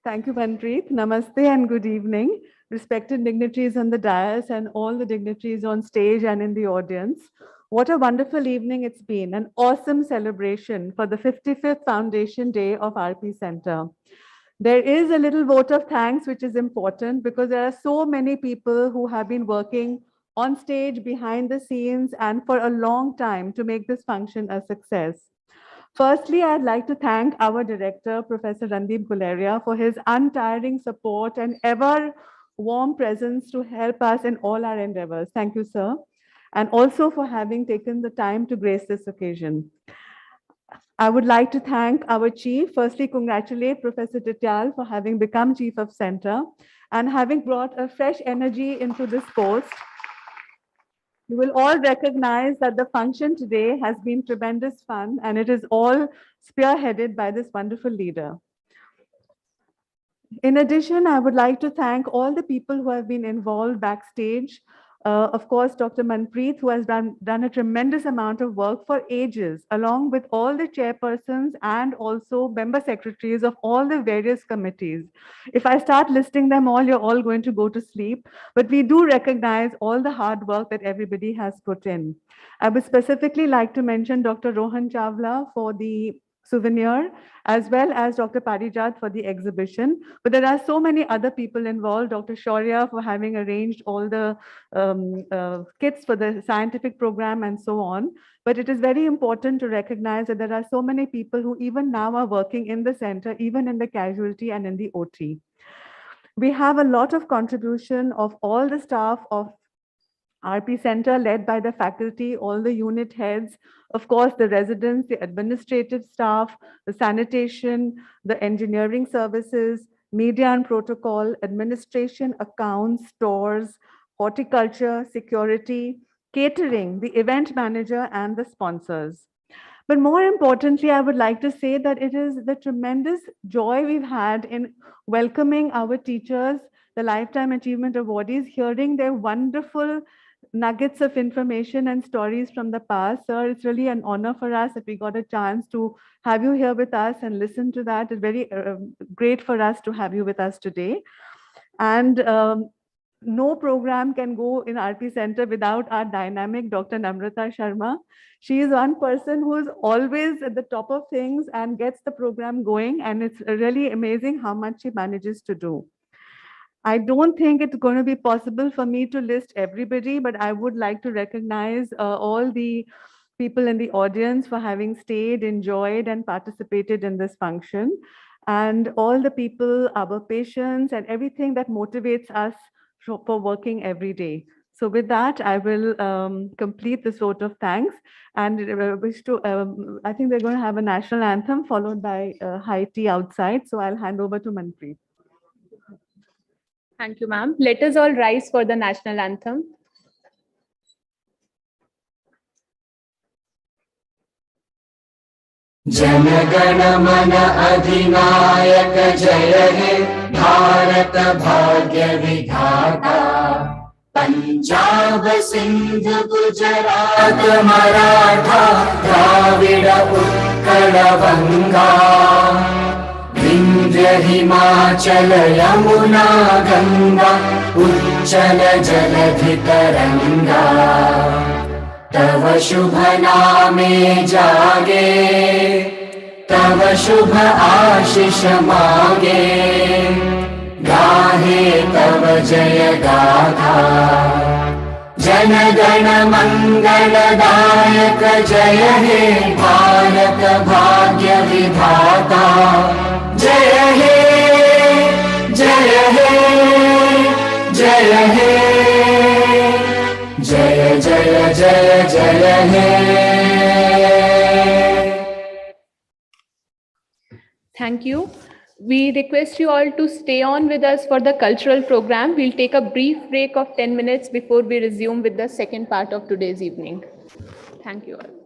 Thank you, Manpreet. Namaste and good evening, respected dignitaries on the dais and all the dignitaries on stage and in the audience. What a wonderful evening it's been, an awesome celebration for the 55th Foundation Day of RP Center. There is a little vote of thanks, which is important because there are so many people who have been working on stage, behind the scenes, and for a long time to make this function a success. Firstly, I'd like to thank our director, Professor Randeep Guleria, for his untiring support and ever warm presence to help us in all our endeavors. Thank you, sir. And also for having taken the time to grace this occasion. I would like to thank our chief. Firstly, congratulate Professor Tityal for having become chief of center and having brought a fresh energy into this post. You will all recognize that the function today has been tremendous fun, and it is all spearheaded by this wonderful leader. In addition, I would like to thank all the people who have been involved backstage. Of course, Dr. Manpreet, who has done a tremendous amount of work for ages, along with all the chairpersons and also member secretaries of all the various committees. If I start listing them all, you're all going to go to sleep, but we do recognize all the hard work that everybody has put in. I would specifically like to mention Dr. Rohan Chawla for the souvenir, as well as Dr. Parijat for the exhibition. But there are so many other people involved, Dr. Shaurya for having arranged all the kits for the scientific program and so on. But it is very important to recognize that there are so many people who even now are working in the center, even in the casualty and in the OT. We have a lot of contribution of all the staff of RP Center, led by the faculty, all the unit heads, of course, the residents, the administrative staff, the sanitation, the engineering services, media and protocol, administration, accounts, stores, horticulture, security, catering, the event manager, and the sponsors. But more importantly, I would like to say that it is the tremendous joy we've had in welcoming our teachers, the Lifetime Achievement Awardees, hearing their wonderful nuggets of information and stories from the past. Sir, it's really an honor for us that we got a chance to have you here with us and listen to that. It's very great for us to have you with us today. And no program can go in RP Center without our dynamic Dr. Namrata Sharma. She is one person who is always at the top of things and gets the program going. And it's really amazing how much she manages to do. I don't think it's going to be possible for me to list everybody, but I would like to recognize all the people in the audience for having stayed, enjoyed, and participated in this function. And all the people, our patients, and everything that motivates us for working every day. So with that, I will complete this vote of thanks and wish to, I think they're going to have a national anthem followed by high tea outside. So I'll hand over to Manpreet. Thank you, ma'am. Let us all rise for the national anthem. Jana Gana मन अधिनायक जय हे भारत भाग्य विधाता पंजाब सिंध गुजरात मराठा द्राविड उत्कल बंगा विंध्य हिमाचल यमुना गंगा उच्चल जलधि तरंगा तव शुभ नामे जागे तव शुभ आशीष मागे गाहे तव जय गाथा जन गण मंगलदायक जय हे भारत भाग्य विधाता जय हे जय हे जय हे जय जय जय जय हे Thank you. We request you all to stay on with us for the cultural program. We'll take a brief break of 10 minutes before we resume with the second part of today's evening. Thank you all.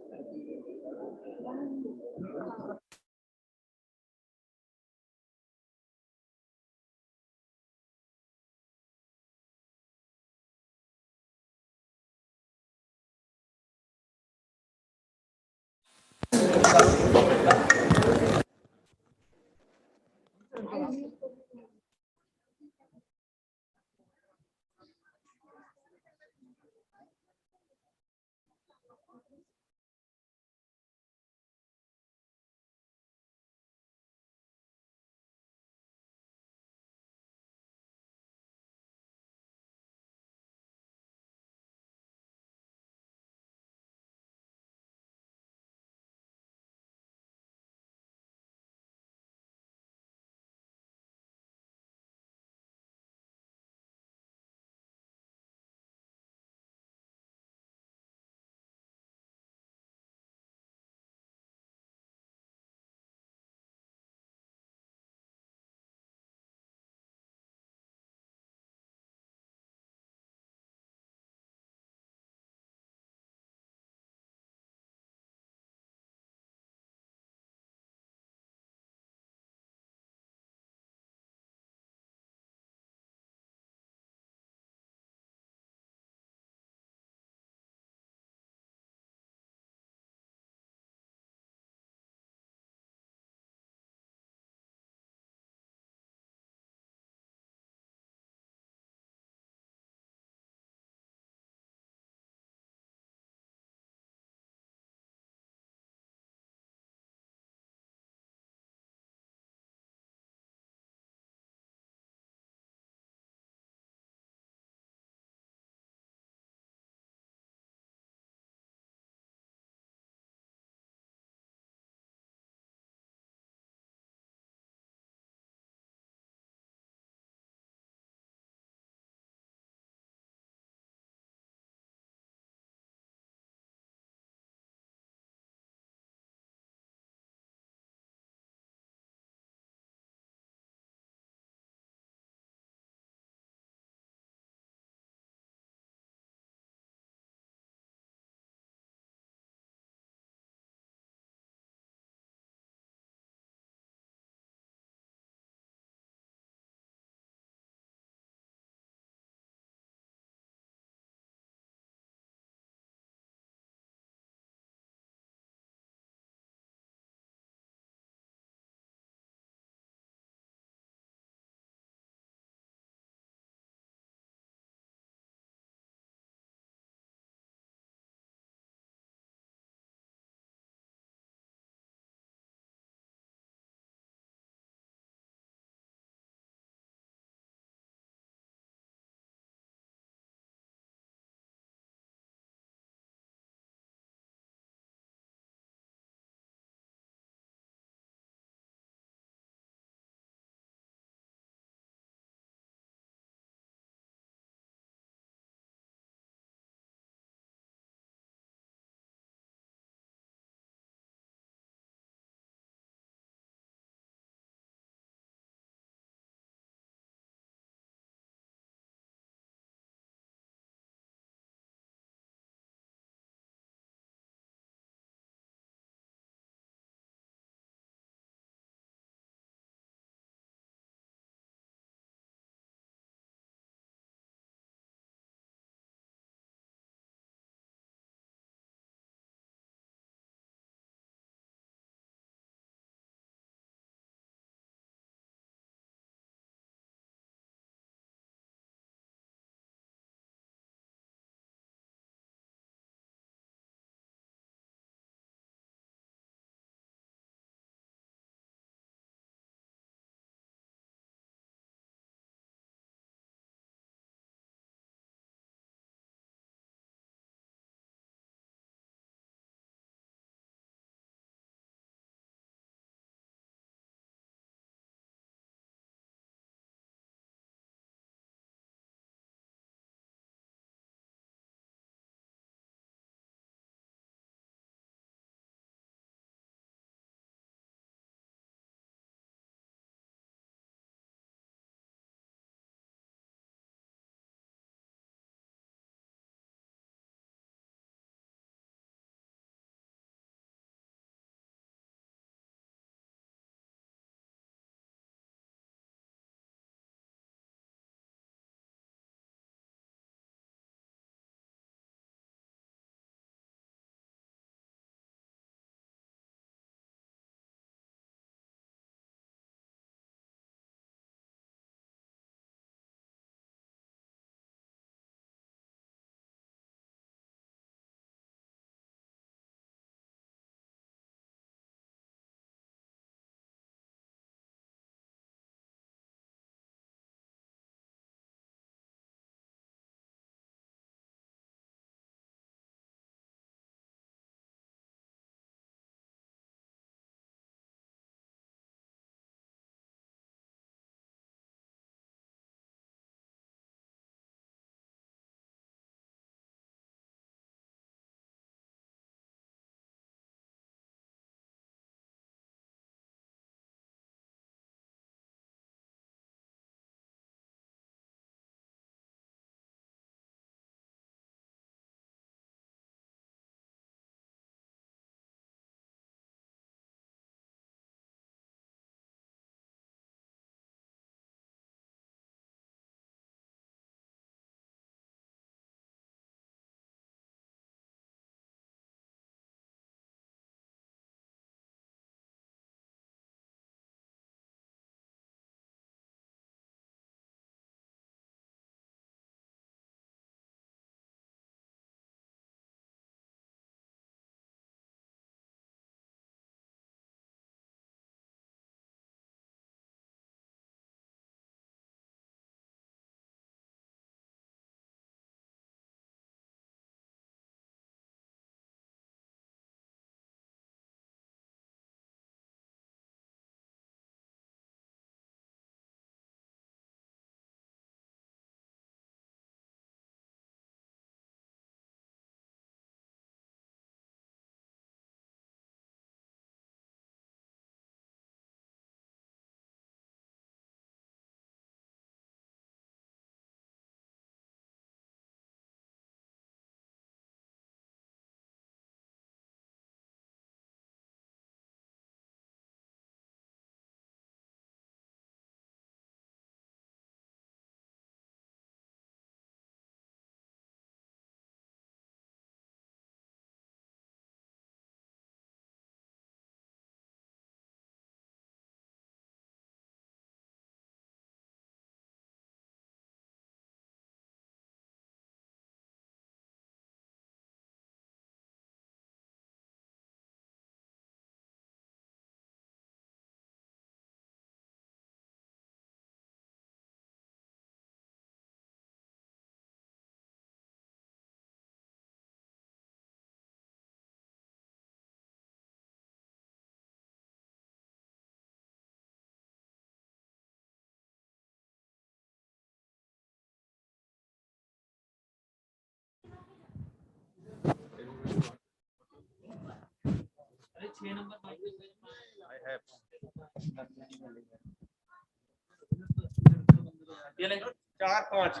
ये ले 4 5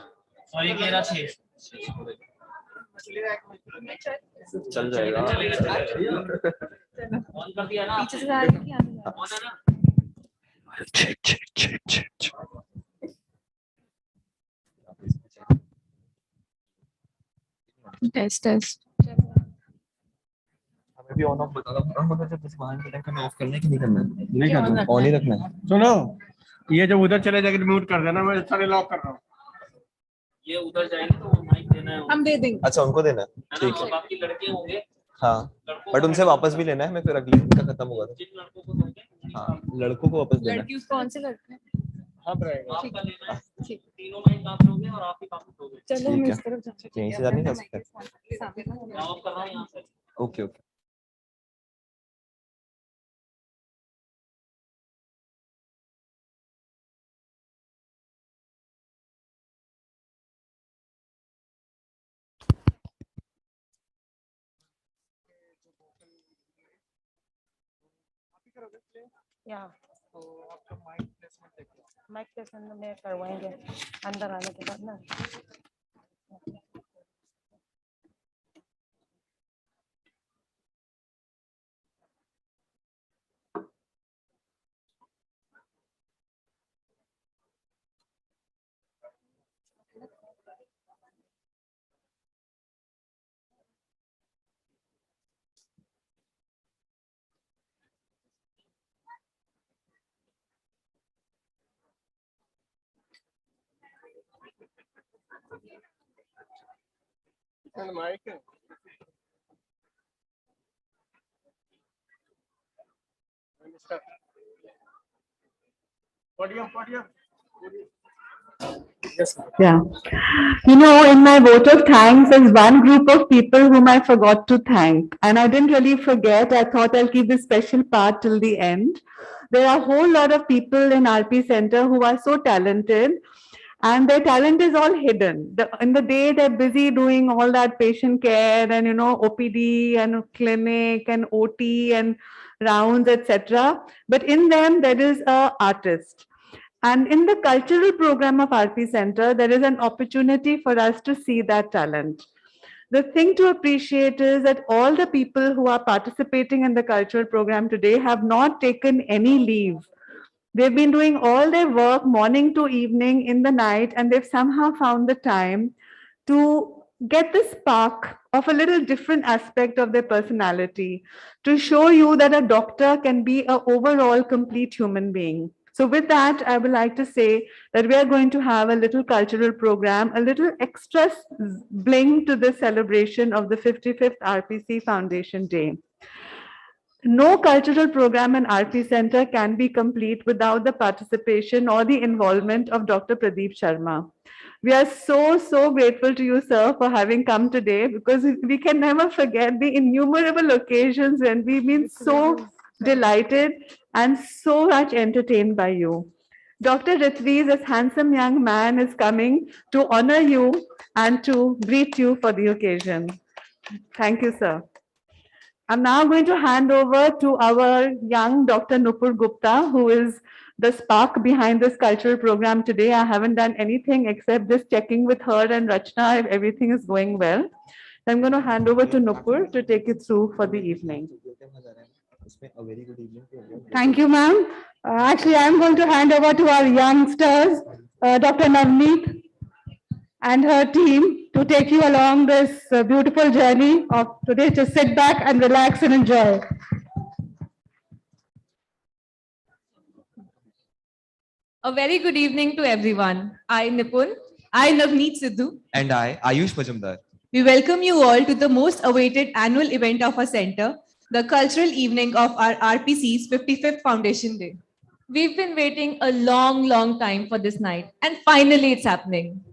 और एक मेरा 6 चल जाएगा। On कर दिया ना पीछे से आ रही है कि ऑन है ना check. टेस्ट टेस्ट हमें भी ऑन ऑफ बता दो और मतलब जब जैसे वाहन के टाइम हमें ऑफ करना है कि नहीं करना है? नहीं करना, ऑन ही रखना है। सुनो, ये जब उधर चले जाके म्यूट कर देना, मैं सारे लॉक कर रहा हूँ। ये उधर जाएंगे तो माइक देना है हम दे देंगे। अच्छा उनको देना है, है ठीक ना, है। बाकी लड़के होंगे हाँ बट उनसे वापस भी लेना है, मैं फिर अगले दिन का खत्म होगा तो। जिन लड़कों को दोगे हाँ लड़कों को वापस देना है। लड़की उसको कौन से करते हैं? अब रहेगा आपका लेना है, ठीक। तीनों माइक आप लोगे और आप ही वापस दोगे। चलो हम ठीक इस है। तरफ जाते हैं। यहीं से जा नहीं जा सकते? मैं ऑफ कर रहा हूँ यहाँ से। Okay okay. या माइक प्लेसमेंट में करवाएंगे अंदर आने के बाद ना। Mic podium. Yeah. You know, in my vote of thanks, there's one group of people whom I forgot to thank. And I didn't really forget. I thought I'll keep this special part till the end. There are a whole lot of people in RP Center who are so talented, and their talent is all hidden. In the day, they're busy doing all that patient care and, OPD and clinic and OT and rounds, etc. But in them, there is an artist. And in the cultural program of RP Center, there is an opportunity for us to see that talent. The thing to appreciate is that all the people who are participating in the cultural program today have not taken any leave. They've been doing all their work morning to evening in the night, and they've somehow found the time to get the spark of a little different aspect of their personality to show you that a doctor can be an overall complete human being. So with that, I would like to say that we are going to have a little cultural program, a little extra bling to the celebration of the 55th RPC Foundation Day. No cultural program in RP Center can be complete without the participation or the involvement of Dr. Pradeep Sharma. We are so grateful to you, sir, for having come today, because we can never forget the innumerable occasions when we've been so delighted and so much entertained by you. Dr. Ritvi, this handsome young man, is coming to honor you and to greet you for the occasion. Thank you, sir. I'm now going to hand over to our young Dr. Nupur Gupta, who is the spark behind this cultural program today. I haven't done anything except just checking with her and Rachna if everything is going well. So I'm going to hand over to Nupur to take it through for the evening. Thank you, ma'am. Actually, I'm going to hand over to our youngsters, Dr. Navneet and her team, to take you along this beautiful journey of today. Just sit back and relax and enjoy. A very good evening to everyone. I, Nipun, I, Navneet Sidhu, And I, Ayush Majumdar. we welcome you all to the most awaited annual event of our center, the cultural evening of our RPC's 55th Foundation Day. We've been waiting a long time for this night, and finally it's happening.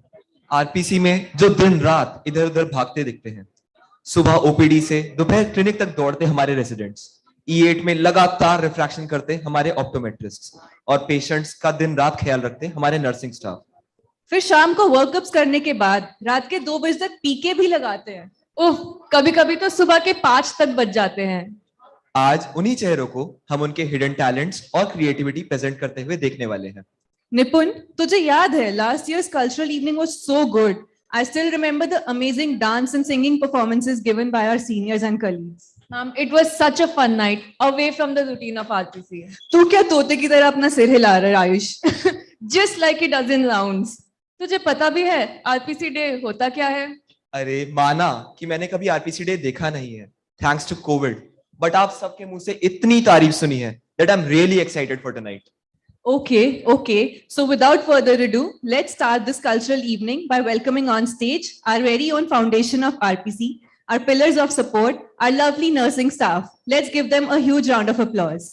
RPC में जो दिन रात इधर उधर भागते दिखते हैं, सुबह ओपीडी से दोपहर क्लिनिक तक दौड़ते हमारे रेसिडेंट्स, E8 में लगातार रिफ्रैक्शन करते हमारे ऑप्टोमेट्रिस्ट्स और पेशेंट्स का दिन रात ख्याल रखते हमारे नर्सिंग स्टाफ। फिर शाम को वर्कअप्स करने के बाद रात के 2 बजे तक पीके भी लगाते हैं। उफ, कभी-कभी तो सुबह के 5 तक बज जाते हैं। आज उन्हीं चेहरों को हम उनके हिडन टैलेंट्स और क्रिएटिविटी प्रेजेंट करते हुए देखने वाले हैं। Nipun, तुझे याद है last year's cultural evening was so good. I still remember the amazing dance and singing performances given by our seniors and colleagues. Ma'am, it was such a fun night, away from the routine of RPC. तू क्या तोते की तरह अपना सिर हिला रहा है Ayush? Just like it does in rounds. तुझे पता भी है RPC डे होता क्या है? अरे माना कि मैंने कभी आरपीसी डे देखा नहीं है, थैंक्स टू कोविड, बट आप सबके मुंह से इतनी तारीफ सुनी है that I'm really excited for tonight. Okay. So without further ado, let's start this cultural evening by welcoming on stage our very own foundation of RPC, our pillars of support, our lovely nursing staff. Let's give them a huge round of applause.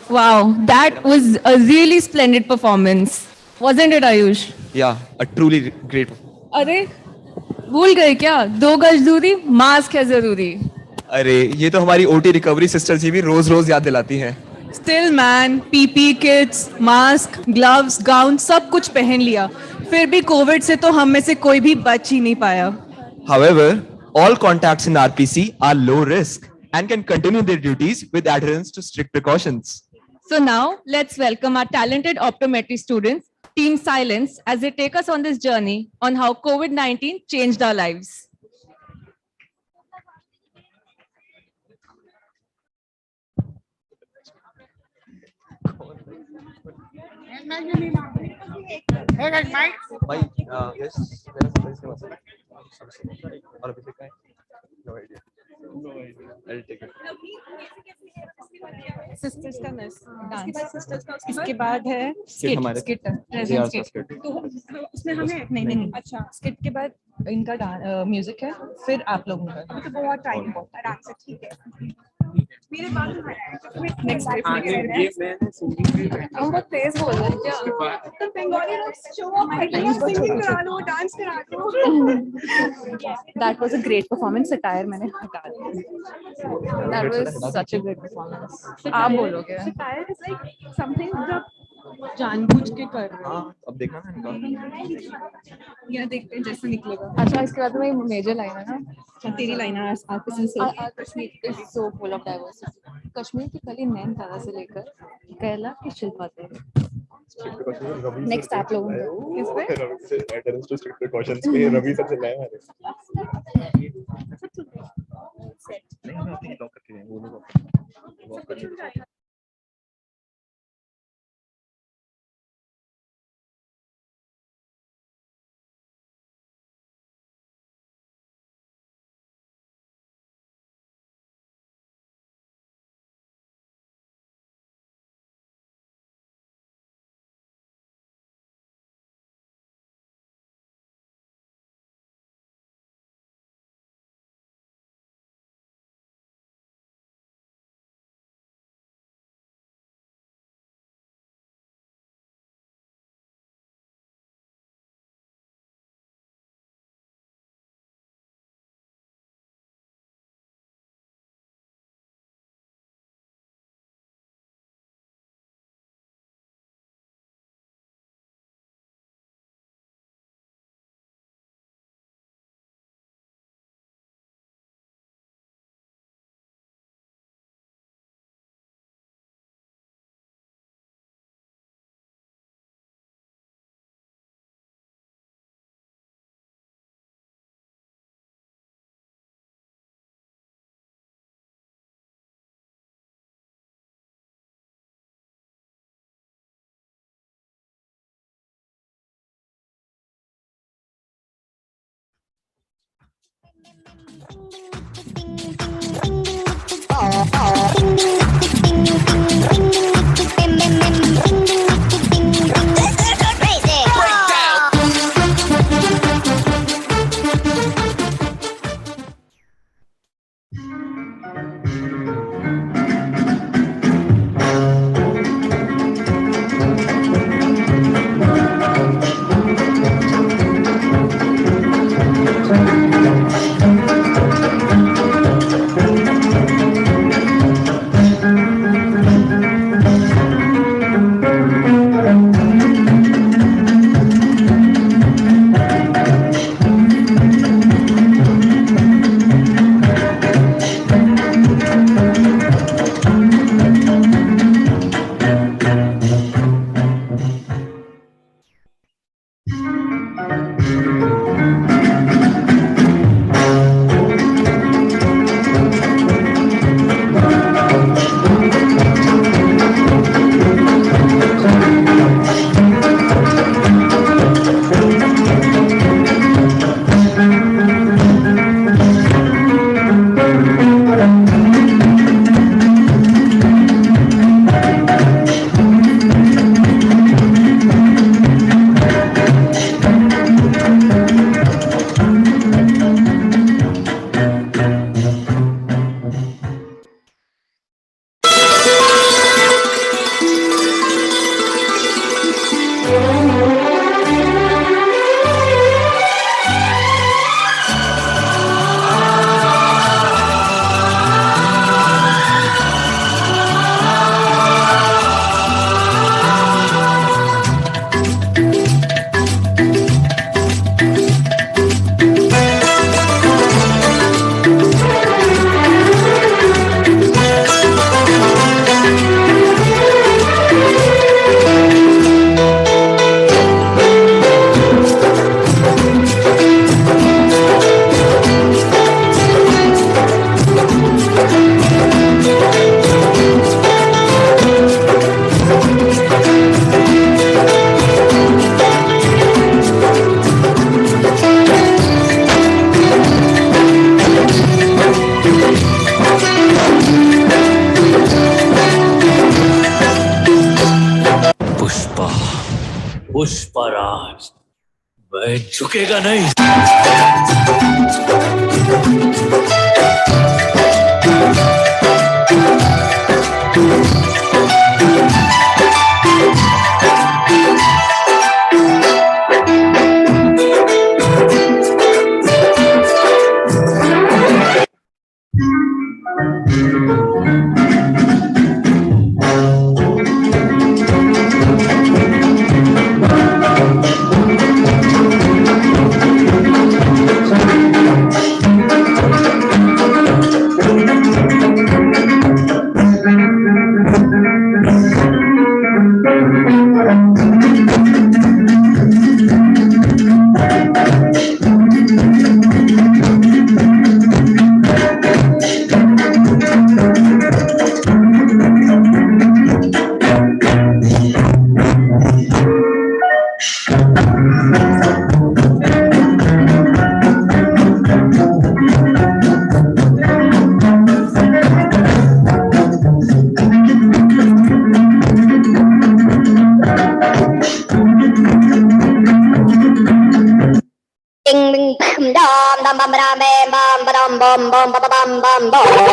Wow, that was a really splendid performance. Wasn't it, Ayush? Yeah, a truly great. अरे भूल गए क्या 2 गज दूरी mask है जरूरी. अरे ये तो हमारी ओटी रिकवरी सिस्टर जी भी रोज रोज याद दिलाती हैं. Still man, PP kits, mask, gloves, gown सब कुछ पहन लिया. फिर भी कोविड से तो हम में से कोई भी बच ही नहीं पाया. However, all contacts in RPC are low risk and can continue their duties with adherence to strict precautions. So now let's welcome our talented optometry students, Team Silence, as they take us on this journey on how COVID-19 changed our lives. Hey guys, Mike. Yes. No idea. I'll take it. Sisters का dance इसके बाद है Skit हमारे- skit Yeah, skit. तो उसमें हमें नहीं अच्छा स्किट के बाद इनका म्यूजिक है फिर आप लोगों का तो बहुत टाइम आराम से ठीक है मेरे पास नेक्स्ट हम बहुत तेज बोल रहे हैं क्या तो बंगाली लोग शो ऑफ सिंगिंग करा लो डांस करा लो that was a great performance satire मैंने हटा दिया that was such a great performance आप बोलोगे सटायर इज लाइक समथिंग जो जानबूझ के कर रहे हो अब देखना ना इनका. या देखते हैं जैसे निकलेगा अच्छा इसके बाद में मेजर लाइन है ना तेरी लाइन है Kashmir is so full of diversity Kashmir की कली नैन तारा से लेकर केरला की शिल्पा तक नेक्स्ट आप लोग किस पे एडहेरेंस टू स्ट्रिक्ट प्रिकॉशंस पे रवि सर से लाए हमारे. नहीं मैं अपनी लॉक करके वो लॉक करके पुष्पराज, वह झुकेगा नहीं।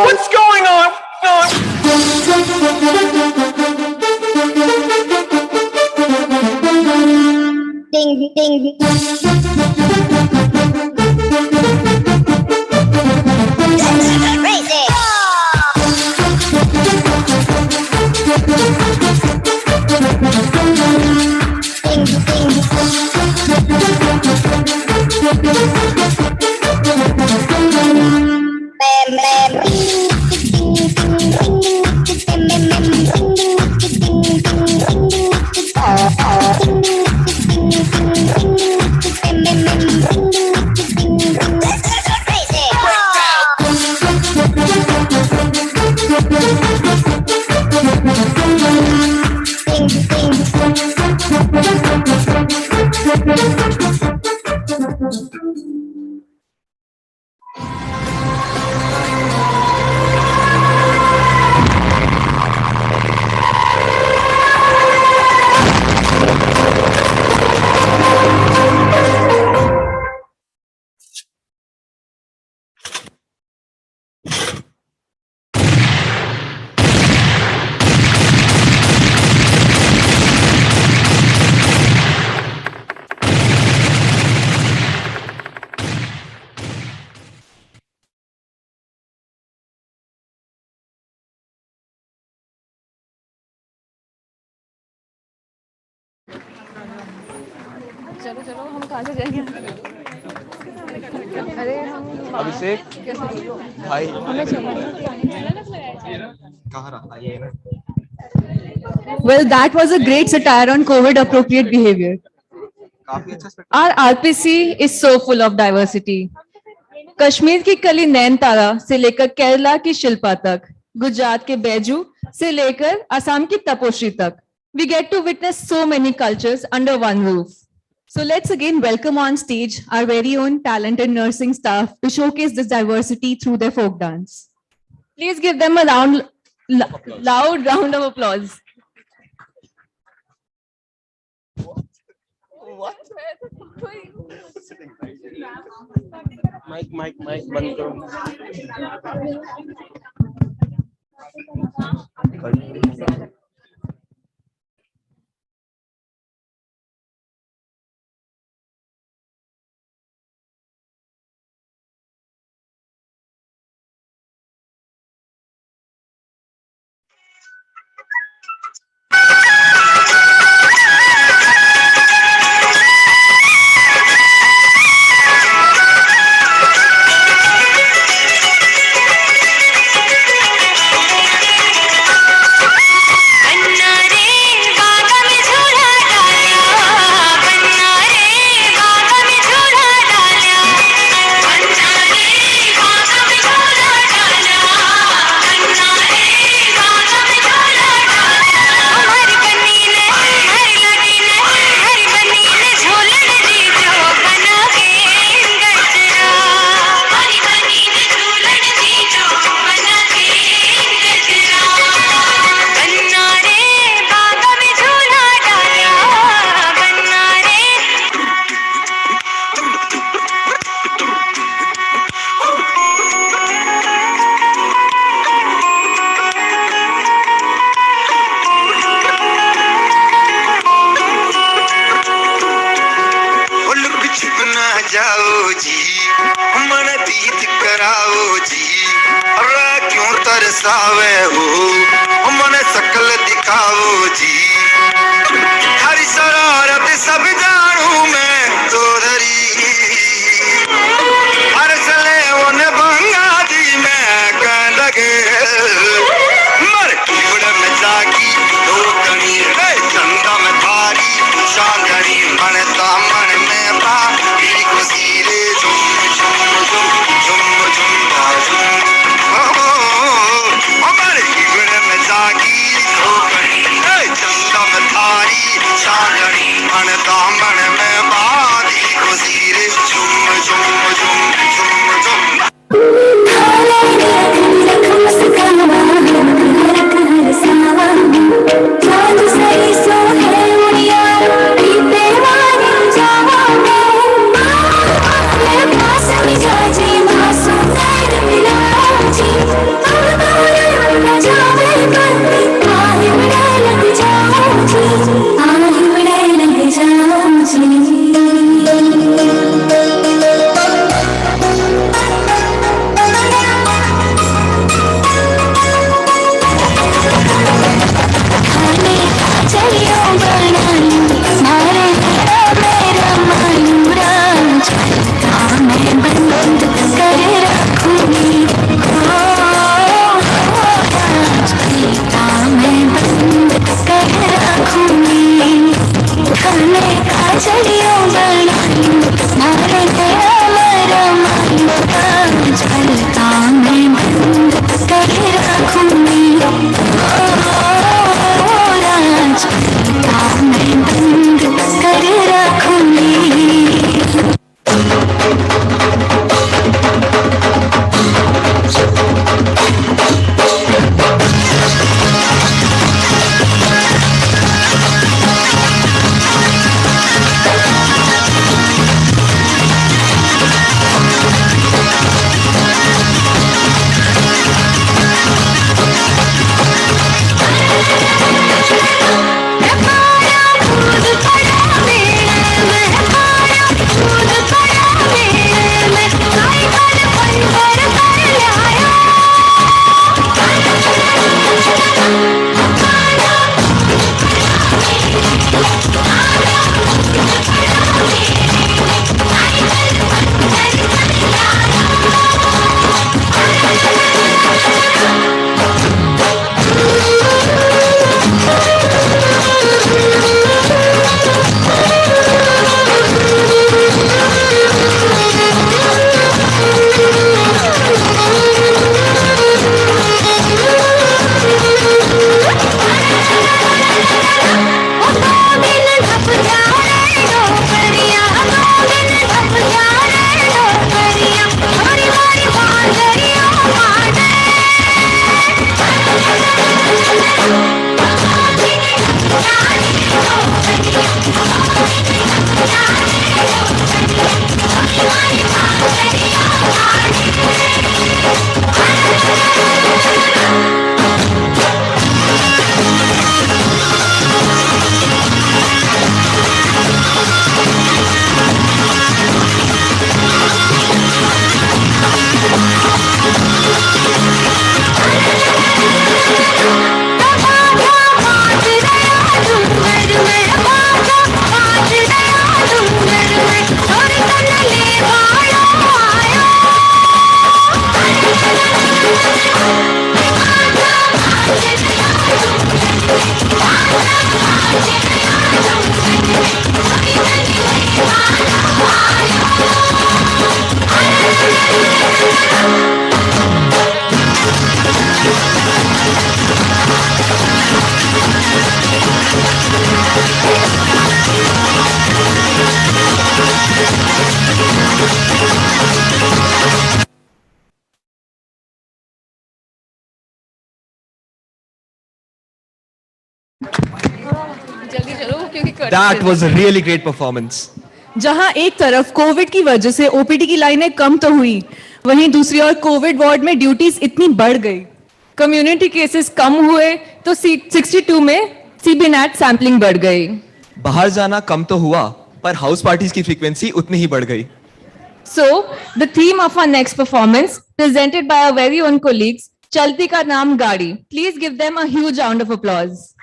What's going on? Ding, ding. Crazy. चलो चलो हम कहाँ से जाएंगे? अरे हम अभिषेक भाई हमें Well, that was a great satire on COVID appropriate behavior. Our RPC is so full of diversity. Kashmir की कली नैनतारा से लेकर केरला की शिल्पा तक, गुजरात के बैजू से लेकर असम की तपोश्री तक. We get to witness so many cultures under one roof. So let's again welcome on stage our very own talented nursing staff to showcase this diversity through their folk dance. Please give them a loud round of applause. What? Mic, बंद करो. जाओ जी, मन दीद कराओ जी, अरे क्यों तरसावे हो, मन शकल दिखाओ जी, हरी शरारत सब जानू मैं तो धरी, हर सले उन भंगा दी मैं कह लगे, मर कीबड़ में जागी दो कणी रे चंदा में थारी चांदनी मनता मन में बा मेरी खुशी रे झुम झुम झुम झुम झुम बाजुम मर कीबड़ में जागी दो कणी रे चंदा में थारी चांदनी मनता मन में बा मेरी खुशी रे झुम झुम झुम झुम झुम That was a really great performance. जहां एक तरफ कोविड की वजह से ओपीडी की लाइनें कम तो हुई, वहीं दूसरी ओर कोविड वार्ड में ड्यूटीज इतनी बढ़ गई, कम्युनिटी केसेस कम हुए तो 62 में सीबीनैट सैंपलिंग बढ़ गई। बाहर जाना कम तो हुआ, पर हाउस पार्टीज की फ्रीक्वेंसी उतनी ही बढ़ गई। So, the theme of our next performance, presented by our very own colleagues, Chalti Ka Naam Gaadi. Please give them a huge round of applause.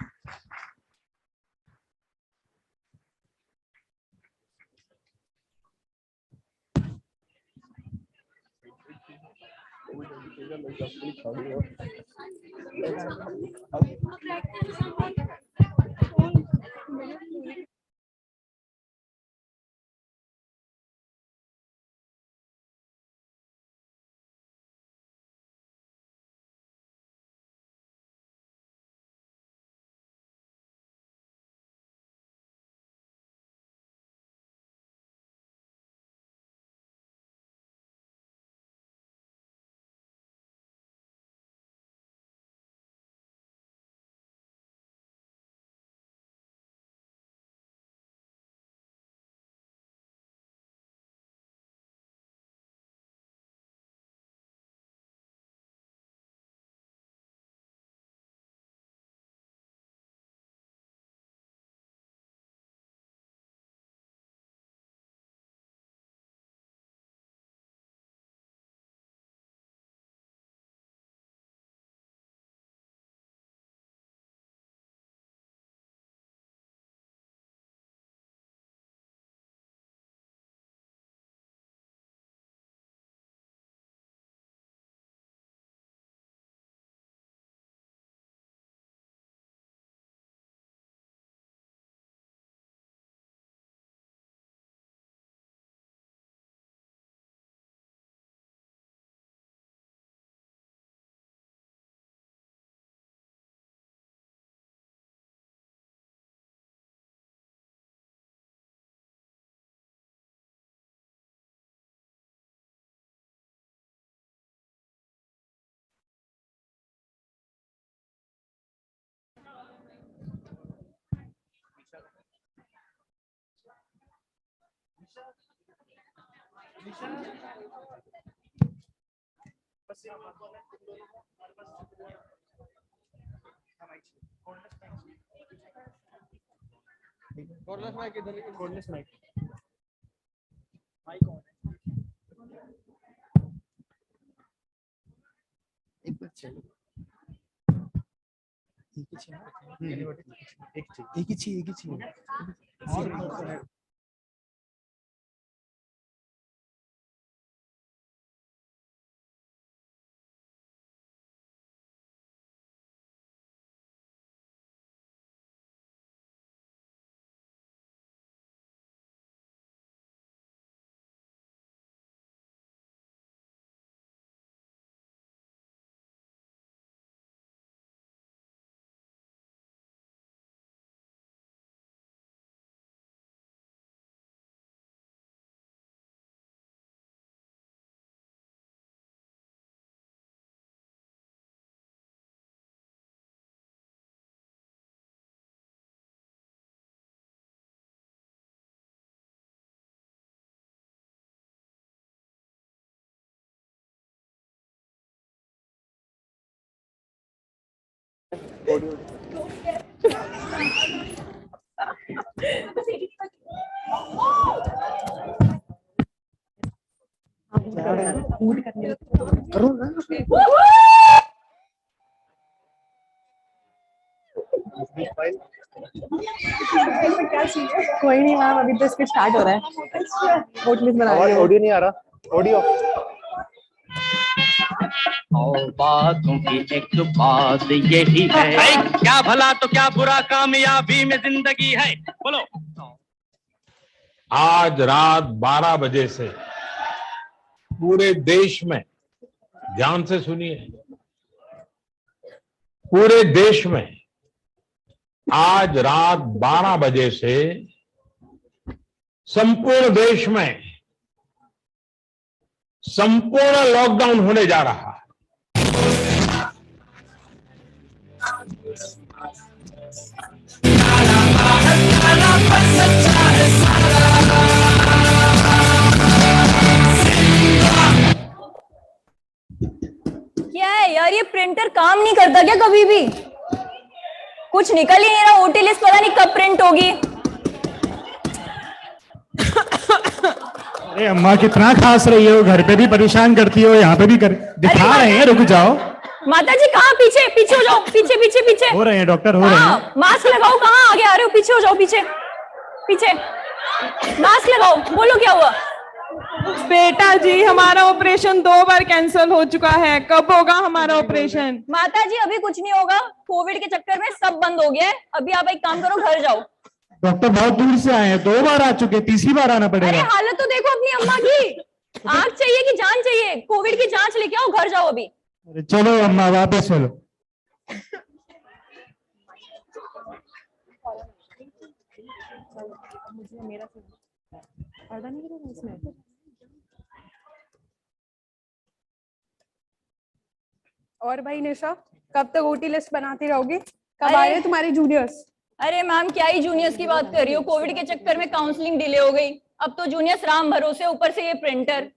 कोई नहीं मैम, अभी तो इसके स्टार्ट हो रहा है। होटल बना रही हूँ। ऑडियो नहीं आ रहा, ऑडियो। बातों की एक बात यही है, क्या भला तो क्या बुरा कामयाबी में जिंदगी है। बोलो। आज रात 12 बजे से पूरे देश में, ध्यान से सुनिए, पूरे देश में आज रात 12 बजे से संपूर्ण देश में संपूर्ण लॉकडाउन होने जा रहा है। क्या है यार, ये प्रिंटर काम नहीं करता क्या कभी भी? कुछ निकल ही नहीं रहा। ओटी लिस्ट पता नहीं कब प्रिंट होगी। अरे अम्मा कितना खास रही हो, घर पे भी परेशान करती हो, यहाँ पे भी कर दिखा रहे हैं, रुक जाओ। माता जी कहाँ? पीछे पीछे हो जाओ, पीछे पीछे पीछे। हो रहे हैं डॉक्टर, हो रहे हैं। मास्क लगाओ, कहाँ आगे आ रहे हो? पीछे हो जाओ, पीछे पीछे मास्क लगाओ। बोलो क्या हुआ? बेटा जी, हमारा ऑपरेशन 2 बार कैंसिल हो चुका है, कब होगा हमारा ऑपरेशन? माता जी अभी कुछ नहीं होगा, कोविड के चक्कर में सब बंद हो गया है। अभी आप एक काम करो, घर जाओ। डॉक्टर बहुत दूर से आए हैं, 2 बार आ चुके, तीसरी बार आना अरे पड़ेगा। हालत तो देखो अपनी अम्मा की। आंख चाहिए कि जान चाहिए? कोविड की जांच लेके आओ, घर जाओ अभी। अरे चलो अम्मा, वापस चलो। और भाई निशा, कब तक ओटी लिस्ट बनाती रहोगी? कब अरे- आ रहे हैं तुम्हारे जूनियर्स? अरे मैम, क्या ही जूनियर्स की बात कर रही हो? कोविड के चक्कर में काउंसलिंग डिले हो गई। अब तो जूनियर्स राम भरोसे, ऊपर से ये प्रिंटर।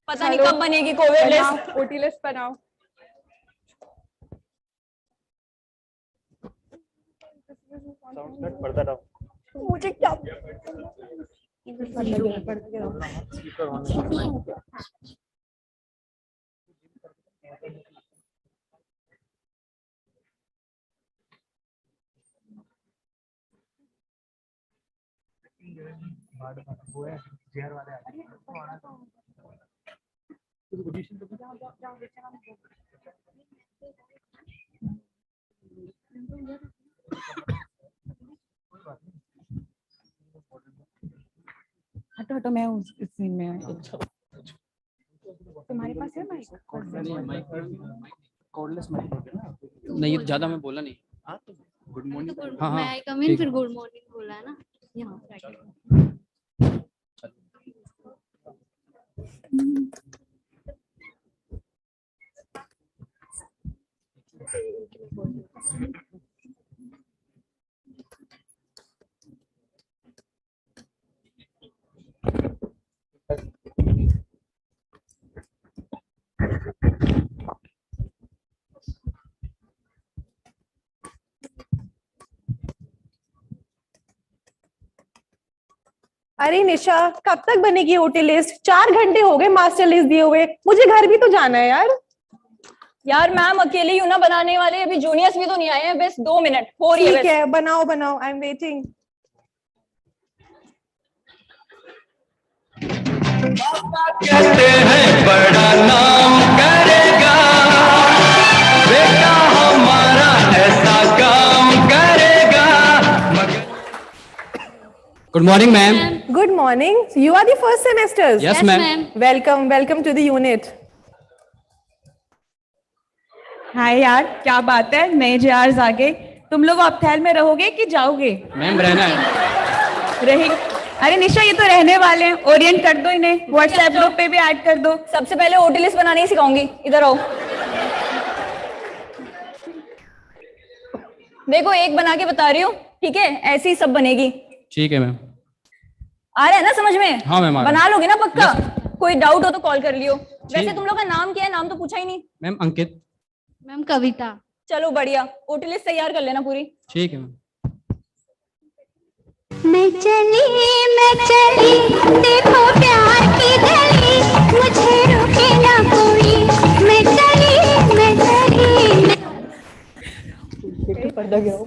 पता नहीं कब बनेगी कोविड लिस्ट। ओटी लिस्ट बनाओ। मुझे क्या हटो हटो, मैं इस सीन में। तुम्हारे पास है माइक? कॉर्डलेस माइक नहीं, ज्यादा मैं बोला नहीं। तो गुड मॉर्निंग। हाँ हाँ, मैं कम इन, फिर गुड मॉर्निंग बोला है ना यहाँ। अरे निशा, कब तक बनेगी ओटी लिस्ट? 4 घंटे हो गए मास्टर लिस्ट दिए हुए, मुझे घर भी तो जाना है यार। यार मैम, अकेले ही हूं ना बनाने वाले, अभी जूनियर्स भी तो नहीं आए हैं। बस 2 मिनट हो रही है। ठीक है, बनाओ बनाओ, आई एम वेटिंग। कहते हैं बड़ा नाम करेगा बेटा हमारा, ऐसा काम करेगा। Good morning ma'am. Good morning, you are the first semesters? Yes, ma'am. Welcome welcome to the unit. Hi यार, क्या बात है, नए जेआर्स आ गए। तुम लोग ऑप्थेल में रहोगे कि जाओगे? मैम रहना है। रहेंगे। अरे निशा, ये तो रहने वाले हैं, ओरिएंट कर दो इन्हें, व्हाट्सएप ग्रुप पे भी ऐड कर दो। सबसे पहले ओटी लिस्ट बनानी सिखाऊंगी, इधर आओ। देखो, एक बना के बता रही हूँ, ठीक है? ऐसी सब बनेगी। ठीक है मैम। आ रहा है ना समझ में? हाँ मैम, आ रहा है। बना लोगे ना पक्का? कोई डाउट हो तो कॉल कर लियो। वैसे तुम लोग का नाम क्या है? नाम तो पूछा ही नहीं। मैम अंकित। मैम कविता। चलो बढ़िया, ओटी लिस्ट तैयार कर लेना पूरी। ठीक है मैम। मैं चली देखो प्यार की गली, मुझे रोके ना कोई। मैं चली पर्दा गिराओ।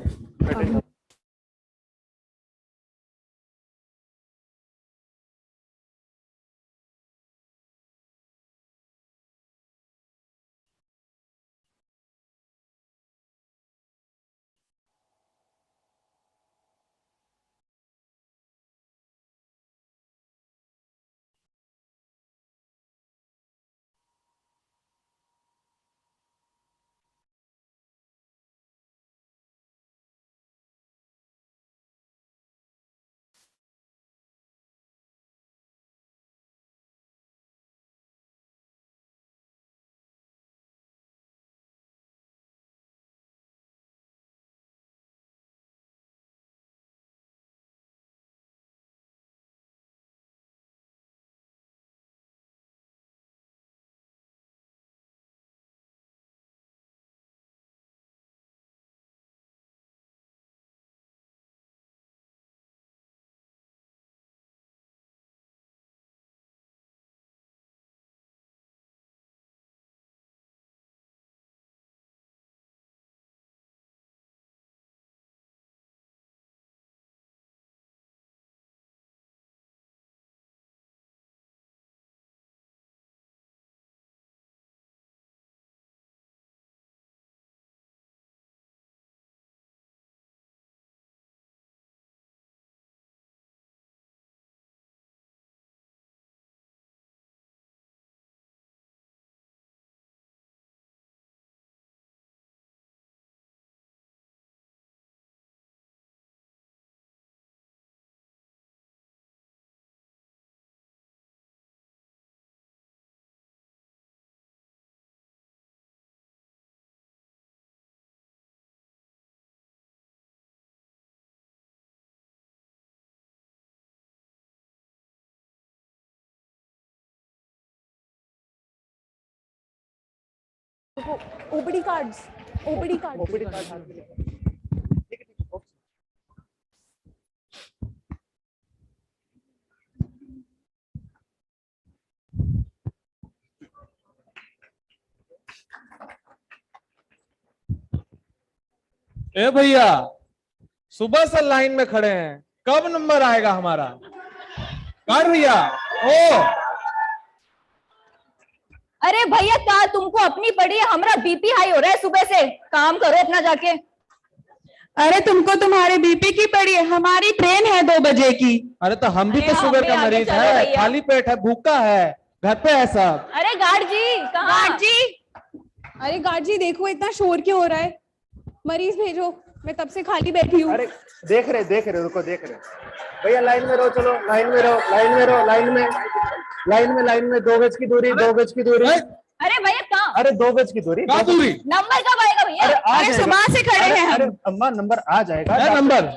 देखो ओपीडी कार्ड्स, ओपीडी कार्ड। ए भैया, सुबह से लाइन में खड़े हैं, कब नंबर आएगा हमारा? कर भैया। ओ अरे भैया क्या तुमको अपनी पड़ी है, हमारा बीपी हाई हो रहा है सुबह से, काम करो अपना जाके। अरे तुमको तुम्हारे बीपी की पड़ी है, हमारी ट्रेन है 2 बजे की। अरे तो हम भी तो हम शुगर भी का आगे मरीज चलो है, भैया। खाली पेट है, भूखा है, घर पे है सब। अरे गार्ड जी कहाँ? गार्ड जी, अरे गार्ड जी देखो इतना शोर क्यों हो रहा है, मरीज भेजो, मैं तब से खाली बैठी हूँ। अरे देख रहे रुको, देख रहे भैया, लाइन में रहो, चलो लाइन में रहो, लाइन में रहो, लाइन में 2 गज की दूरी, 2 गज की दूरी। अरे भैया कहाँ? अरे 2 गज की दूरी, नंबर कब आएगा भैया? अरे सुबह से खड़े हैं हम। अरे अम्मा नंबर आ जाएगा। नंबर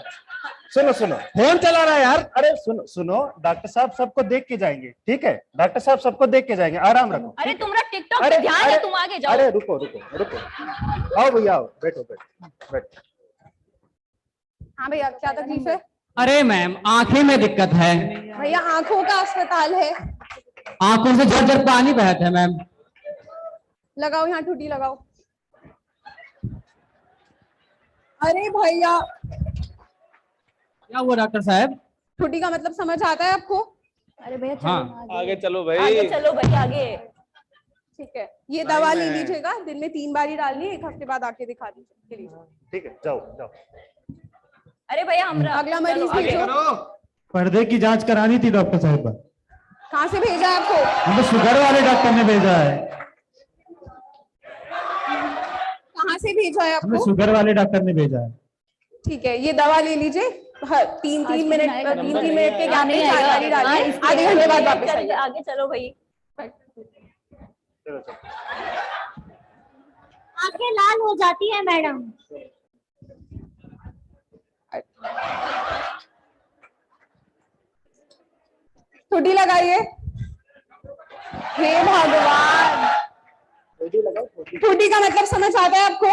सुनो फोन चला रहा है यार। अरे सुनो डॉक्टर साहब सबको देख के जाएंगे, ठीक है? डॉक्टर साहब सबको देख के जाएंगे, आराम रखो। अरे तुम्हारा टिकटॉक पे ध्यान है, तुम आगे जाओ। अरे रुको, आओ भैया आओ, बैठो। हाँ भैया क्या तकलीफ है? अरे मैम, आंखें में दिक्कत है। भैया आंखों का अस्पताल है, आंखों से झरझर पानी बहता है मैम। लगाओ यहाँ ठुड्डी लगाओ। अरे भैया क्या हुआ डॉक्टर साहब? ठुड्डी का मतलब समझ आता है आपको? अरे भैया हाँ। आगे चलो भाई, आगे चलो भाई आगे। ठीक है, ये दवा ले लीजिएगा, दिन में 3 बार ही डालनी है, 1 हफ्ते बाद आके दिखा दीजिए। ठीक है, जाओ। अरे भैया हमरा अगला मरीज भेजो। पर्दे की जांच करानी थी डॉक्टर साहब। कहाँ से भेजा है आपको? हमें शुगर वाले डॉक्टर ने भेजा है। कहाँ से भेजा है हमें आपको? शुगर वाले डॉक्टर ने भेजा है। ठीक है, ये दवा ले लीजिए, 3-3 मिनट के गैप में 4 बार ही डालिए, आधे घंटे बाद वापस आइए। आगे चलो भाई। आंखें लाल हो जाती है मैडम। ठुड्डी लगाइए। हे भगवान, ठुड्डी का मतलब समझ आता है आपको?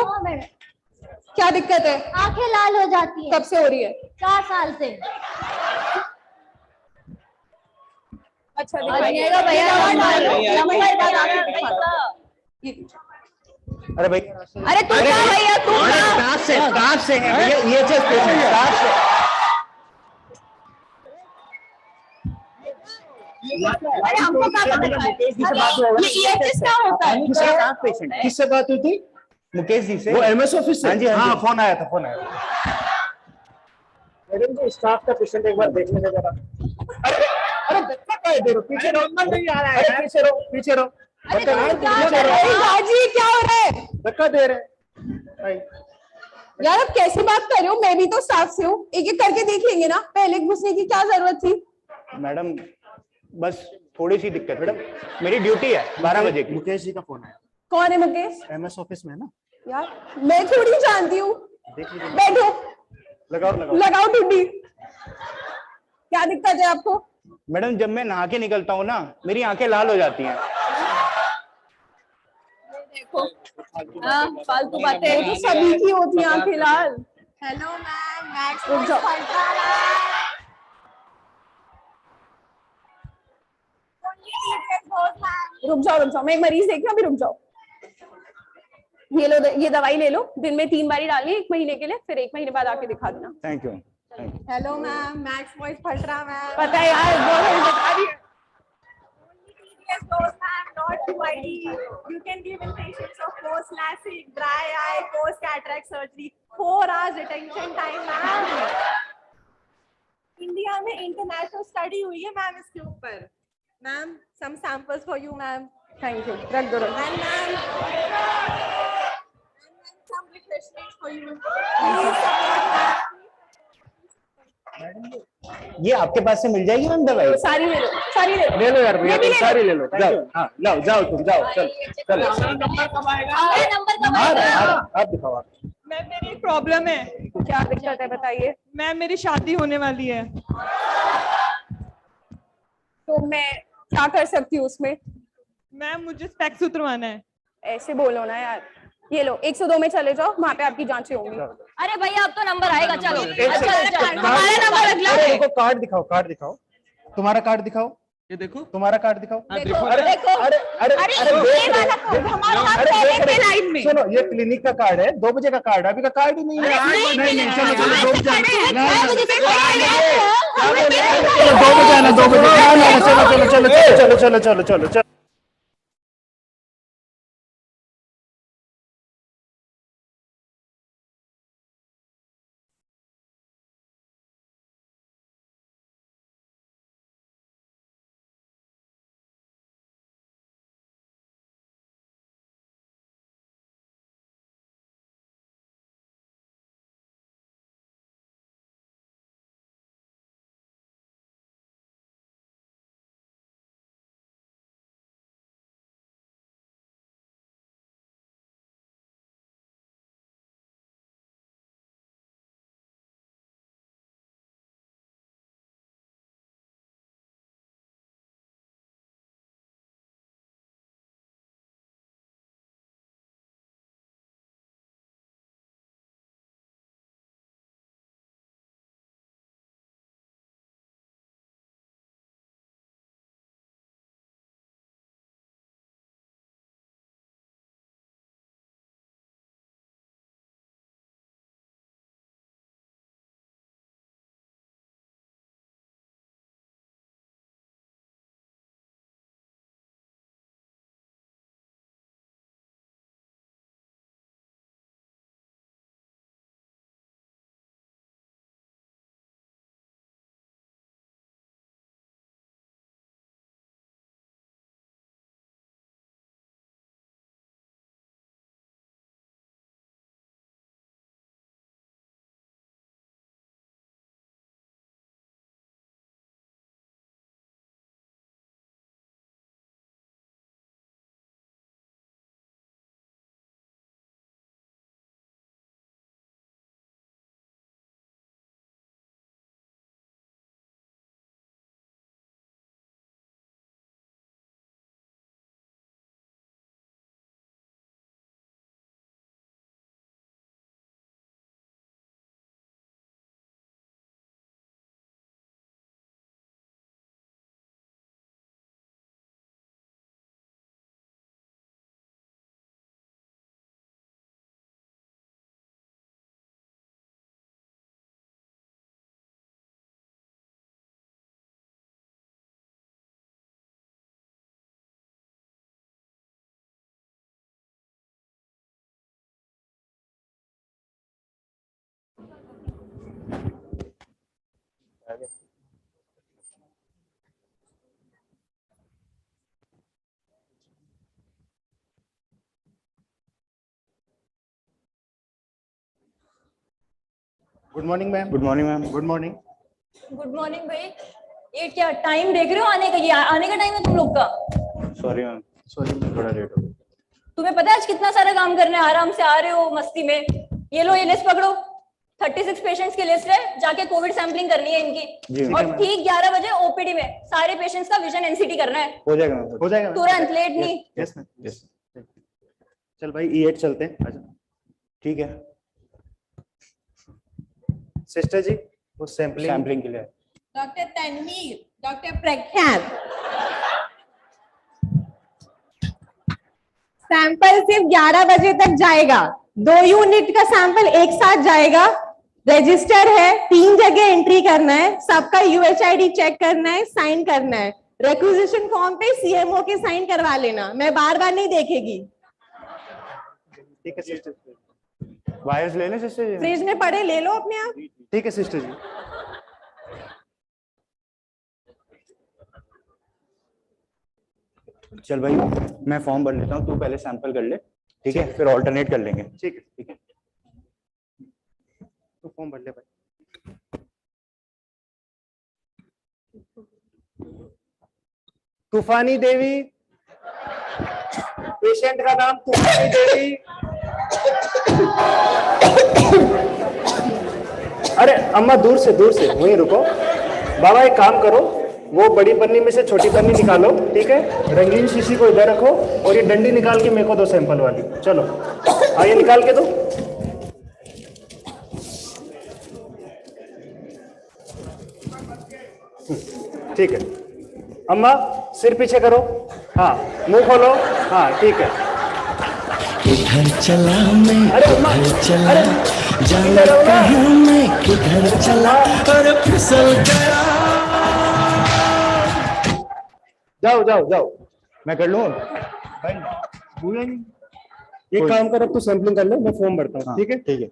क्या दिक्कत है? आंखें लाल हो जाती है। कब से हो रही है? 4 साल से। अच्छा भैया अरे भैया, अरे तू क्या भैया, तू स्टाफ से है भैया, EHS पेशेंट स्टाफ से। अरे हमको क्या पता है? ये किसका होता है? किससे बात हुई थी? मुकेश जी से। वो MS ऑफिस से? हाँ, फोन आया था। मैडम जी, स्टाफ का पेशेंट एक बार देख लेंगे जरा। अरे धक्का क्या दे रहे हो? पीछे रहो, पीछे रहो। क्या हो रहा है? धक्का दे रहे हैं यार आप कैसी बात कर रहे हो? मैं भी तो स्टाफ से हूँ, एक करके देख लेंगे ना, पहले घुसने की क्या जरूरत थी? मैडम बस थोड़ी सी दिक्कत, मैडम मेरी ड्यूटी है 12 बजे की। मुकेश जी का फोन है। कौन है मुकेश? MS ऑफिस में है ना। यार मैं थोड़ी जानती हूँ, बैठो, लगाओ ठुड्डी। क्या दिक्कत है आपको? मैडम जब मैं नहा के निकलता हूँ ना, मेरी आंखें लाल हो जाती हैं। देखो फालतू बातें तो सभी की होती है आंखें लाल। हेलो मैम, रुक जाओ, मैं एक मरीज देख रही हूँ, अभी रुक जाओ। ये लो, ये दवाई ले लो, दिन में 3 बार ही डालनी है, 1 महीने के लिए, फिर 1 महीने बाद आके दिखा देना। Thank you. Hello ma'am, max voice फट रहा मैम। पता है यार, बहुत बता रही है। not QID. You can give in patients of post LASIK, dry eye, post cataract surgery. 4 hours detention time, ma'am. India में इंटरनेशनल स्टडी हुई है मैम इसके ऊपर। Ma'am, some samples for you, ma'am. Thank you, रख दो। And ma'am, some refreshments for you. Please support ma'am. ये आपके पास से मिल जाएगी मैम दवाई? सारी ले लो यार भैया, सारी ले लो। जाओ, हाँ जाओ तुम जाओ, चलो। नंबर कब आएगा? आप दिखाओ। मैम मेरी एक प्रॉब्लम है। क्या दिक्कत है बताइए? मैम मेरी शादी होने वाली है। तो मैं क्या कर सकती हूँ उसमें? मैम मुझे स्पेक्स उतरवाना है। ऐसे बोलो ना यार। ये लो 102 में चले जाओ, वहाँ पे आपकी जांचें होंगी। अरे भैया अब तो नंबर आएगा, चलो कार्ड दिखाओ, कार्ड दिखाओ, तुम्हारा कार्ड दिखाओ, ये देखो तुम्हारा कार्ड दिखाओ। देखो, अरे देखो। अरे अरे अरे, अरे ये वाला कार्ड, हमारा कार्ड पहले के लाइन में। सुनो, ये क्लिनिक का कार्ड है, 2 बजे का कार्ड है, अभी का कार्ड ही नहीं है। नहीं चलो चलो 2 बजे आना, 2 बजे चलो चलो चलो चलो चलो चलो चलो चलो। Good morning ma'am. Good morning ma'am. Good morning. Good morning भाई। ये क्या टाइम देख रहे हो आने का? ये आने का टाइम है तुम लोग का? सॉरी मैम, सॉरी थोड़ा लेट हो गया। तुम्हें पता है आज कितना सारा काम करना है? आराम से आ रहे हो मस्ती में। ये लो, ये लिस्ट पकड़ो, 36 पेशेंट्स की लिस्ट है, जाके कोविड सैंपलिंग करनी है इनकी। और ठीक 11 बजे ओपीडी में सारे पेशेंट्स का विजन एनसीटी करना है। हो जाएगा मैम, हो जाएगा तुरंत, लेट नहीं। Yes ma'am, yes. चल भाई E8 चलते हैं, आजा। ठीक है सिस्टर जी, वो सैंपलिंग के लिए डॉक्टर तनवीर, डॉक्टर प्रख्यात, सैंपल सिर्फ 11 बजे तक जाएगा। 2 यूनिट का सैंपल एक साथ जाएगा। रजिस्टर है, 3 जगह एंट्री करना है, सबका UHID चेक करना है, साइन करना है। रिक्विजिशन फॉर्म पे CMO के साइन करवा लेना, मैं बार बार नहीं देखेगी। ठीक है सिस्टर, वायर्स ले लें सिस्टर जी, फ्रिज में पड़े ले लो अपने आप। ठीक है सिस्टर जी। चल भाई मैं फॉर्म भर लेता हूँ, तू पहले सैंपल कर ले, ठीक है? फिर ऑल्टरनेट कर लेंगे। ठीक है ठीक है, तू फॉर्म भर ले भाई। तूफानी देवी, पेशेंट का नाम तूफानी देवी। अरे अम्मा दूर से वहीं रुको। बाबा एक काम करो, वो बड़ी पन्नी में से छोटी पन्नी निकालो, ठीक है। रंगीन शीशी को इधर रखो और ये डंडी निकाल के मेरे को दो सैंपल वाली। चलो आइए निकाल के दो। ठीक है। अम्मा सिर पीछे करो, हाँ मुंह खोलो, हाँ ठीक है। किधर चला मैं, किधर चला, जाने कहाँ मैं किधर चला और फिसल गया। जाओ जाओ जाओ, मैं कर लूँ भाई, भूला नहीं। एक काम कर, अब तू सैंपलिंग कर ले, मैं फॉर्म भरता हूँ। ठीक है ठीक है।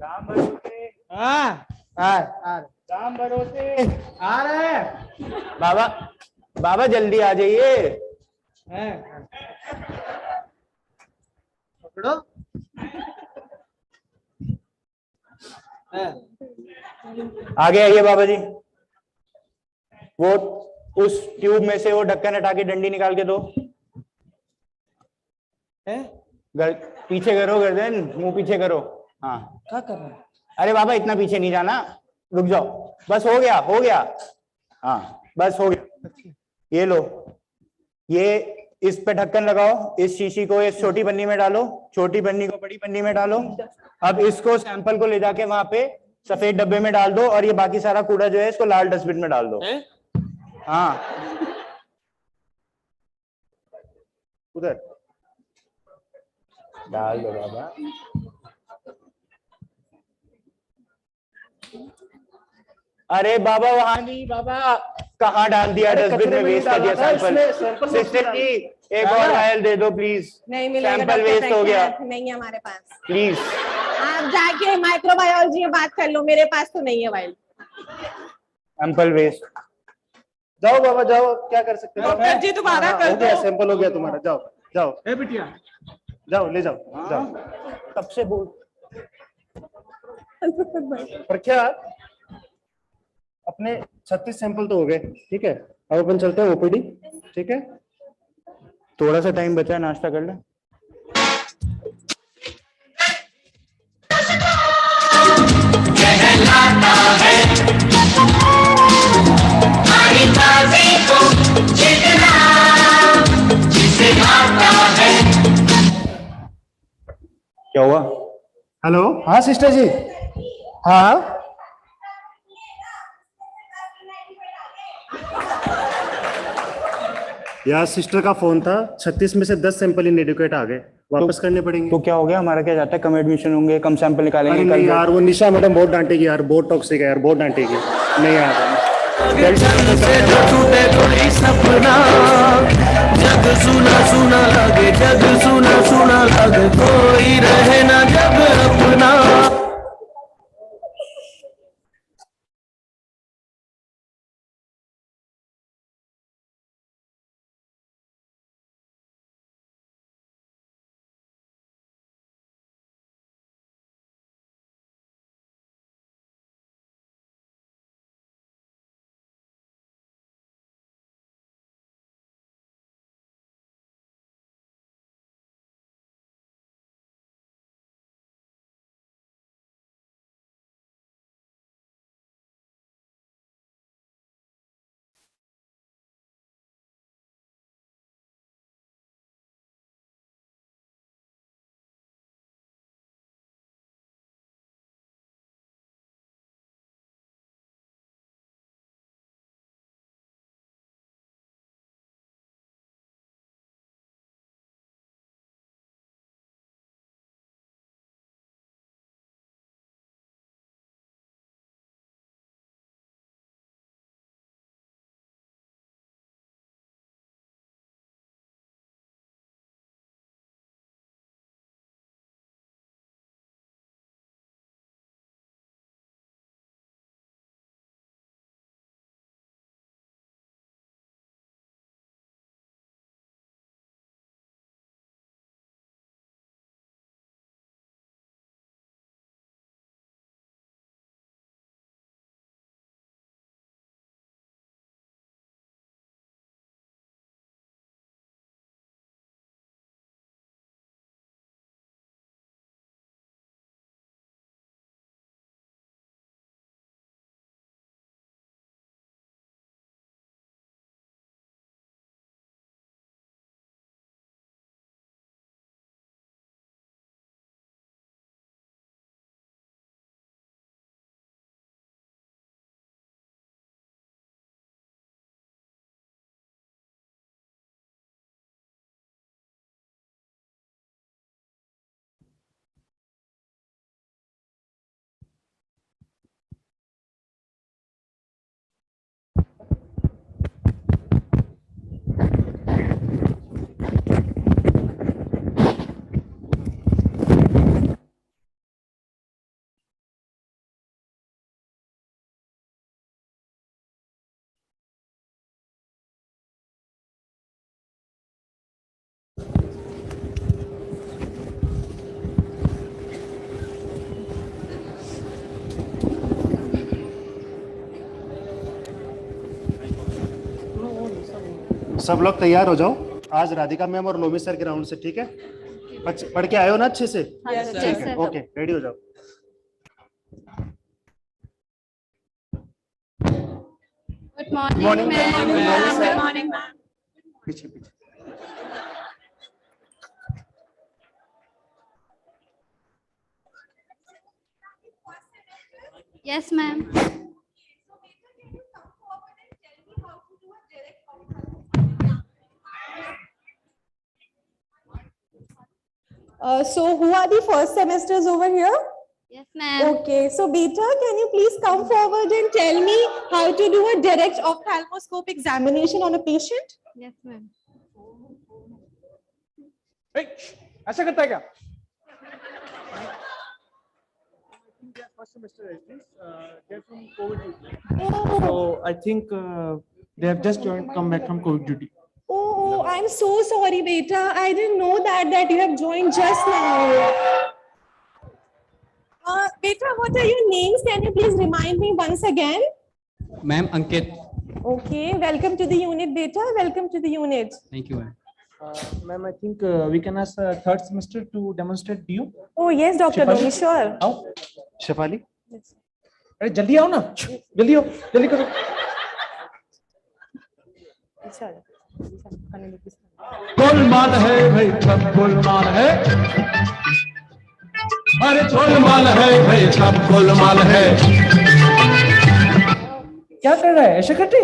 राम भरोसे, राम भरोसे आ रहे हैं। बाबा बाबा जल्दी आ जाइए। पकड़ो। आगे आइए बाबा जी। वो उस ट्यूब में से वो ढक्कन हटा के डंडी निकाल के दो। पीछे करो गर्दन, मुंह पीछे करो। हाँ क्या कर रहे हैं? अरे बाबा इतना पीछे नहीं जाना, रुक जाओ, बस हो गया हो गया। हाँ बस हो गया। ये लो, ये इस पे ढक्कन लगाओ, इस शीशी को इस छोटी पन्नी में डालो, छोटी पन्नी को बड़ी पन्नी में डालो। अब इसको सैंपल को ले जाके वहां पे सफेद डब्बे में डाल दो और ये बाकी सारा कूड़ा जो है इसको लाल डस्टबिन में डाल दो। हाँ उधर डाल दो बाबा। अरे बाबा वहां नहीं, बाबा कहाँ डाल दिया? डस्टबिन में वेस्ट कर दिया सैंपल। सिस्टर जी एक और वायल दे दो प्लीज। नहीं मिलेगा, सैंपल डॉक्टर वेस्ट हो गया साहब, नहीं है हमारे पास। प्लीज। आप जाके माइक्रोबायोलॉजी में बात कर लो, मेरे पास तो नहीं है वाइल। Sample waste. जाओ बाबा जाओ, क्या कर सकते हो? डॉक्टर जी दोबारा कर हो गया, दो। सैंपल हो गया तुम्हारा। जाओ जाओ ए बिटिया, जाओ ले जाओ जाओ। कब से बोल पर क्या, अपने 36 सैंपल तो हो गए, ठीक है। अब अपन चलते हैं ओपीडी, ठीक है। थोड़ा सा टाइम बचा है, नाश्ता कर ले। कहलाता है हमारी बाजी को जीतना, जिसे आता है। क्या हुआ? हेलो, हाँ सिस्टर जी। हाँ यार सिस्टर का फोन था, 36 में से 10 सैंपल इनएडिक्वेट आ गए, वापस करने पड़ेंगे। तो क्या हो गया? हमारा क्या जाता है, कम एडमिशन होंगे, कम सैंपल निकालेंगे। अरे नहीं यार, वो निशा मैडम बहुत डांटेगी यार, बहुत टॉक्सिक है यार, बहुत डांटेगी। नहीं आ रहा से जो टूटे कोई सपना, जग सुना सुना लगे, जग सुना सुना लगे, कोई रहे ना जग अपना। सब लोग तैयार हो जाओ, आज राधिका मैम और लोमी सर के राउंड से, ठीक है? पढ़ के आए हो ना अच्छे से? Yes, sir. ठीक है, ओके, रेडी हो जाओ। Good morning, ma'am. Good morning, ma'am. पीछे पीछे। Yes, ma'am. So who are the first semesters over here? Yes, ma'am. Okay, so beta, can you please come forward and tell me how to do a direct ophthalmoscope examination on a patient? Yes, ma'am. ऐसा करता है क्या? First semester at least, they're from COVID duty. So I think they have just come back from COVID duty. Oh, I'm so sorry, beta. I didn't know that you have joined just now. Beta, what are your names? Can you please remind me once again? Ma'am, Ankit. Okay, welcome to the unit, beta. Welcome to the unit. Thank you, ma'am. Ma'am, I think we can ask third semester to demonstrate to you. Oh, yes, Dr. Domi, sure. आओ, Shefali. Yes. अरे जल्दी आओ ना, जल्दी आओ, जल्दी करो। गोलमाल है भाई, सब गोलमाल है। अरे गोलमाल है भाई, सब गोलमाल है। क्या कर रहा है? ऐसे करते?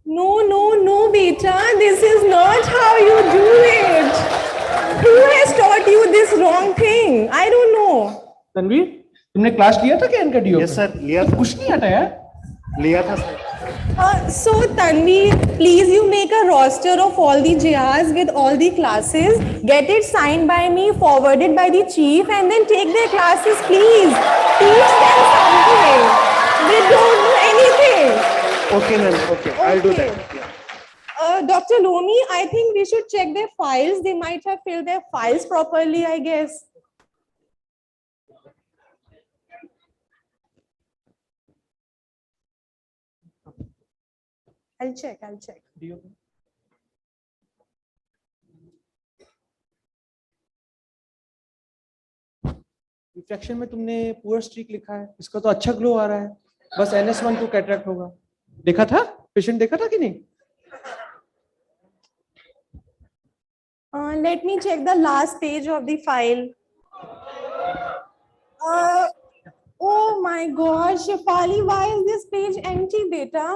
No, beta. This is not how you do it. Who has taught you this wrong thing? I don't know. Tanveer, तुमने क्लास लिया था क्या इनका डीओ? यस सर, लिया था। कुछ नहीं आता यार? लिया था sir. So Tanvi, please you make a roster of all the JRs with all the classes, get it signed by me, forwarded by the chief, and then take their classes, please. Teach them something. They don't know anything. Okay, ma'am. Okay, I'll do that. Dr. Lomi, I think we should check their files. They might have filled their files properly, I guess. I'll check. Reflection में तुमने पूरा streak लिखा है, इसका तो अच्छा glow आ रहा है, बस NS1 2 कैटरेक्ट होगा। देखा था? पेशेंट देखा था कि नहीं? Let me check the last page of the file. Oh my gosh, Shefali, why is this page empty, beta?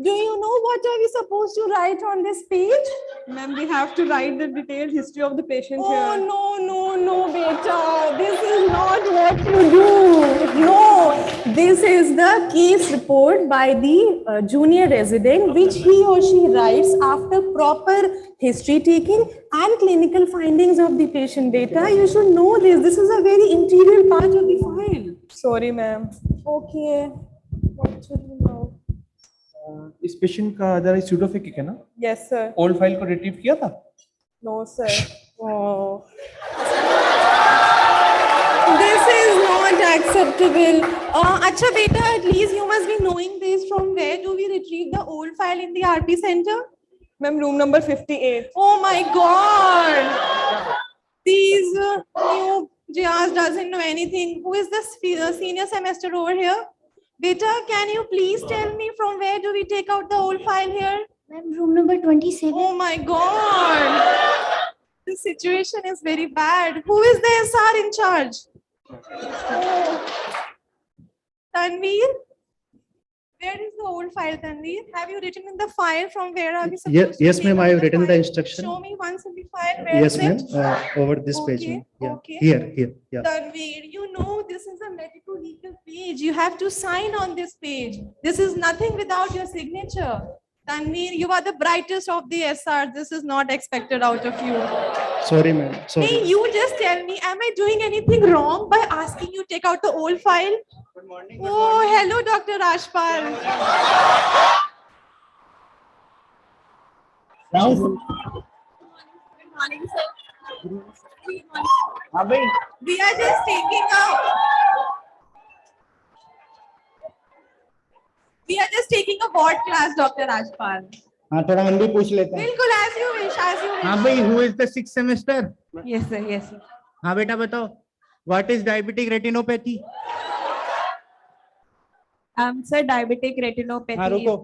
Do you know what are we supposed to write on this page? Ma'am, we have to write the detailed history of the patient Oh, here. no, beta. This is not what you do. No, this is the case report by the junior resident, which he or she writes after proper history taking and clinical findings of the patient. Beta, you should know this. This is a very integral part of the file. Sorry, ma'am. Okay. What should we know? इस patient का जरा स्यूडोफिक है ना? Yes, sir. Old file को retrieve किया था? No, sir. Oh. This is not acceptable. Acha beta, at least you must be knowing this. From where do we retrieve the old file in the RP center? Ma'am, room number 58. Oh my God! These new JRs doesn't know anything. Who is the senior semester over here? Beta, can you please tell me from where do we take out the old file here? Ma'am, room number 27. Oh my God! The situation is very bad. Who is the SR in charge? Oh. Tanveer? Where is the old file, Tanveer? Have you written in the file from where are we supposed to Yes, take ma'am. out I have the written the file? instruction. Show me once in the file. Where Yes, is ma'am. it? Over this page, Okay, ma'am. Yeah. okay. Here. Yeah. Tanveer, you know this is a medical legal page. You have to sign on this page. This is nothing without your signature. Tanveer, you are the brightest of the SR. This is not expected out of you. Sorry, ma'am. Sorry. Hey, you just tell me, am I doing anything wrong by asking you take out the old file? Good morning. Oh, hello, Dr. Rashpal. Good morning, sir. हाँ भाई। We are just taking out. We are just taking a ward class, Dr. Rajpal. हाँ थोड़ा हिंदी पूछ लेते हैं। बिल्कुल, as you wish, as you wish. हाँ भाई, who is the 6th semester? Yes, sir. Yes, sir. हाँ बेटा बताओ, what is diabetic retinopathy? Sir, diabetic retinopathy. हाँ रुको,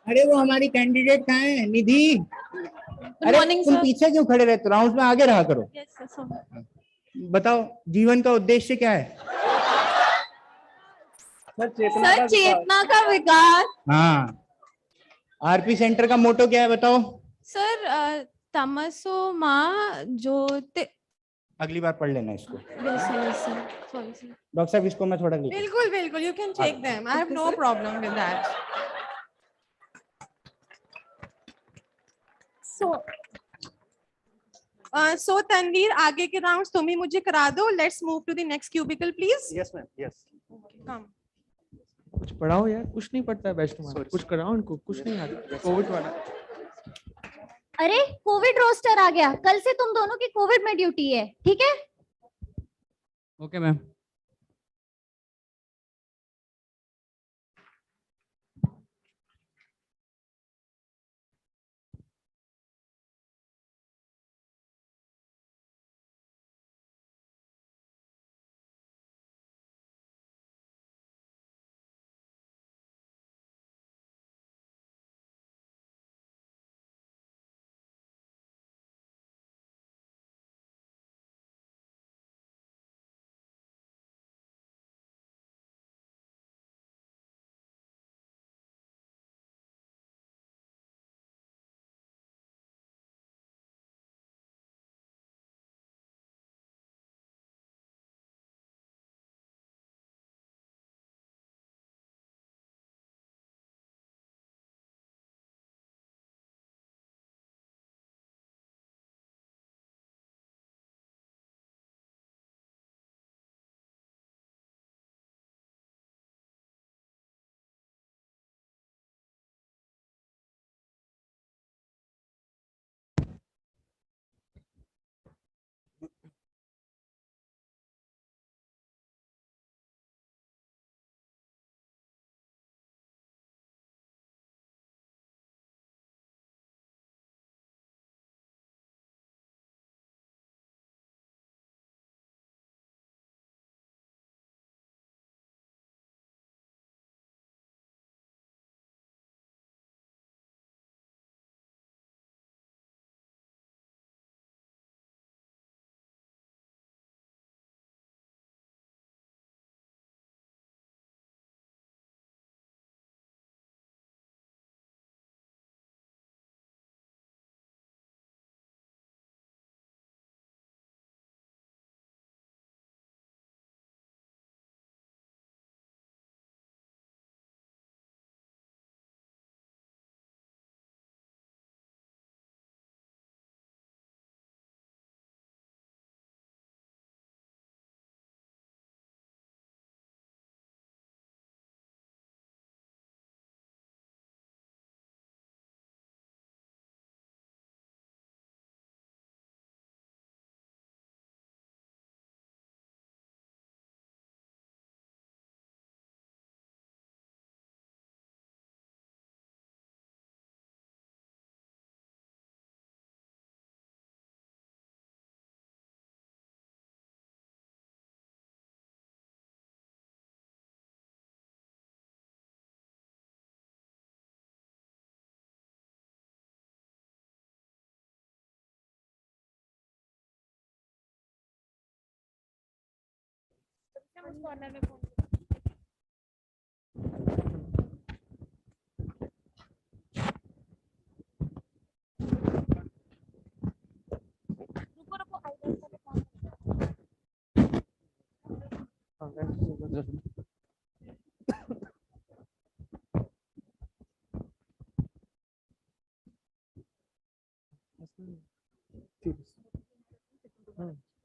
अरे वो हमारी कैंडिडेट कहाँ है, निधि? अरे morning, तुम sir. पीछे क्यों खड़े रहते हो, राउंड में आगे रहा करो। Yes, sir. So, बताओ जीवन का उद्देश्य क्या है? सर, चेतना का विकास। हाँ, आरपी सेंटर का मोटो क्या है बताओ? सर, तमसो माँ ज्योति। अगली बार पढ़ लेना इसको। Yes, sir. Yes, sir. Sorry, sir. Doctor साहब इसको मैं थोड़ा लिख। बिल्कुल, बिल्कुल. You can take them. I have no problem with that. So Tanveer, आगे के राउंड्स तुम ही मुझे करा दो. Let's move to the next cubicle, please. Yes ma'am, yes. Come. कुछ पढ़ाओ यार, कुछ नहीं पढ़ता है बेस्ट में, कुछ कराओ इनको, कुछ नहीं आता कोविड वाला। अरे कोविड रोस्टर आ गया, कल से तुम दोनों की कोविड में ड्यूटी है, ठीक है? Okay ma'am.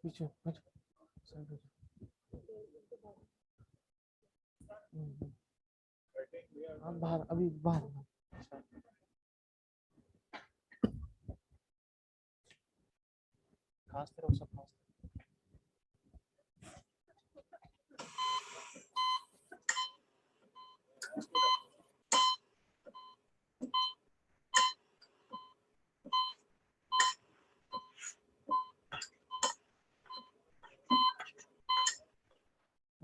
पीछे बाहर, अभी बाहर। खांसते रहो, सब खांसते। Good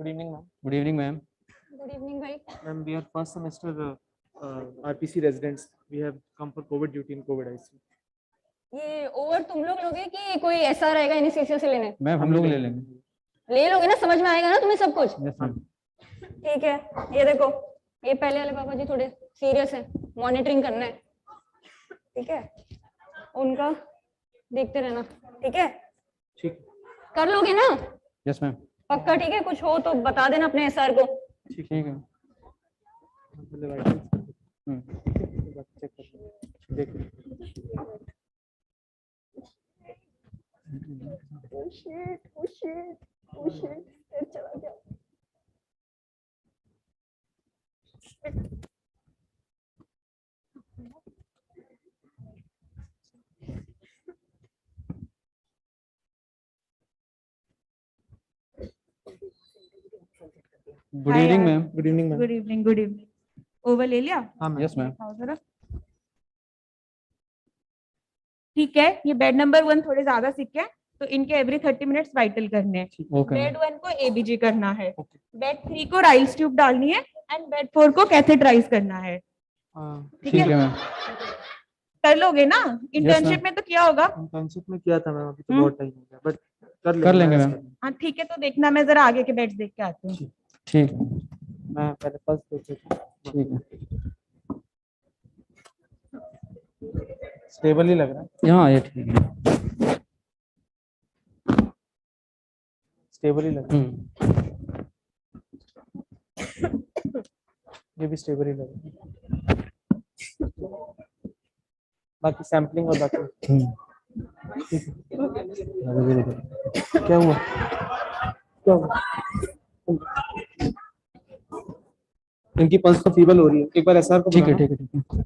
evening, ma'am. Good evening ma'am. Good evening भाई. Ma'am, we are first semester RPC residents. We have come for COVID duty in COVID ICU. ये ओवर तुम लोग लोगे कि कोई ऐसा रहेगा एनेस्थीसिया से लेने? मैम हम लोग ले लेंगे. ले लोगे ना, समझ में आएगा ना तुम्हें सब कुछ? Yes ma'am. ठीक है, ये देखो, ये पहले वाले पापा जी थोड़े सीरियस है, मॉनिटरिंग करना है, ठीक है? उनका देखते रहना, ठीक है? ठीक. कर लोगे ना? Yes ma'am. पक्का? ठीक है, कुछ हो तो बता देना अपने एसआर को. ठीक है. चेक कर देखिए. Oh shit, oh shit, oh shit, चला गया. Good evening ma'am. Good evening, ma'am. Good evening, good evening. Over ले लिया? हाँ मैम. Yes ma'am. दिखाओ जरा. ठीक है, ये बेड नंबर 1 थोड़े ज्यादा सिक है, तो इनके एवरी 30 मिनट्स वाइटल करने हैं. ओके. बेड 1 को एबीजी करना है, बेड 3 को राइल्स ट्यूब डालनी है एंड बेड 4 को कैथेटराइज करना है. ठीक है मैम. कर लोगे ना? इंटर्नशिप में तो किया होगा. इंटर्नशिप में किया था मैम, अभी तो बहुत टाइम हो गया, बट कर लेंगे मैम. हाँ ठीक है, तो देखना, मैं जरा आगे के बेड्स देख के आती हूँ. ठीक. मैं पहले पल्स देख. ठीक है. स्टेबल ही लग रहा है. हाँ ये ठीक है. स्टेबल ही लग रहा है. ये भी स्टेबल ही लग रहा है. बाकी सैम्पलिंग और बाकी क्या हुआ? क्या हुआ? इनकी पल्स तो फीबल हो रही है, एक बार एसआर को. ठीक है. ठीक है. ठीक है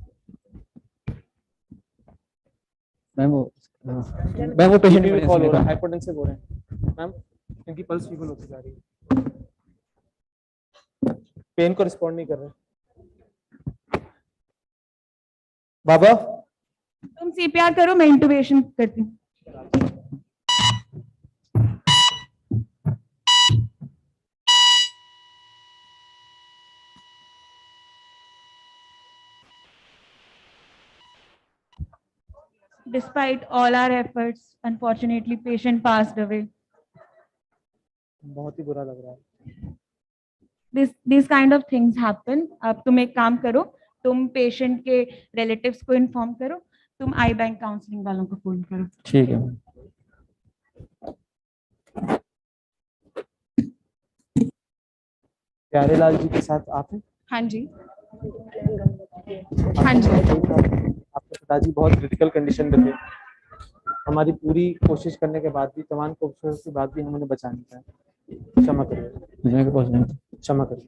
मैम. वो पेशेंट कॉल हो रहा है, हाइपोटेंसिव हो रहे हैं मैम. इनकी पल्स फीबल होती जा रही है, पेन को रिस्पॉन्ड नहीं कर रहे. बाबा तुम सीपीआर करो, मैं इंटुबेशन करती हूँ. Despite all our efforts, unfortunately, patient passed away. बहुत ही बुरा लग रहा है. These kind of things happen. अब तुम एक काम करो, तुम पेशेंट के रिलेटिव्स को इन्फॉर्म करो, तुम आई बैंक काउंसलिंग वालों को फोन करो. ठीक है. प्यारेलाल जी के साथ आप हैं? हाँ जी. हाँ जी. आपके पिताजी बहुत क्रिटिकल कंडीशन में थे. हमारी पूरी कोशिश करने के बाद भी, तमाम कोशिशों के बाद भी हम उन्हें बचा नहीं पाए. क्षमा करिए. क्षमा करिए.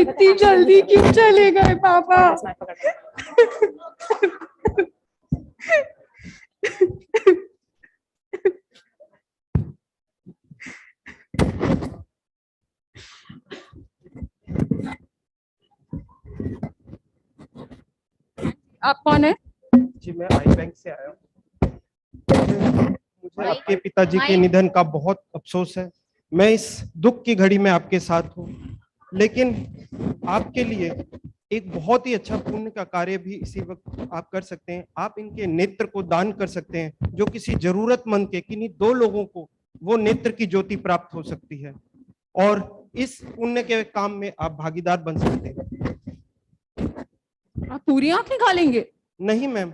इतनी जल्दी क्यों चले गए पापा? आप कौन है? जी मैं आई बैंक से आया हूँ. मुझे आपके पिताजी के निधन का बहुत अफसोस है. मैं इस दुख की घड़ी में आपके साथ हूँ, लेकिन आपके लिए एक बहुत ही अच्छा पुण्य का कार्य भी इसी वक्त आप कर सकते हैं. आप इनके नेत्र को दान कर सकते हैं, जो किसी जरूरतमंद के किन्हीं 2 लोगों को वो नेत्र की ज्योति प्राप्त हो सकती है, और इस पुण्य के काम में आप भागीदार बन सकते हैं. आप पूरी आंख निकालेंगे? नहीं मैम,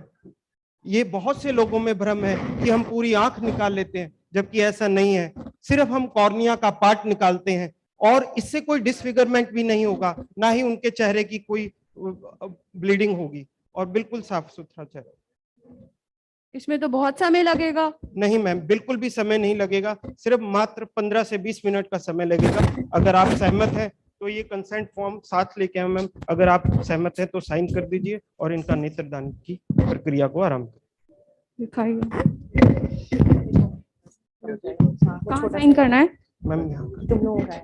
ये बहुत से लोगों में भ्रम है कि हम पूरी आंख निकाल लेते हैं, जबकि ऐसा नहीं है. सिर्फ हम कॉर्निया का पार्ट निकालते हैं, और इससे कोई डिसफिगरमेंट भी नहीं होगा, ना ही उनके चेहरे की कोई ब्लीडिंग होगी, और बिल्कुल साफ सुथरा चेहरा. इसमें तो बहुत समय लगेगा. नहीं मैम, बिल्कुल भी समय नहीं लगेगा. सिर्फ मात्र 15 से 20 मिनट का समय लगेगा. अगर आप सहमत हैं तो ये कंसेंट फॉर्म साथ लेके आए मैम, अगर आप सहमत हैं तो साइन कर दीजिए और इनका नेत्रदान की प्रक्रिया को आरंभ करें। दिखाइए कहाँ साइन करना है मैम यहाँ तुम लोगों का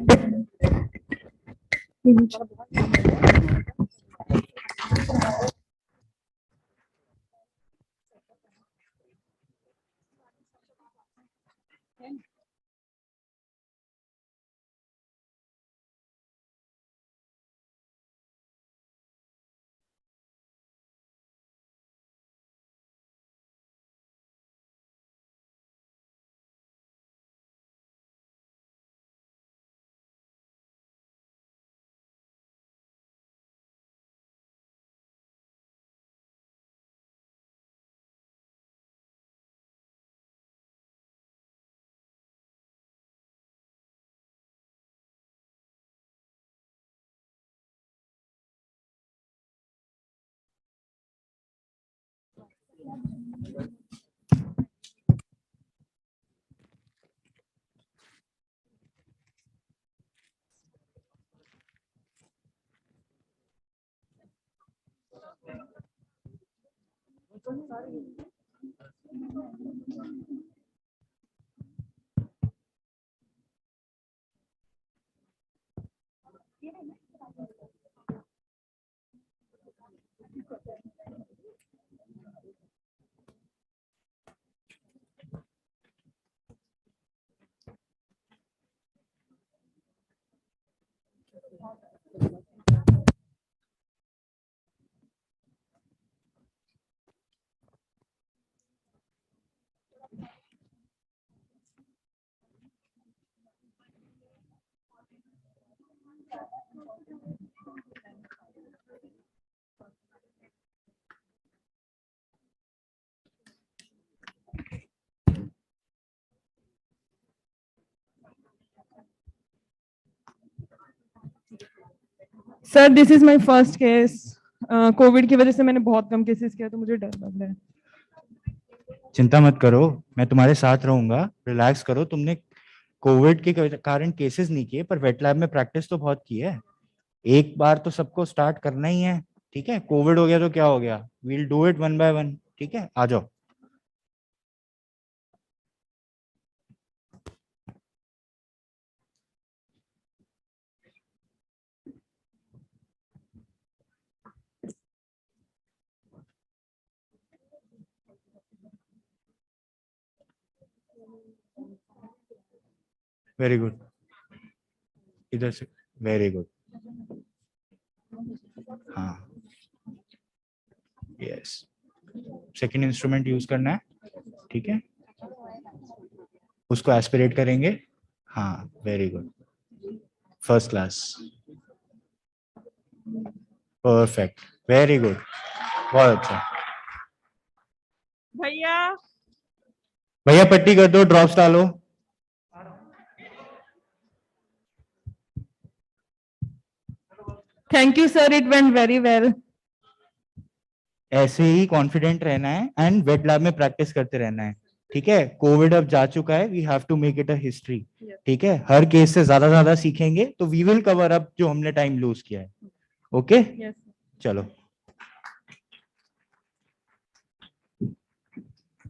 sir this is my first case. Covid की वजह से मैंने बहुत कम केसेस किया तो मुझे डर लग रहा है। चिंता मत करो, मैं तुम्हारे साथ रहूंगा, रिलैक्स करो। तुमने कोविड के कारण केसेस नहीं किए, पर वेट लैब में प्रैक्टिस तो बहुत की है। एक बार तो सबको स्टार्ट करना ही है, ठीक है? कोविड हो गया तो क्या हो गया, we'll do it one by one, ठीक है? आ जाओ। वेरी गुड, इधर से, वेरी गुड। हाँ, यस, सेकंड इंस्ट्रूमेंट यूज करना है, ठीक है? उसको एस्पिरेट करेंगे। हाँ, very good, first class, perfect, very good, बहुत अच्छा। भैया भैया पट्टी कर दो, ड्रॉप्स डालो। Thank you sir, it went very well. ऐसे ही कॉन्फिडेंट रहना है एंड वेट लैब में प्रैक्टिस करते रहना है, ठीक है? कोविड अब जा चुका है, we have to make it a history, ठीक है? हर केस से ज्यादा सीखेंगे तो वी विल कवर अप जो हमने टाइम लूज किया है। ओके, चलो।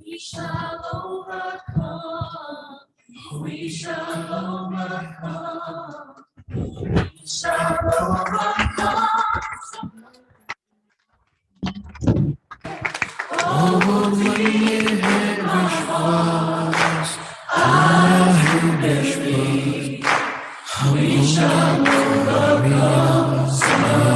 We shall overcome. We shall overcome. We shall overcome. Oh, ये है विश्वास, आया है विश्वास, हमेशा होगा समय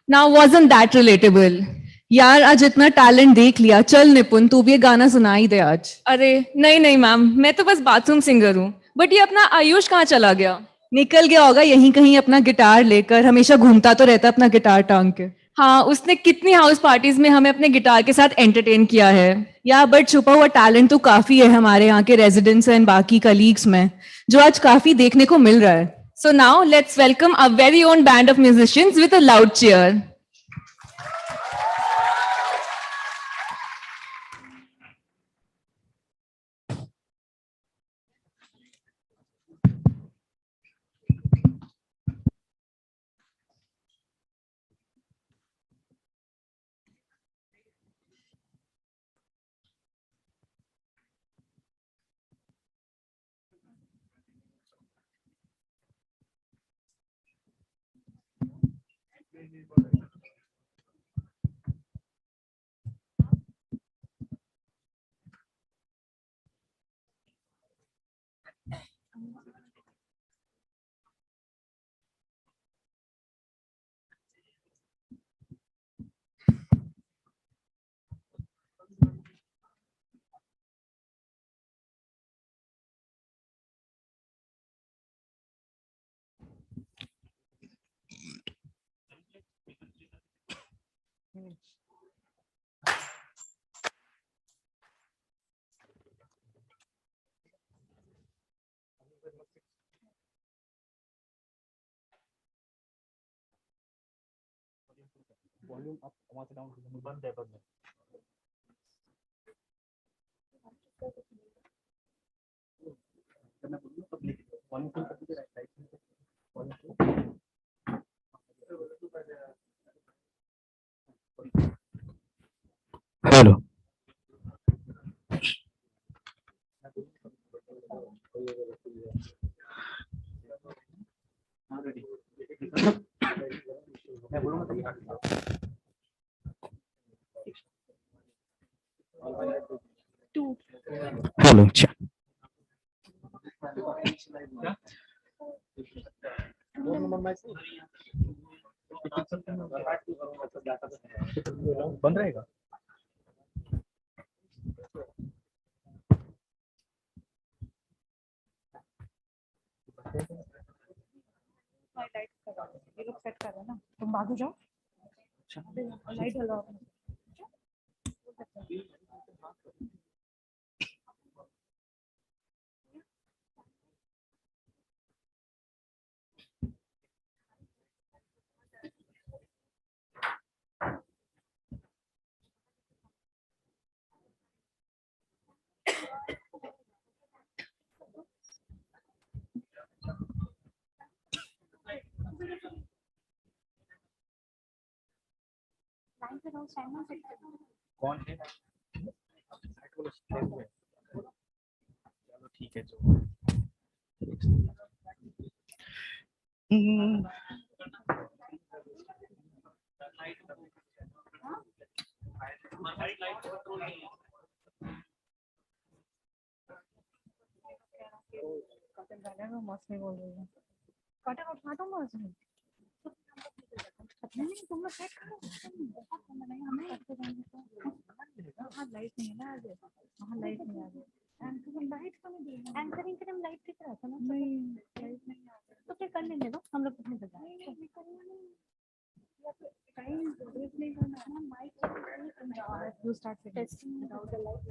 Now wasn't that relatable? यार आज इतना टैलेंट देख लिया, चल निपुण तू भी ये गाना सुना ही दे आज। अरे नहीं नहीं मैम, मैं तो बस बाथरूम सिंगर हूँ। बट ये अपना आयुष कहाँ चला गया? निकल गया होगा यहीं कहीं अपना गिटार लेकर, हमेशा घूमता तो रहता अपना गिटार टांग के। हाँ, उसने कितनी हाउस पार्टीज में हमें अपने गिटार के साथ एंटरटेन किया है। या बट छुपा हुआ टैलेंट तो काफी है हमारे यहाँ के रेजिडेंट्स एंड बाकी कलीग्स में, जो आज काफी देखने को मिल रहा है। So now let's welcome a very own band of musicians with a loud cheer. Volume up, वहां से डाउन बंद है, बंद है। मैं बोलूं तब लिख दो, वॉल्यूम फुल कर दीजिए, राइट से वॉल्यूम हेलो। मैं बोलूंगा तभी हेलो। अच्छा, बंद रहेगा। ये लोग सेट कर रहे हैं ना, तुम बाजू जाओ। लाइट जलाओ। कौन है? चलो ठीक है, जो मौसमी बोल रही है, कटन उठा दो मौसमी। नहीं, तुम लोग सेट करो। बहुत नहीं, हमें करते जाएंगे तो वहाँ लाइट नहीं है ना आज, वहाँ लाइट नहीं आ रही। लाइट तो नहीं देना, एंकरिंग के टाइम लाइट दिख रहा था ना। नहीं, लाइट नहीं आ रही तो फिर कर लेंगे ना हम लोग अपने बजाय। टाइम वेस्ट नहीं करना है ना, mike you start testing without the light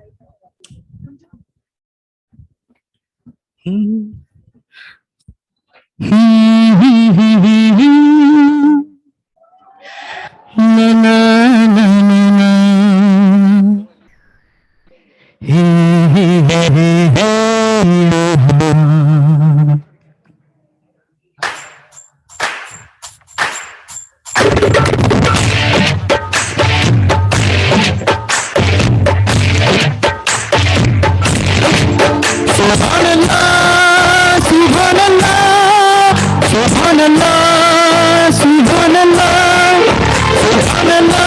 सुभान अल्लाह, सुभान अल्लाह, सुभान अल्लाह।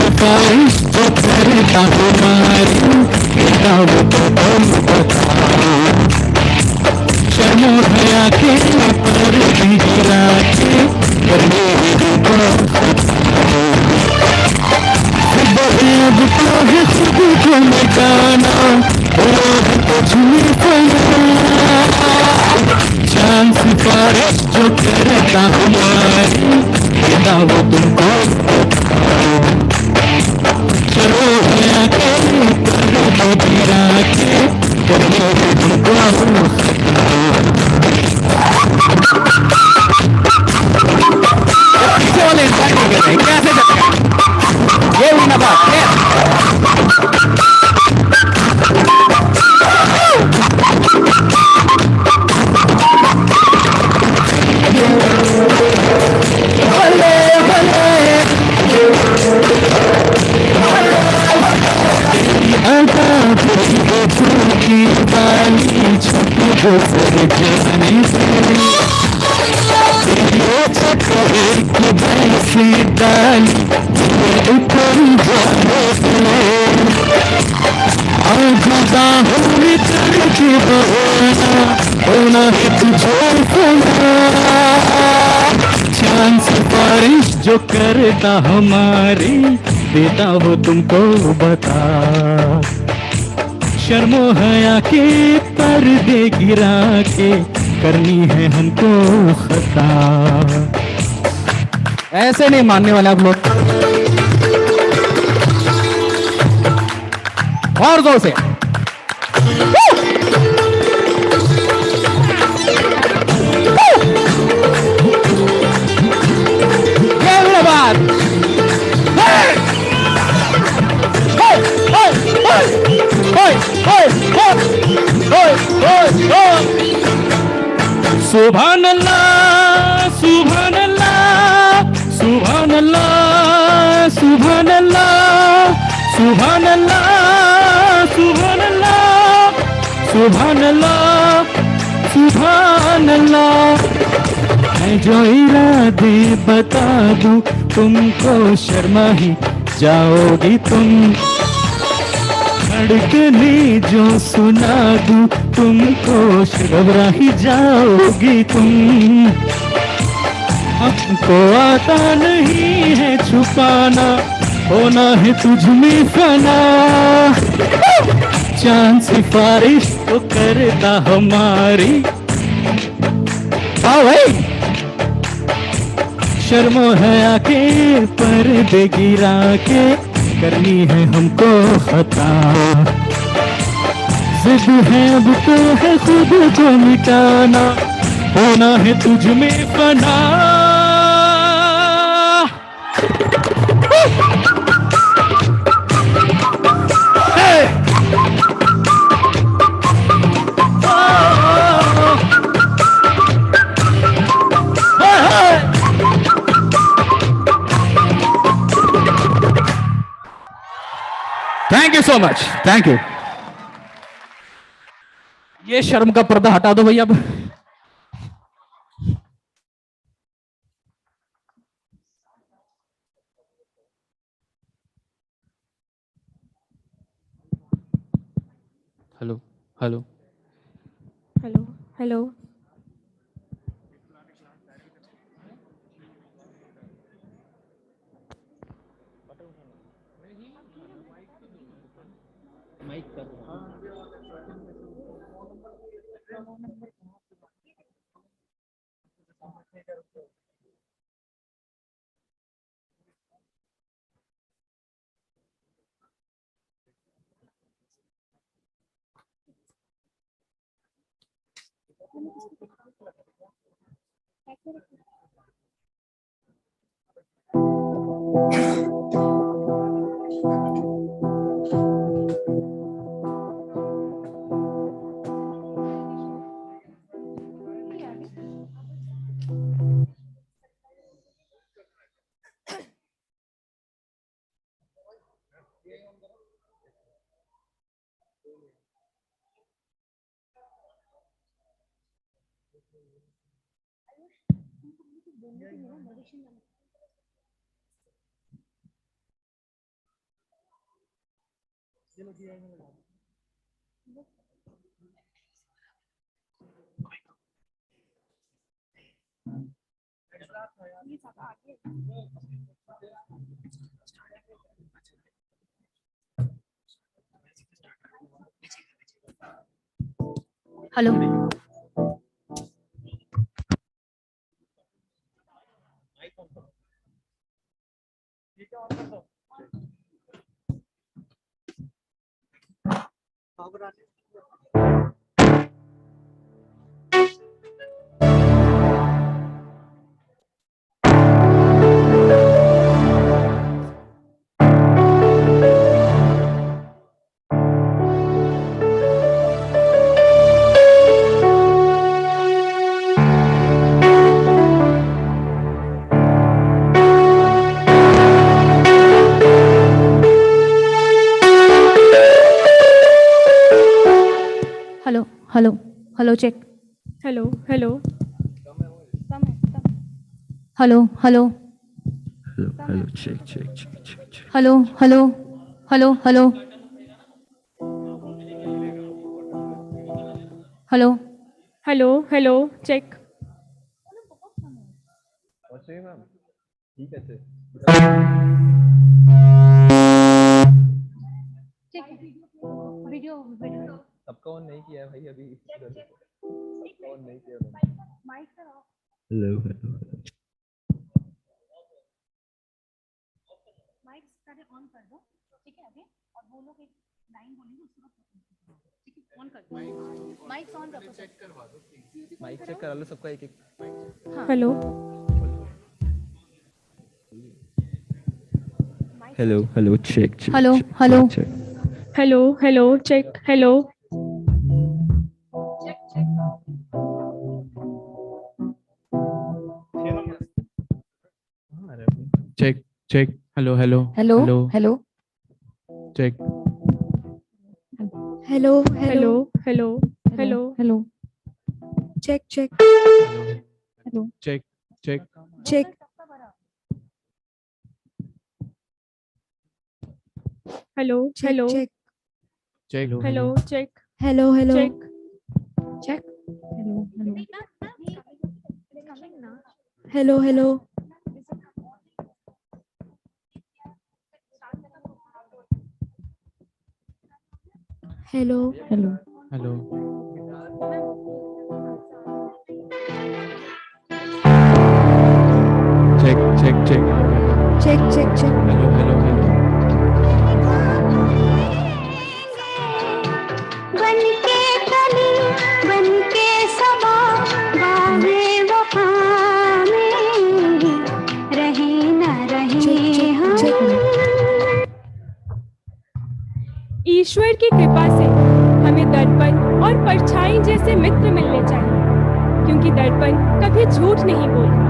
सिफारिश जो करता हमारी बेटा वो तुम बताओ शर्मो हया के पर गिरा के करने अब तो है खुद को मिटाना तुझमें जान सिफारिश जो करता हमारी बेटा वो तुमको चलो हया के पर गिरा के करने तुमको पीछे वाले इंसान नहीं कर रहे कैसे चलेगा ये हुई ना बात भले भले की बाली छुपी गुजर जाने से से डाली ऊपर जाने से आज बाहों में चढ़ के बहाना होना है तुझे चांद सिफारिश जो करता हमारी देता वो तुमको बता शर्मो हया के पर्दे गिरा के करनी है हमको खता ऐसे नहीं मानने वाले आप लोग और जोर से ये बात सुभान अल्लाह सुभान अल्लाह सुभान अल्लाह सुभान अल्लाह सुभान अल्लाह सुभान अल्लाह सुभान अल्लाह सुभान अल्लाह मैं जो इरादे बता दूं तुमको शर्मा ही जाओगी तुम धड़कने जो सुना दूं तुमको घबरा ही जाओगी तुम हमको आता नहीं है छुपाना होना है तुझ में फना चांद सिफारिश तो करता हमारी आओ भाई शर्मो हया के पर्दे गिरा के करनी है हमको खता जिद है अब तो है खुद को मिटाना होना है तुझ में फना thank you so much thank you ये शर्म का पर्दा हटा दो भैया अब hello hello hello hello mike कर hello hello hello hello check hello hello hello hello hello check check check check hello hello hello hello hello hello hello check ठीक है वीडियो वीडियो सबका ऑन नहीं किया है भाई अभी ऑन नहीं किया माइक का हेलो हेलो माइक सारे ऑन कर दो, ठीक है अभी, और वो लोग एक लाइन बोलेंगे उसके बाद ठीक है ऑन कर दो, माइक ऑन रखो, चेक करवा दो, माइक चेक करा लो सबका एक एक। Hello hello hello check check hello hello hello hello check hello check check hello hello hello hello hello check hello hello hello hello hello check check hello check check check hello hello check hello check hello hello check check hello hello hello hello hello check check check check check check hello hello hello बनके कली बनके सबा बाहे वफा में रहे न रहे हम। ईश्वर की कृपा से हमें दर्पण और परछाई जैसे मित्र मिलने चाहिए, क्योंकि दर्पण कभी झूठ नहीं बोलता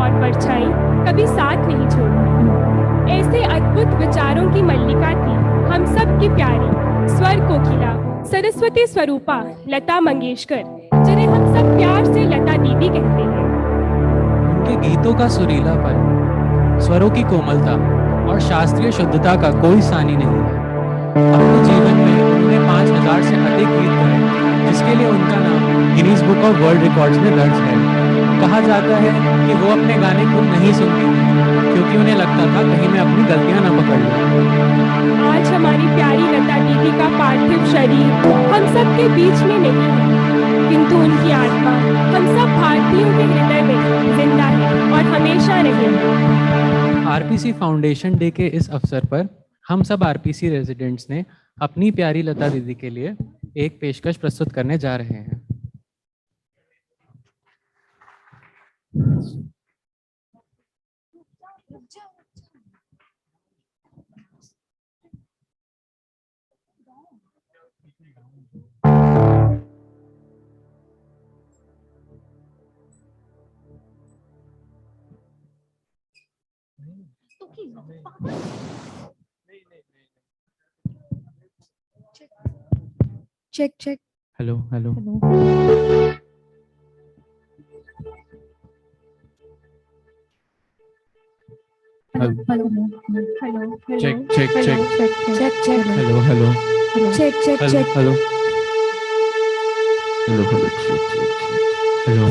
और परछाई कभी साथ नहीं छोड़ती। ऐसे अद्भुत विचारों की मल्लिका थी हम सब की प्यारी स्वर कोकिला सरस्वती स्वरूपा लता मंगेशकर, जिन्हें हम सब प्यार से लता दीदी कहते हैं। उनके गीतों का सुरीलापन, स्वरों की कोमलता और शास्त्रीय शुद्धता का कोई सानी नहीं है। अपने जीवन में उन्होंने 5000 से अधिक गीत गाए, जिसके लिए उनका नाम Guinness book of world records में दर्ज है। कहा जाता है कि वो अपने गाने खुद नहीं सुनती थी, क्योंकि उन्हें लगता था कहीं मैं अपनी गलतियां ना पकड़ लूं। आज हमारी प्यारी लता दीदी का पार्थिव शरीर हम सब के बीच में नहीं है, किंतु उनकी आत्मा हम सब भारतीयों के हृदय में जिंदा है और हमेशा रहेगी। आरपीसी फाउंडेशन डे के इस अवसर पर हम सब आरपीसी रेजिडेंट्स ने अपनी प्यारी लता दीदी के लिए एक पेशकश प्रस्तुत करने जा रहे हैं। Check check hello hello hello hello check check check check check hello hello check check hello check hello hello hello hello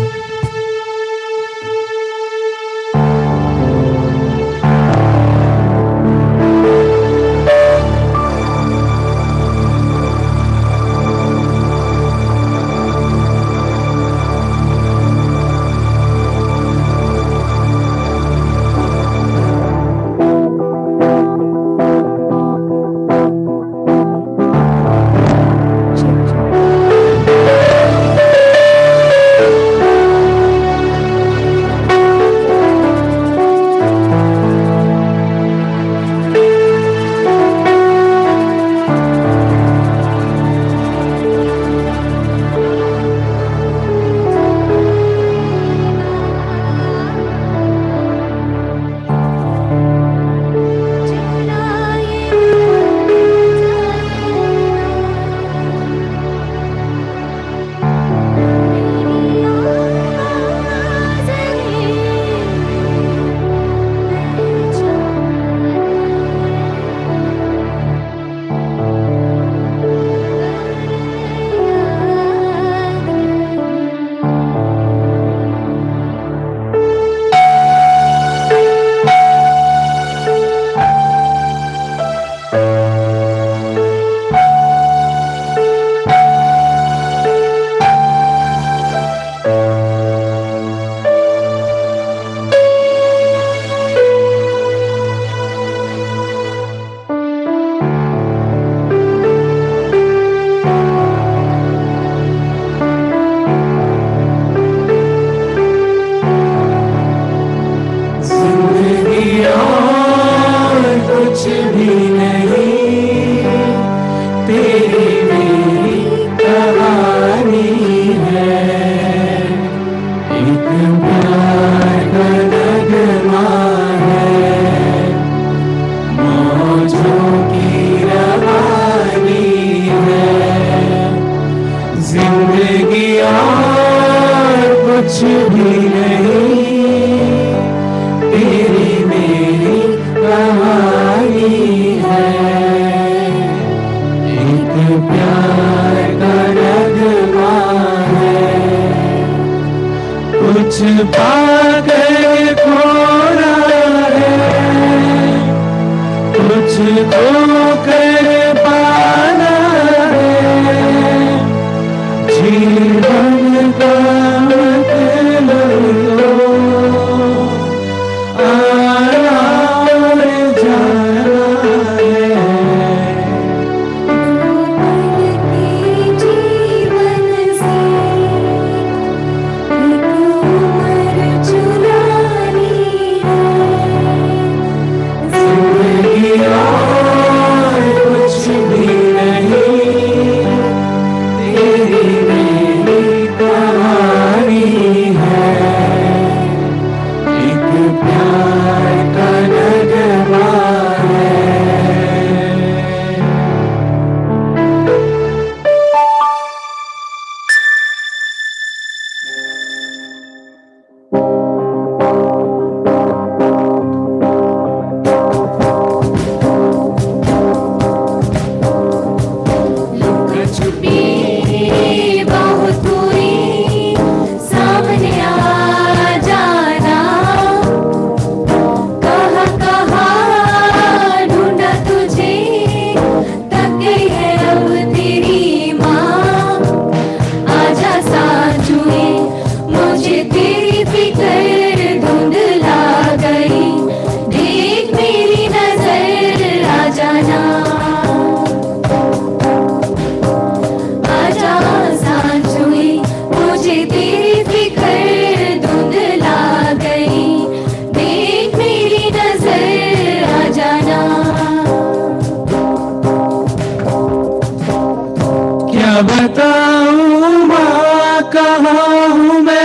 बताऊं माँ कहाँ हूँ मैं,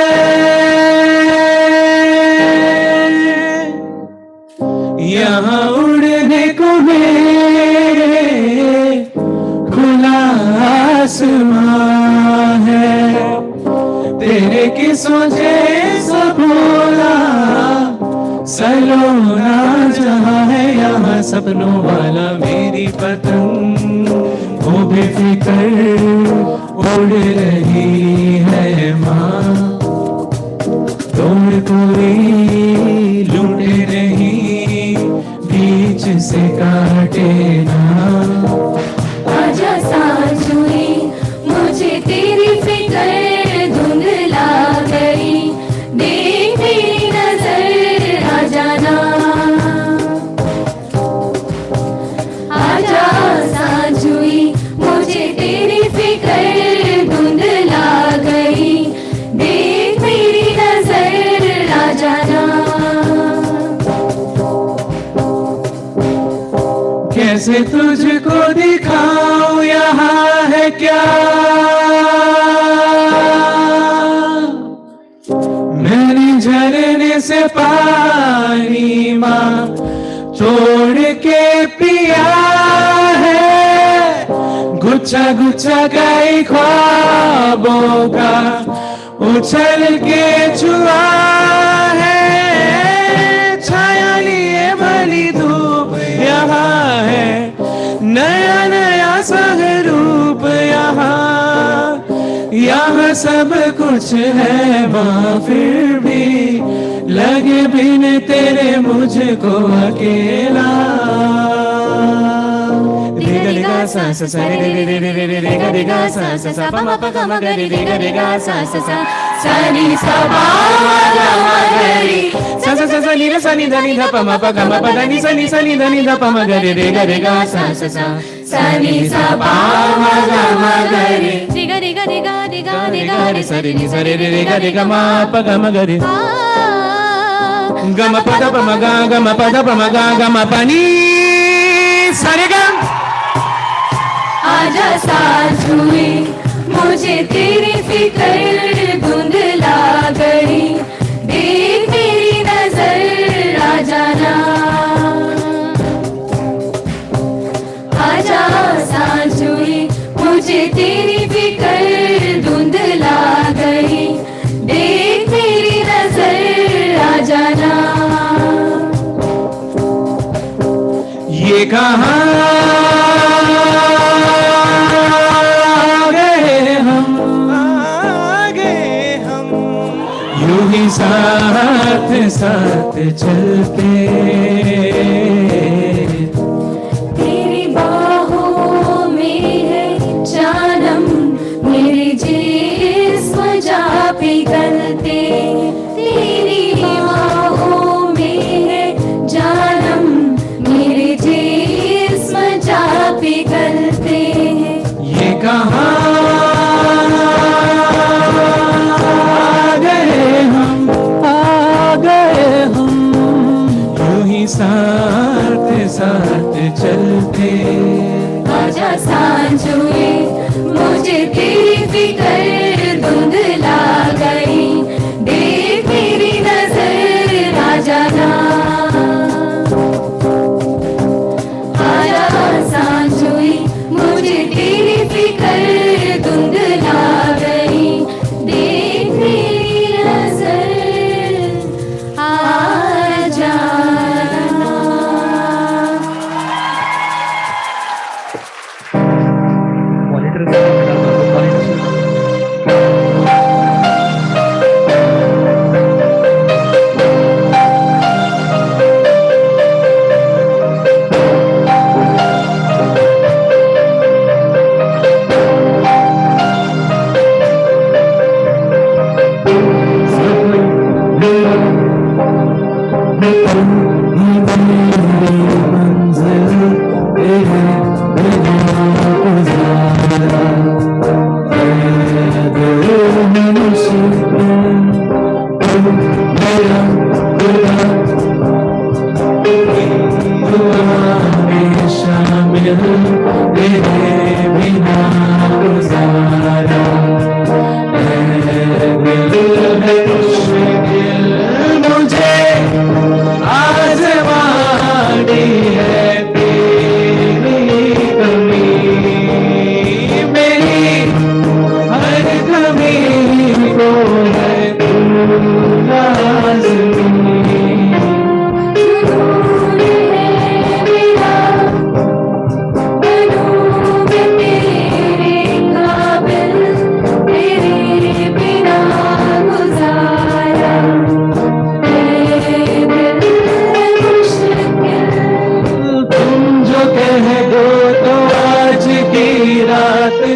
यहाँ उड़ने को मेरे खुला आसमां है, तेरे किस्मों जैसा भोला सलोना जा सपनों वाला मेरी पतंग वो बेफिक्र उड़ रही है माँ, तोड़ कोई लूटे नहीं बीच से काटे ना। आजा साँझुई मुझे तेरी फिक्र धुंधला गई, देख तेरी नजर आ जाना। आजा साँझुई मुझे तेरी फिक्र धुंधला गई, देख तेरी नजर आ जाना। कैसे तुझको दिखाऊं यहाँ है क्या, मैंने झरने से पानी माँ छोड़ के पिया है, गुच्छा गुच्छा गई ख्वाबों का उछल के छुआ है, छाया लिए भली धूप यहाँ है, नया नया सहरूप यहाँ, यहाँ सब कुछ है माँ फिर भी लगे बिन तेरे मुझको अकेला। रे गा सा सा सा रे रे रे रे रे रे रे गा रे गा सा सा सा पा मा पा गा मा गा रे रे गा रे गा सा सा सा सा नी सा पा मा गा मा गा रे सा सा सा सा नी रे सा नी धा नी धा पा मा पा गा मा पा धा नी सा नी धा नी धा पा मा गा रे गा सा सा सा सा नी सा पा मा गा रे रे गा रे गा रे गा रे गा रे गा रे सा रे नी सा रे रे गा रे गा मा पा गा मा गा रे गा मा पा धा पा मा गा मा पा धा पा मा गा मा पा नी सा रे गा। आजा साँझुई मुझे तेरी फिक्र धुंधला गई, देख तेरी नजर आ जाना। आजा साँझुई मुझे तेरी फिक्र धुंधला गई, देख तेरी नजर आ जाना। ये कहाँ यूं ही साथ साथ चलते, तेरी बाहों में है जानम मेरे जिस्म जा पिघलते, तेरी बाहों में है जानम मेरे जिस्म जा पिघलते। ये कहाँ साथ साथ चलते। आजा साँझुई मुझे तेरी फिक्र धुंधला गई, देख तेरी नजर आ जाना। आजा साँझुई मुझे तेरी फिक्र धुंधला गई, देख तेरी नजर आ जाना।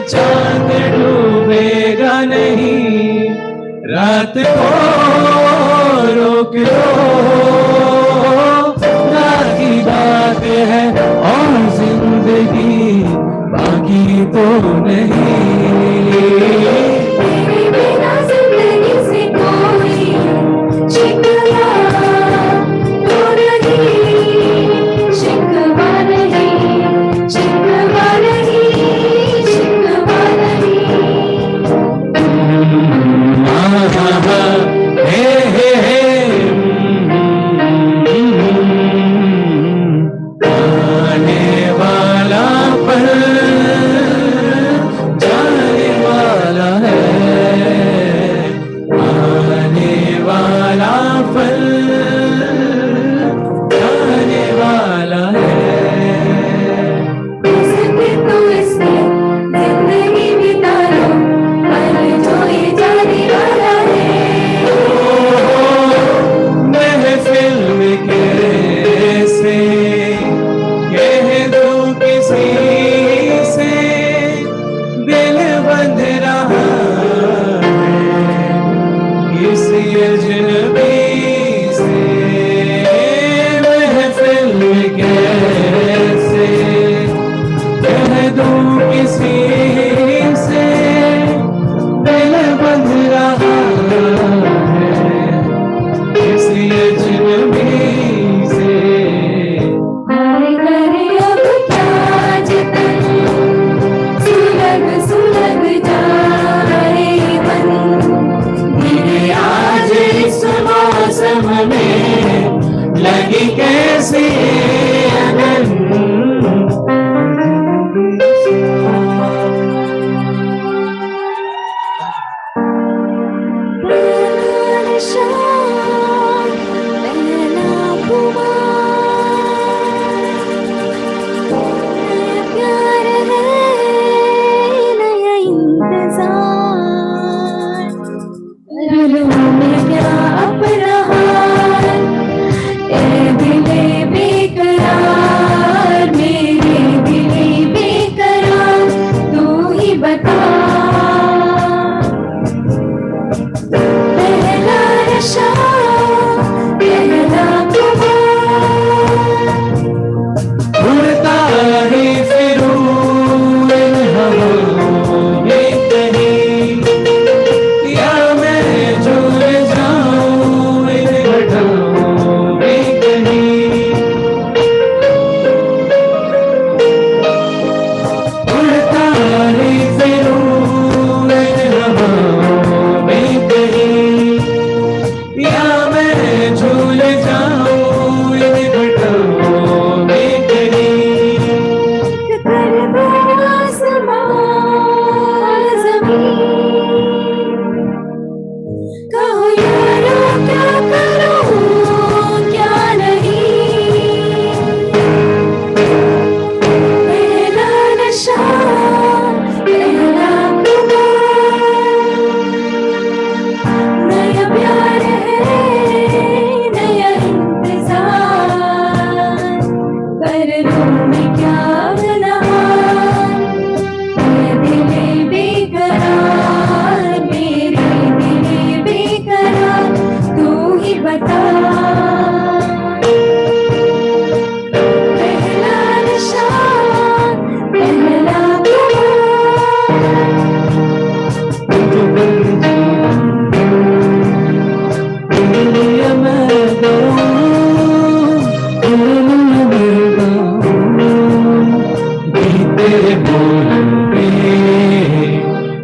चांद डूबेगा नहीं, रात को रोक लो, बाकी बात है और जिंदगी बाकी तो नहीं। तेरे बिना जिंदगी से कोई शिकवा तो नहीं, शिकवा नहीं, शिकवा नहीं, शिकवा नहीं। आने वाला पल जाने वाला है, आने वाला पल जाने वाला है। सके तो इसमें जिंदगी बिता लो, पल जो ये जाने वाला है। महफिल में कैसे कह दूं किसी से, दिल बंध रहा है किसी अजनबी से। महफिल में कैसे कह दूं किसी से, दिल बंध रहा है किसी अजनबी से। हाय करे अब क्या जतन, सुलग सुलग जाए मन। धीरे आज इस मौसम में लगी कैसी अगन। प्यार है नया इंतजार, दिलों में क्या अपना हाल। ए दिले बेकरार, मेरे दिले बेकरार, तू ही बता। पहला नशा पहला उड़ता ही फिरूं इन हवाओं में कहीं, या मैं झूल जाऊं इन घटाओं में कहीं। उड़ता ही फिरूं इन हवाओं में कहीं, या मैं झूल जाऊं इन घटाओं में कहीं। कर दो आसमां ज़मीन, कहो यारो क्या करूं क्या नहीं। पहला नशा पहला खुमार, नया प्यार है नया इंतजार, कर लूं मैं क्या गुनाह। ये दिले बेकरार, मेरे दिले बेकरार, तू ही बता। पहला नशा पहला दुनिया में तेरे बोल पे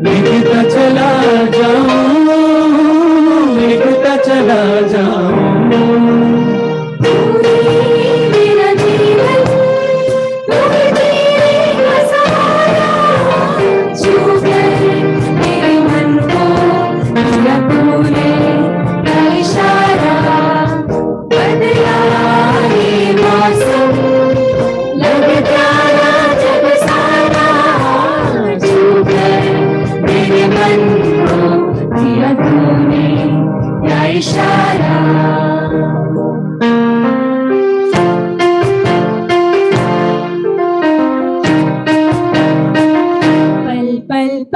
लिखता चला जाऊं, लिखता चला जाऊं। मेरा जीवन तू तेरे सहारा, छू कर मेरे मन को दिया तूने क्या इशारा। बदला ये मौसम लग प्यारा जब सारा, छू कर मेरे मन को दिया तूने क्या इशारा।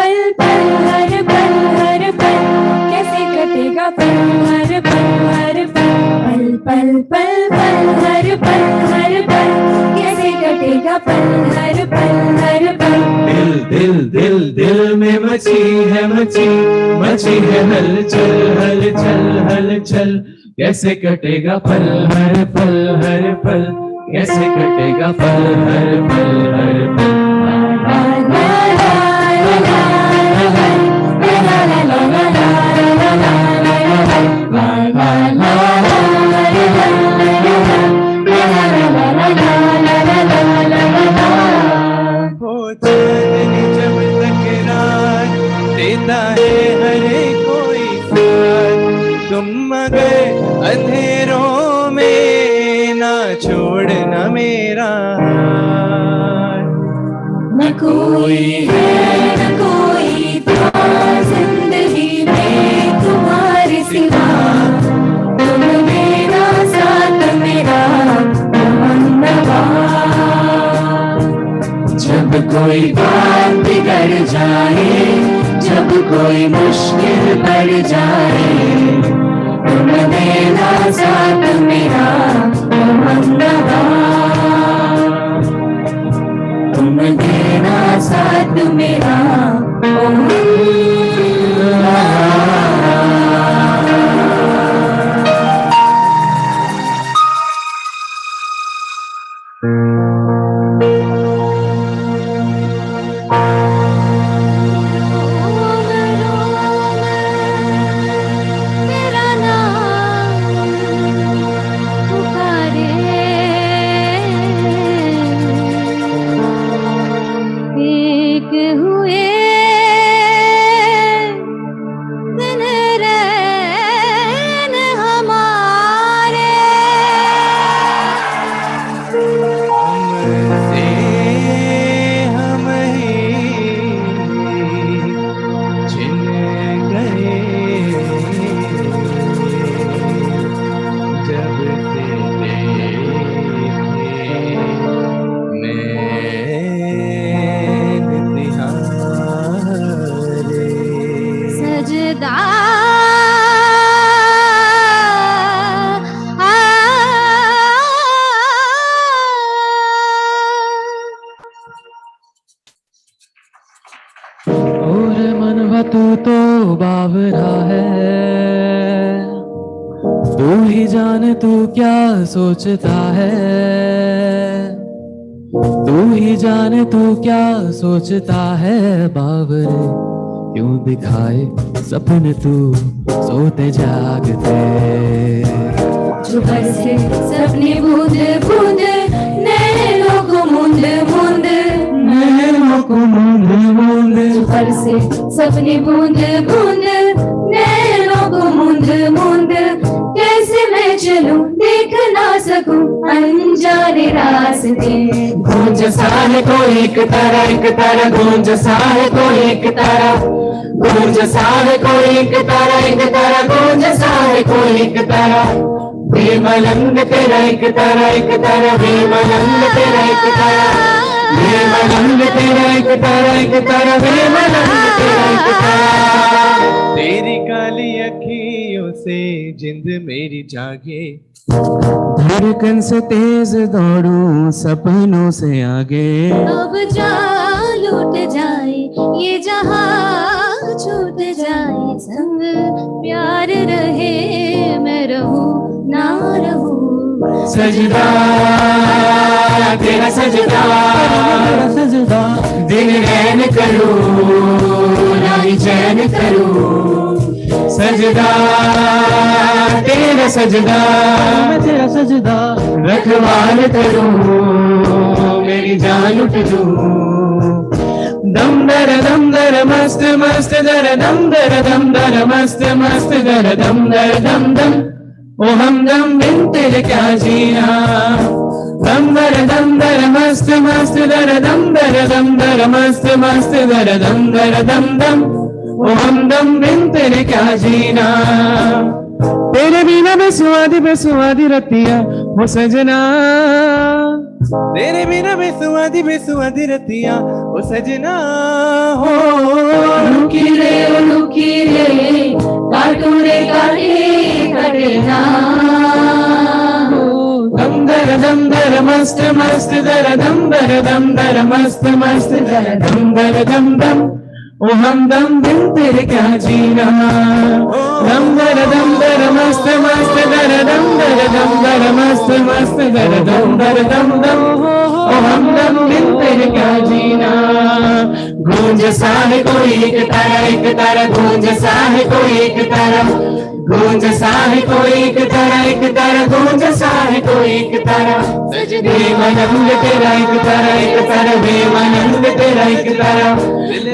पल पल हर पल कैसे कटेगा पल हर पल पल पल पल हर पल कैसे कटेगा पल हर पल दिल दिल दिल दिल में मची है हलचल हलचल हलचल कैसे कटेगा पल हर पल कैसे कटेगा पल हर पल जब तक रात देता है हर कोई साथ तुम मगर अंधेरों में ना छोड़ना मेरा हाथ। न कोई है न कोई था जिंदगी में तुम्हारे सिवा तुम मेरा साथ मेरा हमनवा। जब कोई बात बिगड़ जाए जब कोई मुश्किल पड़ जाए तुम देना साथ मेरा हमनवा। तुम देना साथ मेरा तू तो बावरा है तू ही जाने तू क्या सोचता है तू ही जाने तू क्या सोचता है बावरे क्यों दिखाए सपने तू सोते जागते जुगर से सपने बूंद बूंद नैनों को मूंद मूंद नैनों को मूंद मूंद जुगर से सपने बूंद बूंद नैनों को मूंद मूंद कैसे मैं चलूं देख ना सकूं अनजाने रास्ते। गूंज सा है कोई एक तारा गूंज सा है कोई एक तारा गूंज सा है कोई एक तारा गूंज सा है कोई एक तारा बेमलंग तेरा एक तारा बेमलंग तेरा एक तारा बेमलंग तेरा एक तारा बेमलंग तेरा एक तारा। तेरी काली अखियों से जिंद मेरी जागे धड़कन से तेज दौड़ूं सपनों से आगे अब जा लूट जाए ये जहां छूट जाए संग प्यार रहे मैं रहूं ना रहूं। सजदा तेरा सजदा दिन रैन करूं रानी चैन करूं सजदा तेरा सजदा रखवाल करूं मेरी जान उठ दूं दम दर मस्त मस्त दर दम दर मस्त मस्त दर दम दम ओ हमदम बिन तेरे क्या जीना दम दर मस्त मस्त दर दम दर मस्त मस्त दर दम दम ओ हमदम बिन तेरे क्या जीना तेरे बिना बेसुआदी रतिया वो सजना तेरे बिना बेसुआदी रतिया ओ सजना हो। रुकी रे काटू रे काटे कटे ना दम दर मस्त मस्त दर दम दर मस्त मस्त दर दम दम ओ हमदम बिन तेरे क्या जीना। दम दर मस्त मस्त दर दम दर मस्त मस्त दर दम दम ओ हमदम बिन तेरे क्या जीना। गूंज सा है कोई एक तारा गूंज सा है कोई एक तारा गूंज सा है कोई एक तारा गूंज सा है कोई एक तारा। बेमनंग तेरा एक तारा बेमनंग तेरा एक तारा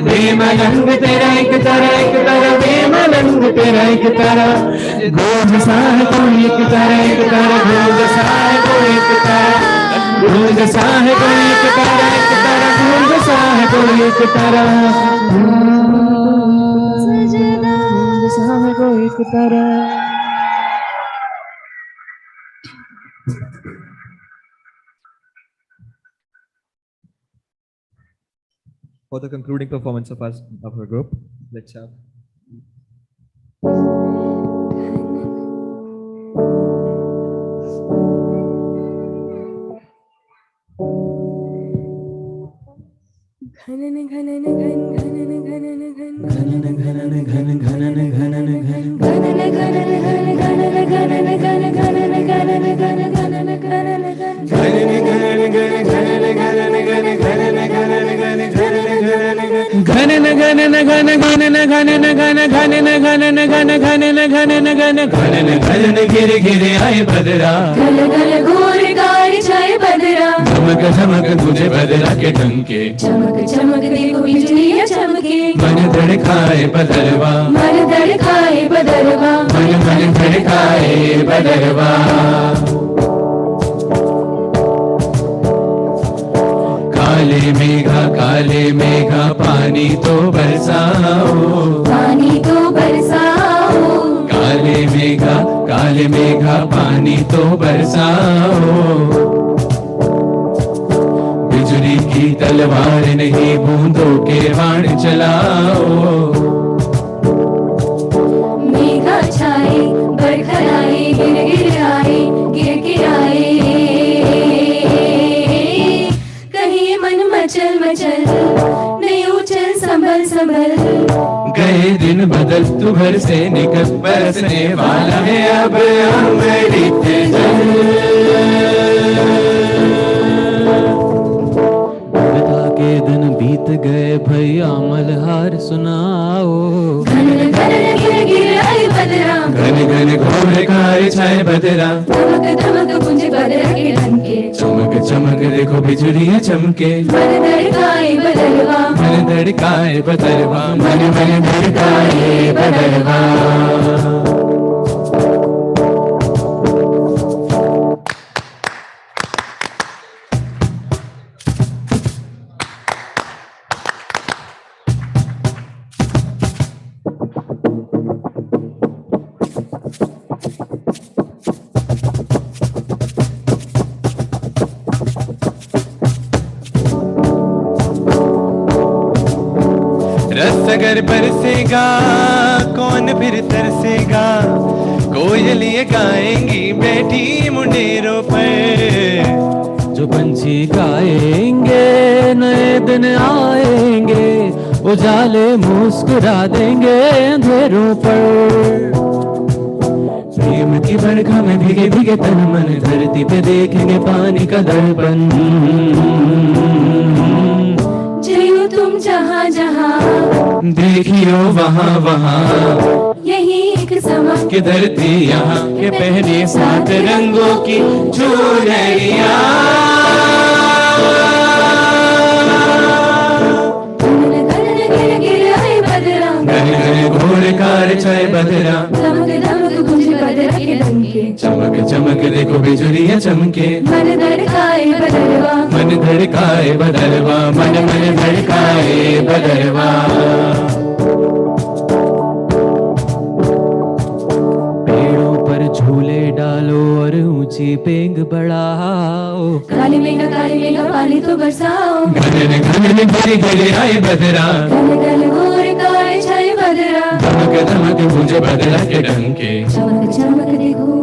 बेमनंग तेरा एक तारा बेमनंग तेरा एक तारा। गूंज सा है कोई एक तारा गूंज सा है कोई एक तारा गूंज सा है कोई एक तारा गूंज सा है कोई एक तारा गूंज सा है कोई एक तारा। For the concluding performance of our group, let's have गिर गिर आए बदरा गल गल घोर गाड़ी छाए बदरा चमक चमक तुझे बदरा के ढंके चमक चमक देखो बिजलियां चमके मन धड़काए बदरवा मन धड़काए बदरवा मन धड़काए बदरवा। काले मेघा पानी तो बरसाओ काले मेघा पानी तो बरसाओ। बिजली की तलवार नहीं बूंदों के बाण चलाओ। मेघा छाए बरखराए गिर गिर आए कहीं मन मचल मचल नहीं उछल संभल संभल। गए दिन बदल तू घर से निकल बरसने वाला है अब अमृत जल। बता के दिन बीत गए भैया मलहार सुनाओ। घन घन गिर गिर आए बदरा घन घन घोर कार छाए बदरा धमक धमक गुंज बदरा के ढंके चमक चमक देखो बिजलियां चमके मन धड़काए बदरवा मन धड़काए बदरवा मन धड़काए बदरवा। रस अगर बरसेगा कौन फिर तरसेगा कोयलियां गाएंगी बैठी मुंडेरों पर। जो पंछी गाएंगे नए दिन आएंगे उजाले मुस्कुरा देंगे अंधेरों पर। प्रेम की बरखा में भीगे भीगे तन मन धरती पे देखेंगे पानी का दर्पण। जियो तुम जहाँ जहाँ देखियो वहाँ वहाँ यही एक समा की धरती यहाँ के पहने 7 रंगों की चूड़ियाँ। घन घन घोर कार छाए बदरा धमक धमक गुंज बदरा के ढंके चमक चमक देखो बिजलियां चमके मन धड़काए बदरवा मन धड़काए बदरवा मन धड़काए बदरवा। पेड़ों पर झूले डालो और ऊंची ऊंची पेंग बढ़ाओ। काली मेघा पानी तो बरसाओ। घने घने भरी गली आए बदरा, गल गल हो रे काए छाए बदरा। धमक धमक मुझे बदला के डंके। चमक चमक देखो।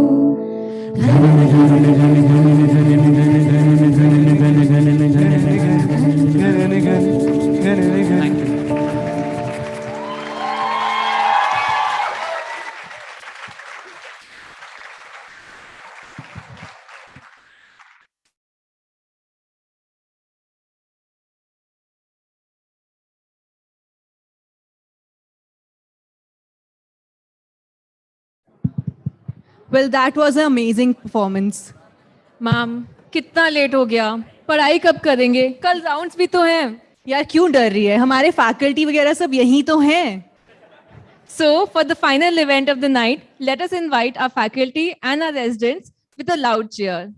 Well, that was an amazing performance. Ma'am कितना लेट हो गया, पढ़ाई कब करेंगे, कल राउंड्स भी तो हैं। यार क्यों डर रही है, हमारे फैकल्टी वगैरह सब यही तो हैं। So for the final event of the night, let us invite our faculty and our residents with a loud cheer.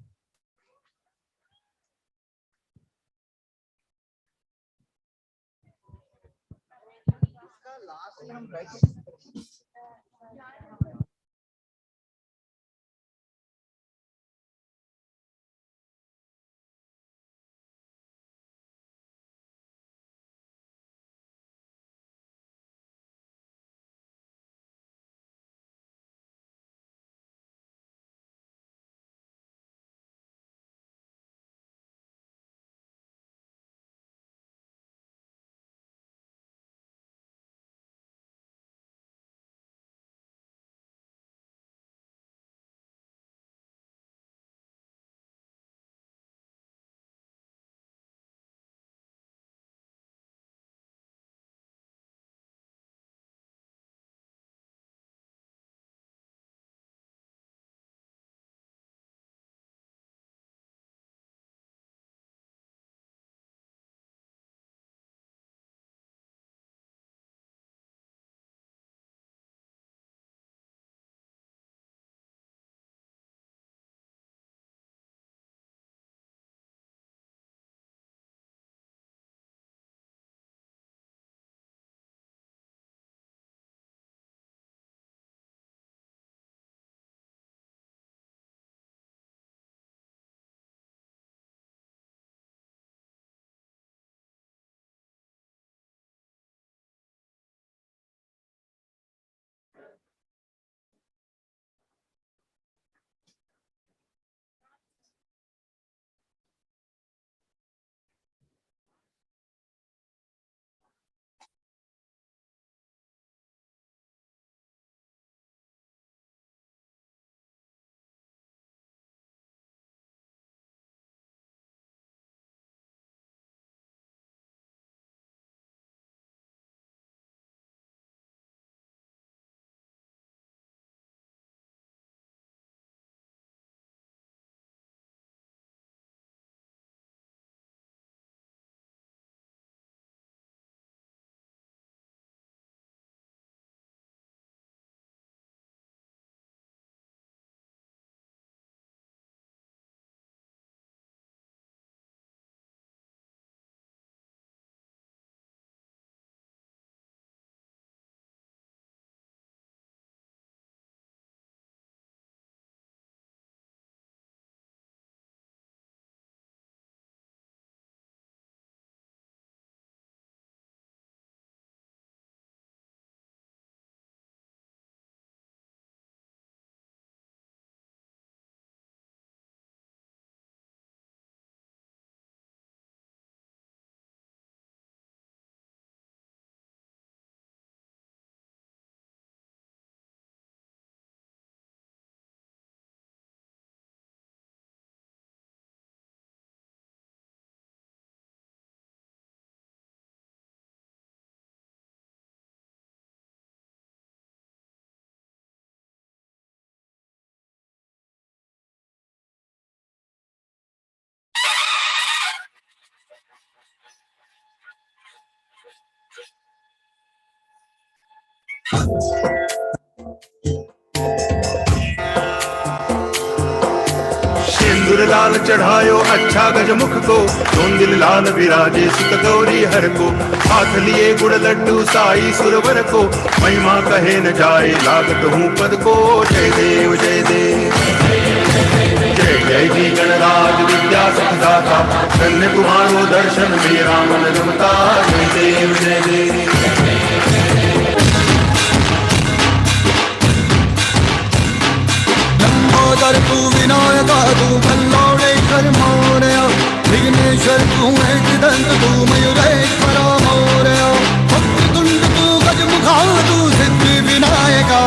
सिंदूर लाल चढ़ायो अच्छा गजमुख को, दिल लाल विराजे सुत गौरी हर को। हाथ लिए गुड़ लड्डू साई सुरवर को, महिमा कहे न जाए लागत हूँ पद को। जय देव जय देव जय जय जी गणराज विद्या सुखदाता धन्य तुम्हारो दर्शन मेरा मन रमता जय देव जय देव लंबोदर तू विनायका तू भल्लोड़ेश्वर मोरया विघ्नेश्वर तू एकदंत तू मयूरेश्वर मोरया भक्तुंड तू गजमुखा तू सिद्धि विनायका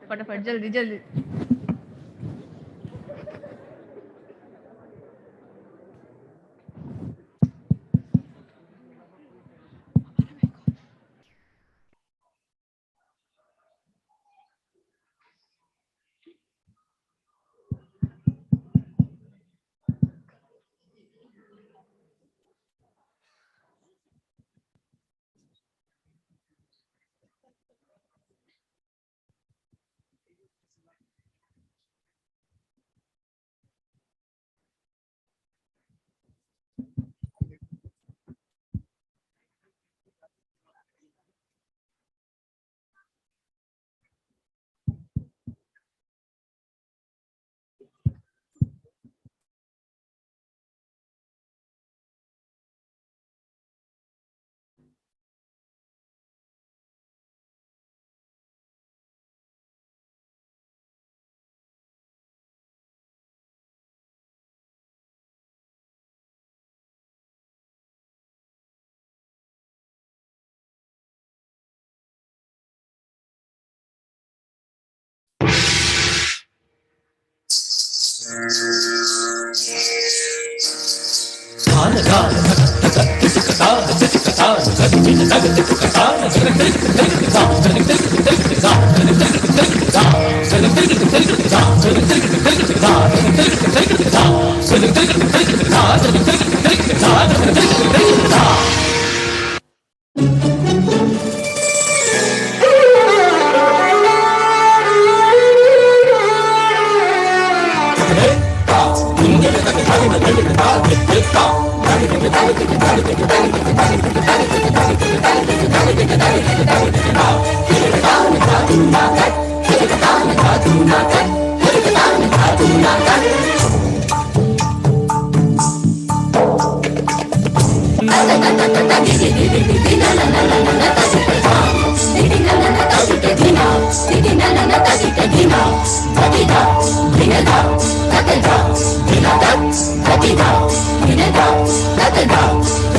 फटाफट जल्दी जल्दी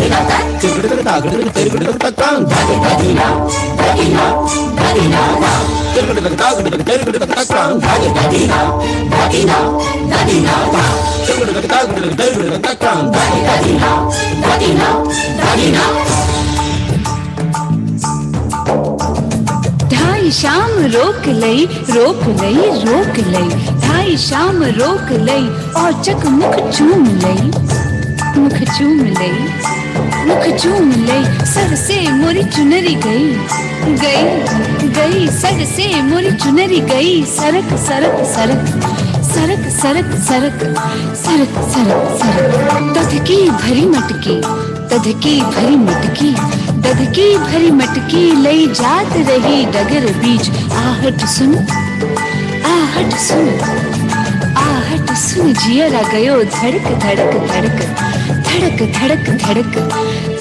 That ढाई शाम रोक लई रोक लई रोक लई ढाई शाम रोक लई और चक मुख चूम लई मुख चूम लई मुख चूम लई सर से मोरी चुनरी गई गई गई सर से मोरी चुनरी गई सरक सरक सरक सरक सरक सरक सरक सरक सरक दधकी भरी मटकी दधकी भरी मटकी दधकी भरी मटकी लई जात रही डगर बीच आहट सुन आहट सुन आहट सुन जियरा गयो धड़क धड़क धड़क धड़क धड़क धड़क धड़क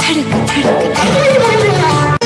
धड़क धड़क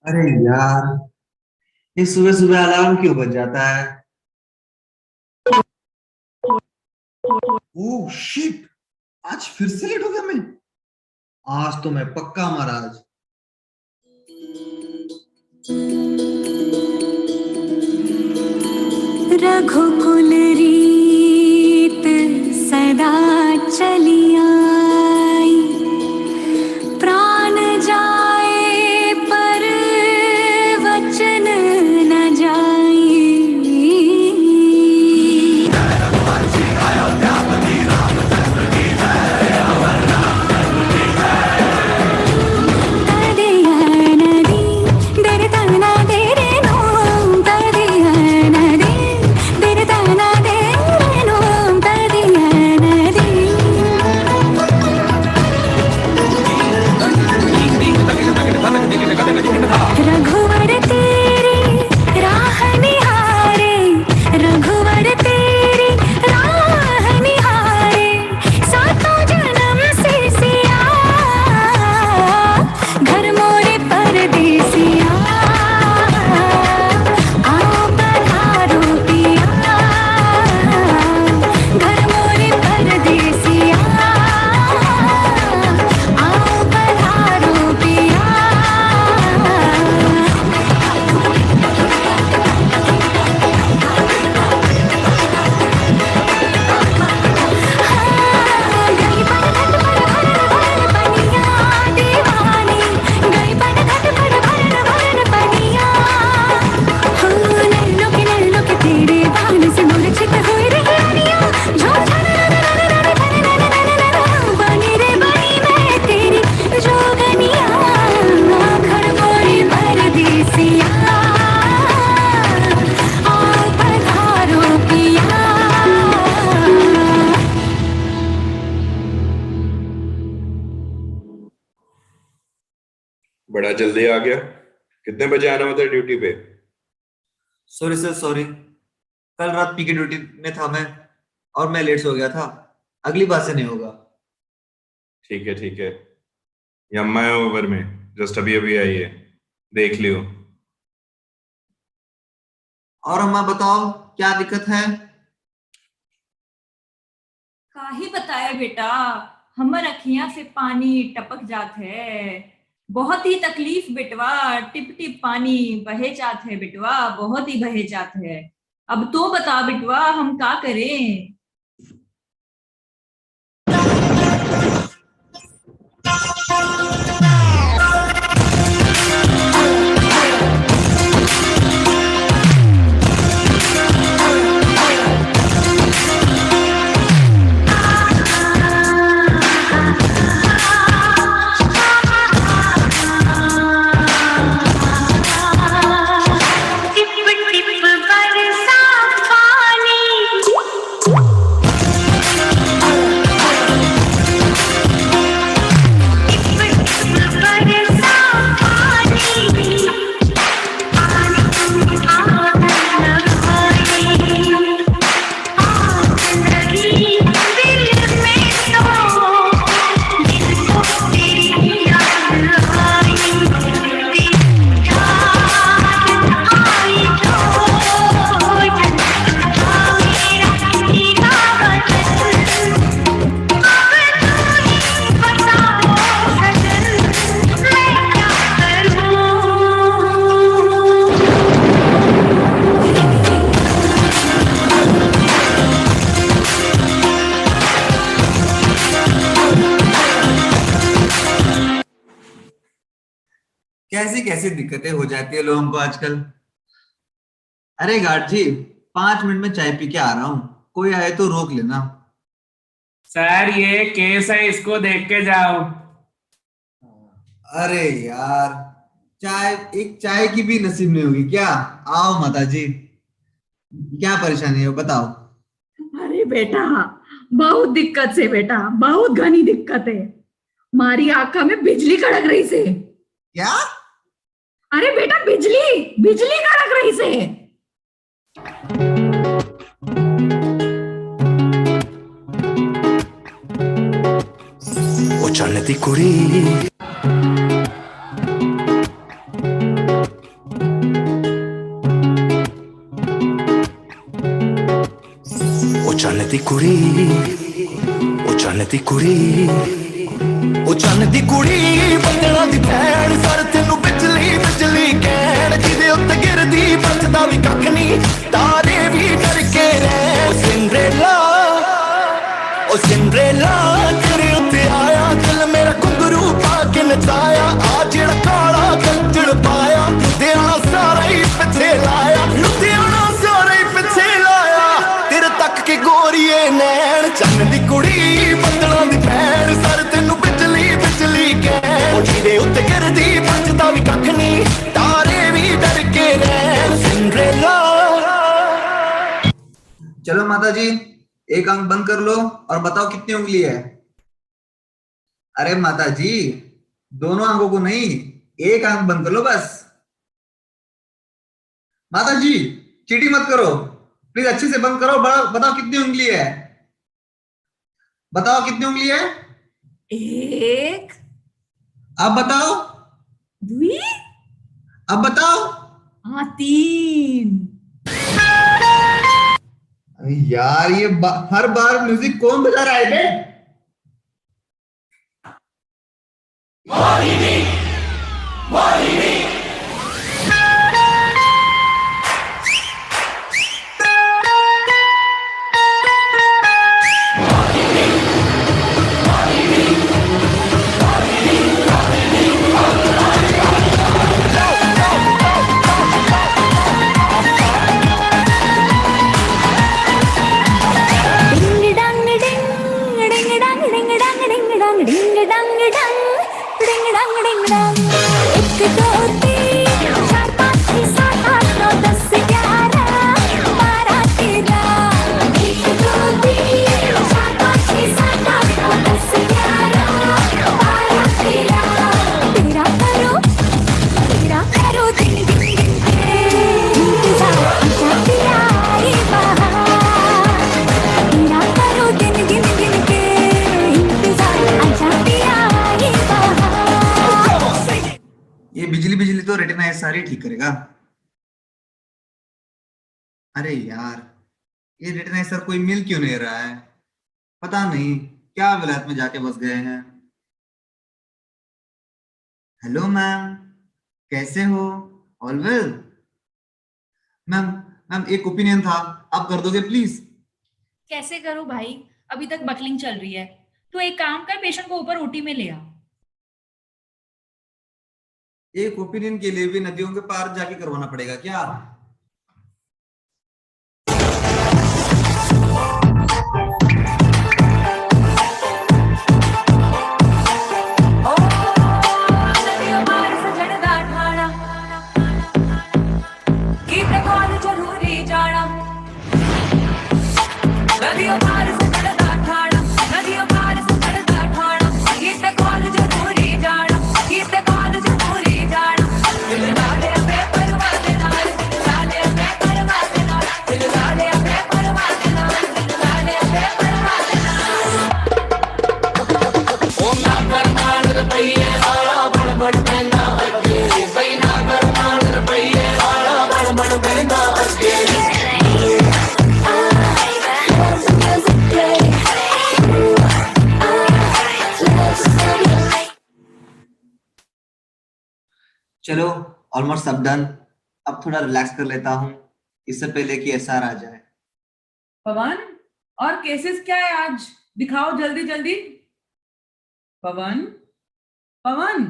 अरे यार, ये सुबह सुबह अलार्म क्यों बज जाता है? ओह शिट, आज फिर से लेट हो गया मैं। आज तो मैं पक्का महाराज। रघुकुल रीत सदा चली आई, प्राण जाए पर वचन न जाए। तदया नदी रघुवर तेरी राह निहारे, रघुवर तेरी राह निहारे, सातों जन्म से सिया, घर मोरे परदेसिया, आओ पधारो पिया, घर मोरे परदेसिया, आओ पधारो पिया। बड़ा जल्दी आ गया। कितने बजे आना होता है ड्यूटी पे? Sorry sir, sorry. कल रात पी के ड्यूटी में था मैं, और मैं लेट हो गया था। अगली बार से नहीं होगा। ठीक है ठीक है। ये अम्मा है ओवर में, जस्ट अभी अभी आई है, देख लियो। और अम्मा बताओ क्या दिक्कत है? काहे बताए बेटा, हमर अखियां से पानी टपक जात है। बहुत ही तकलीफ बेटवा, टिप टिप पानी बहे जात है बेटवा, बहुत ही बहे जात है। अब तो बता बेटवा हम का करें? कैसी कैसी दिक्कतें हो जाती है लोगों को आजकल। अरे गार्ड जी, 5 मिनट में चाय पी के आ रहा हूँ, कोई आए तो रोक लेना। सर ये केस है, इसको देख के जाओ। अरे यार, एक चाय की भी नसीब नहीं होगी क्या? आओ माता जी, क्या परेशानी है बताओ। अरे बेटा बहुत दिक्कत से बेटा, बहुत घनी दिक्कत है। मारी आंखा में बिजली कड़क रही से। क्या? अरे बेटा बिजली बिजली कड़क रही से। ओ चलती कुड़ी, ओ चलती कुड़ी, ओ चलती कुड़ी, ओ चलती कुड़ी, बंदना दी भैन सर तेनू बिजली बिजली कहण, जिदे उत्ते गिरदी बचदा भी कख नहीं, तारे भी डर के रह। ओ सिंड्रेला, ओ सिंड्रेला तेरे उत्ते आया, दिल मेरा घुंघरू पा के नचाया, आ जेड़ा काला कंजड़ पाया, लुधियाना सारा ही पिछे लाया, लुधियाना सारा ही पिछे लाया, तेरे तक के गोरीए नैन, चन्न दी कुड़ी बंदना दी भैन सर तेनू बिजली बिजली कहण, जिदे उत्ते गिरदी बचदा भी कख नहीं, तारे भी डर के रह। सिंड्रेला। चलो माता जी, एक आंख बंद कर लो और बताओ कितनी उंगली है। अरे माता जी, दोनों आंखों को नहीं, एक आंख बंद कर लो बस। माता जी चीटिंग मत करो प्लीज, अच्छे से बंद करो। बताओ कितनी उंगली है, बताओ कितनी उंगली है? एक। अब बताओ। दुई। अब बताओ। हाँ 3। अरे यार ये हर बार म्यूजिक कौन बजा रहा है बे? ये बिजली बिजली तो रेटिना सारी ठीक करेगा। अरे यार ये रेटिना कोई मिल क्यों नहीं रहा है, पता नहीं क्या विलायत में जाके बस गए हैं। हेलो मैम, कैसे हो? All well? मैम मैम एक ओपिनियन था, आप कर दोगे प्लीज? कैसे करूं भाई, अभी तक बकलिंग चल रही है। तो एक काम कर, पेशेंट को ऊपर ओटी में ले आ। एक ओपिनियन के लिए भी नदियों के पार जाके करवाना पड़ेगा क्या? चलो ऑलमोस्ट सब डन, अब थोड़ा रिलैक्स कर लेता हूँ इससे पहले कि एसआर आ जाए। पवन, और केसेस क्या है आज, दिखाओ जल्दी जल्दी। पवन, पवन,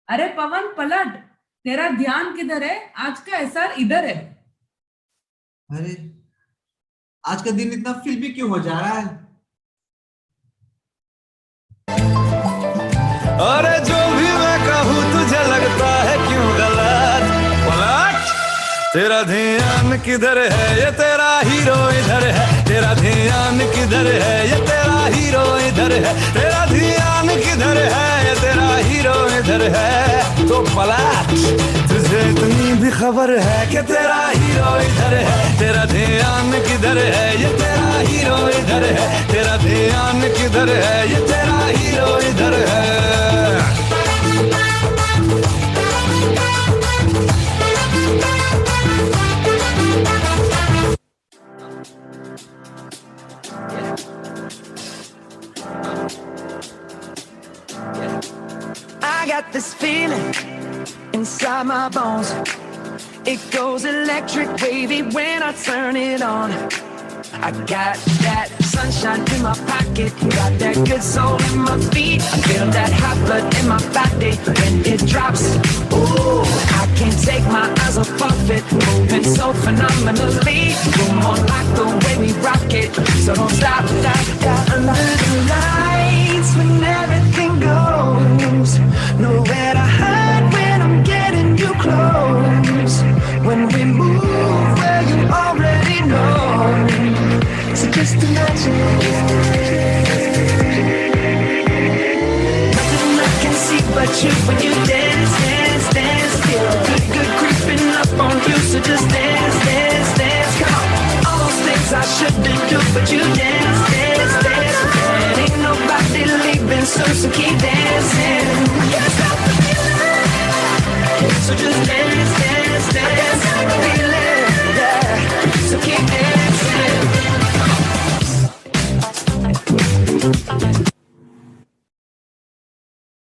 अरे पवन पलट, तेरा ध्यान किधर है? आज का एसआर इधर है। अरे आज का दिन इतना फिल्मी क्यों हो जा रहा है? अरे जो भी मैं कहूँ तुझे लगता है क्यों गलत? पलट, तेरा ध्यान किधर है? ये तेरा हीरो इधर है। तेरा ध्यान किधर है? ये तेरा हीरो इधर है। तेरा ध्यान किधर है? ये तेरा हीरो इधर है। तो पलट, तुझे इतनी भी खबर है कि तेरा हीरो इधर है। तेरा ध्यान किधर है? ये तेरा हीरो इधर है। तेरा ध्यान किधर है? ये तेरा हीरो इधर है। I got this feeling inside my bones. It goes electric wavy when I turn it on. I got that sunshine in my pocket, got that good soul in my feet. I feel that hot blood in my body when it drops. Ooh, I can't take my eyes off of it, moving so phenomenally. Come on, like the way we rock it, so don't stop, stop, stop. Under the lights when everything goes, nowhere to hide when I'm getting you close. When we move, well you already know. So just imagine, nothing I can see but you when you dance, dance, dance. Feel good, good creeping up on you. So just dance, dance, dance. Come on. All those things I shouldn't do, but you dance, dance, dance. And ain't nobody leaving, so keep dancing. Can't stop the feeling. So just dance, dance, dance. Feel it, yeah. So keep dancing.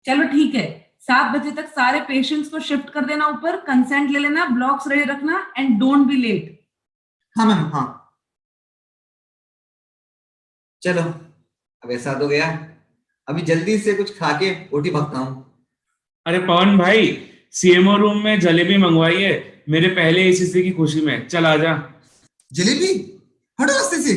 चलो ठीक है, 7 बजे तक सारे patients को shift कर देना ऊपर, कंसेंट ले लेना, ब्लॉक्स रेडी रखना एंड डोंट बी लेट। हाँ मैम, हाँ। चलो अब ऐसा तो गया, अभी जल्दी से कुछ खा के ओटी भागता हूँ। अरे पवन भाई, सीएमओ रूम में जलेबी मंगवाई है मेरे पहले एसीसी की खुशी में, चल आजा। जलेबी? हटो रास्ते से।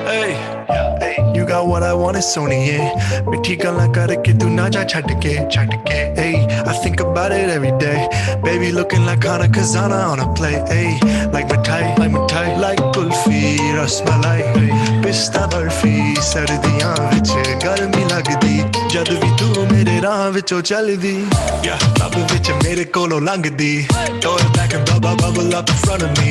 Hey, you got what I want is Sony, मिठी गल्ला करके तू ना जा छट के hey, I think about it every day, baby looking like Hana Kazana on a plate, hey, like mithai, like kulfi, rasmalai, pista barfi, sardiyan vich garmi lagdi, jad vi tu mere raah vichon chaldi, yeah, love vich mere kolo langdi, throw it back and bubble up in front of me,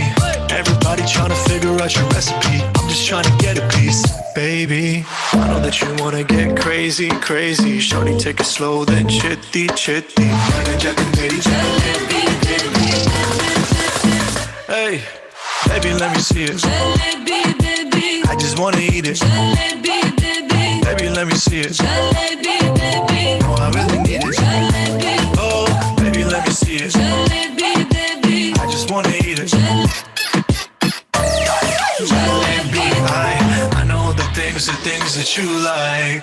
everybody trying to figure out your recipe, I'm just trying to get a piece, baby, I know that you wanna get crazy, crazy, shorty take it slow then chitty, chitty, hey, baby let me see it, I just wanna eat it, baby let me see it, oh I really need it, oh baby let me see it, I just wanna eat it, I know the things that you like.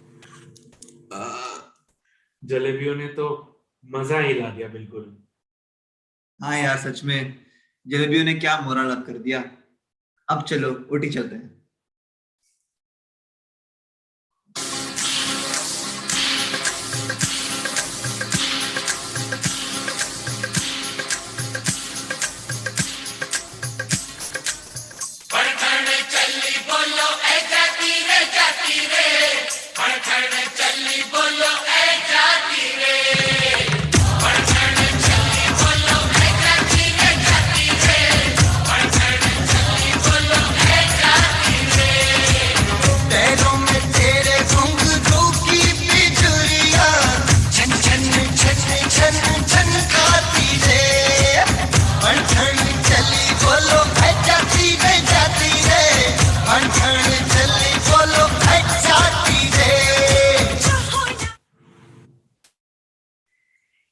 जलेबियों ने तो मजा ही ला दिया बिल्कुल। हाँ यार, सच में जलेबियों ने क्या मोरा अलग कर दिया। अब चलो ओटी चलते हैं।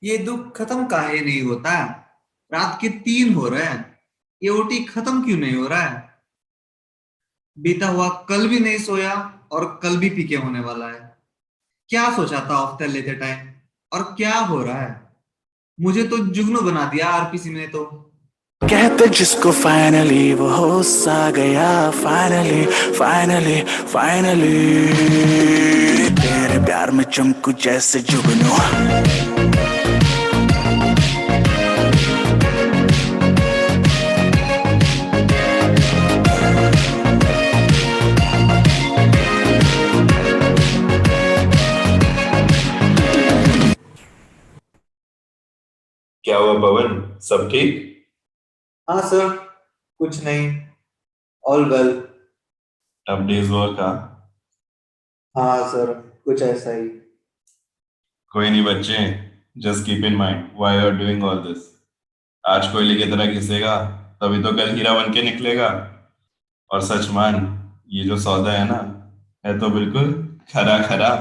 ये दुख खत्म काहे नहीं होता? रात के 3 हो रहे हैं, ये ओटी खत्म क्यों नहीं हो रहा है? बीता हुआ कल भी नहीं सोया और कल भी पीके होने वाला है। क्या सोचा था ऑफ्टर लेते टाइम, और क्या हो रहा है? मुझे तो जुगनू बना दिया आरपीसी ने तो। कहते जिसको फाइनली वो होश आ गया, फाइनली फाइनली फाइनली तेरे प्यार में चमकू जैसे जुगनू। क्या हुआ पवन, सब ठीक? हाँ सर, कुछ नहीं, all well. Tough days work? हाँ सर, कुछ ऐसा ही। कोई नहीं बच्चे, just keep in mind why you are doing all this. आज कोयले की तरह घिसेगा तभी तो कल हीरा बन के निकलेगा। और सच मान, ये जो सौदा है ना, है तो बिल्कुल खरा खरा।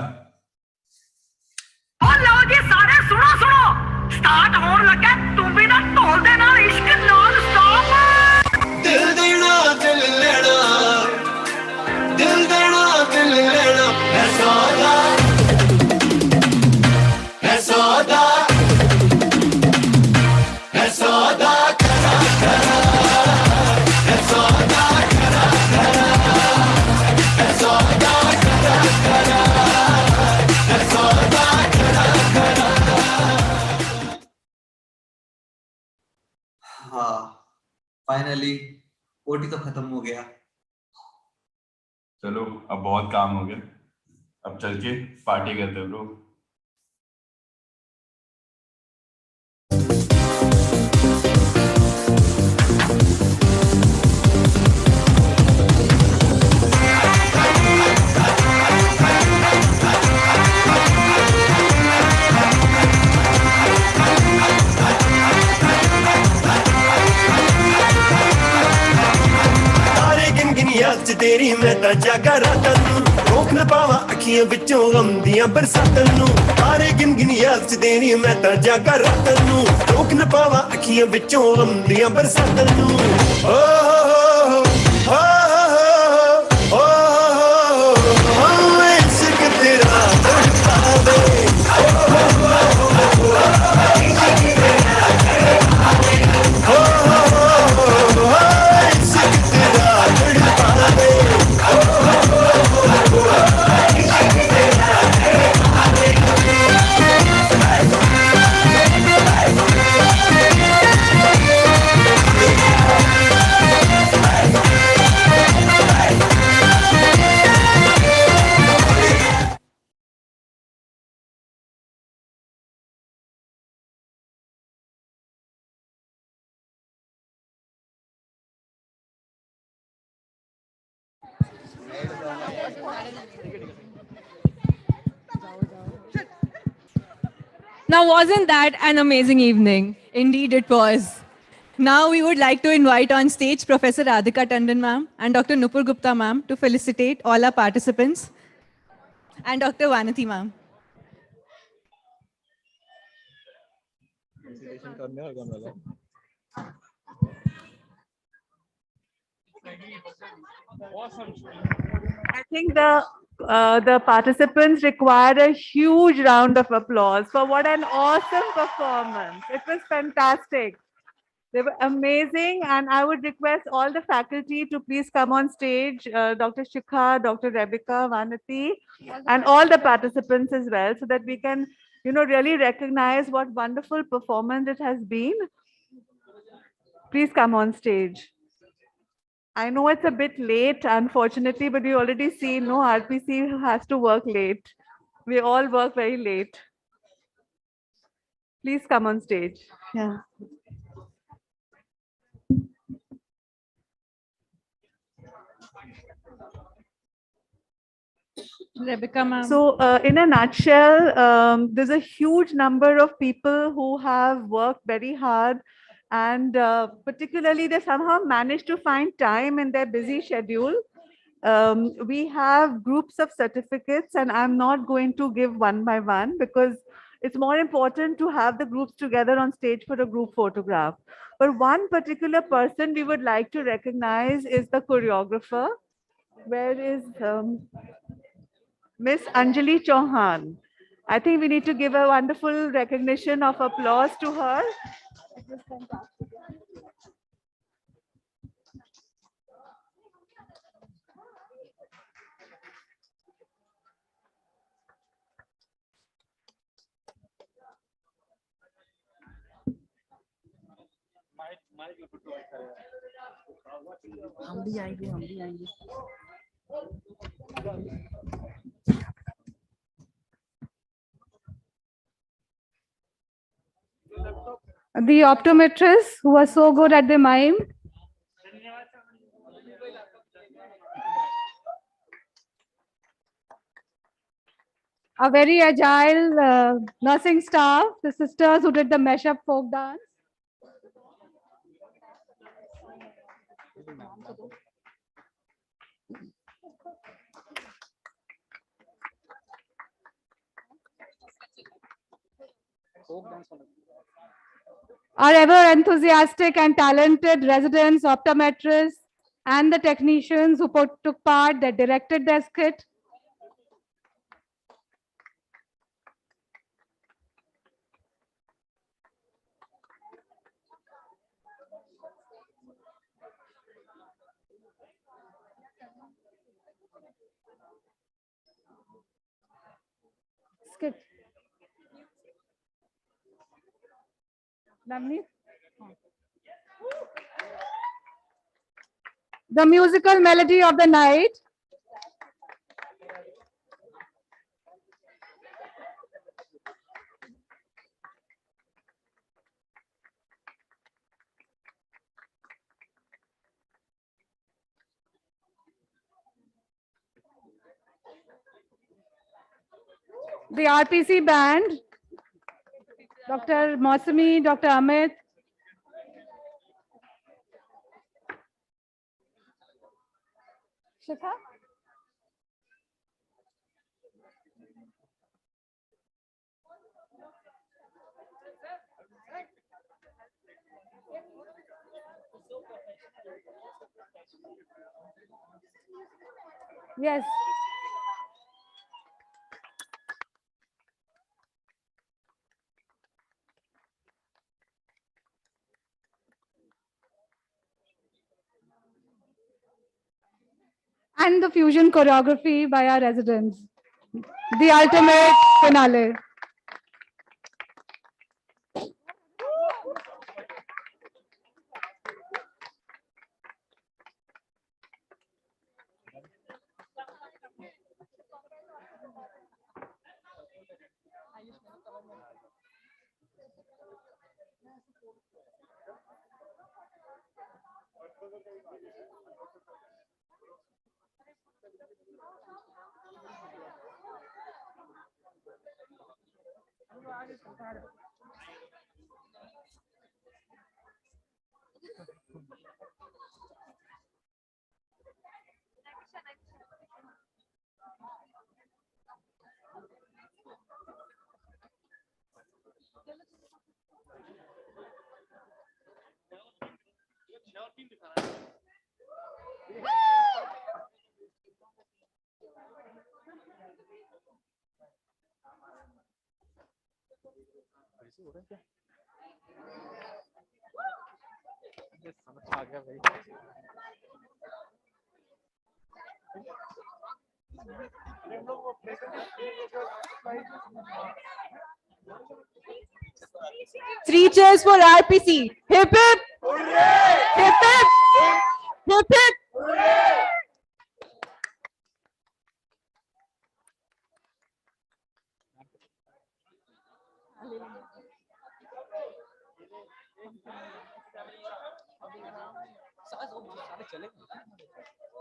और लो जी सारे सुनो सुनो, स्टार्ट होने लगा, तुम भी ना तोल देना इश्क नॉन स्टॉप। दिल देना दिल लेना, दिल देना दिल लेना, है सौदा, है सौदा, है सौदा खरा खरा, है सौदा खरा खरा, है सौदा खरा खरा, है सौदा खरा खरा। हाँ, फाइनली ओटी तो खत्म हो गया। चलो अब बहुत काम हो गया, अब चल के पार्टी करते हैं ब्रो। तारे गिन गिन याद च तेरी मैं तां जागा रातां नूं, रोक न पावा अखियां विचों गम दियां बरसातां नूं। तारे गिन गिन याद च तेरी मैं तां जागा रातां नूं, रोक न पावा अखियां विचों गम दियां बरसातां नूं। ओ हो हो हो इश्क तेरा तड़पावे, Now, wasn't that an amazing evening? Indeed, it was. Now, we would like to invite on stage Professor Radhika Tandon ma'am and Dr. Nupur Gupta ma'am to felicitate all our participants and Dr. Vanati ma'am. I think the participants required a huge round of applause for what an awesome performance. It was fantastic. They were amazing, and I would request all the faculty to please come on stage, Dr. Shikha, Dr. Rebecca, Vanati, and all the participants as well, so that we can, really recognize what wonderful performance it has been. Please come on stage. I know it's a bit late, unfortunately, but we already see no RPC has to work late. We all work very late. Please come on stage. Yeah. Rebecca ma'am. So, in a nutshell, there's a huge number of people who have worked very hard, and particularly they somehow managed to find time in their busy schedule. We have groups of certificates, and I'm not going to give one by one because it's more important to have the groups together on stage for a group photograph. But one particular person we would like to recognize is the choreographer. Where is Miss Anjali Chauhan? I think we need to give a wonderful recognition of applause to her. It was fantastic. हम भी आएंगे, हम भी आएंगे। The optometrist who was so good at the mime. A very agile nursing staff, the sisters who did the mashup folk dance. Our ever enthusiastic and talented residents, optometrists, and the technicians who took part, that directed their skit. Skit. The musical melody of the night The RPC band, Dr. Mausami, Dr. Amit. Shikha? Yes. And the fusion choreography by our residents. The ultimate finale. आ गया भाई। Three cheers for RPC. Hip hip. Hip hip. Hip hip.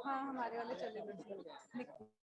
हाँ हमारे वाले चले गए।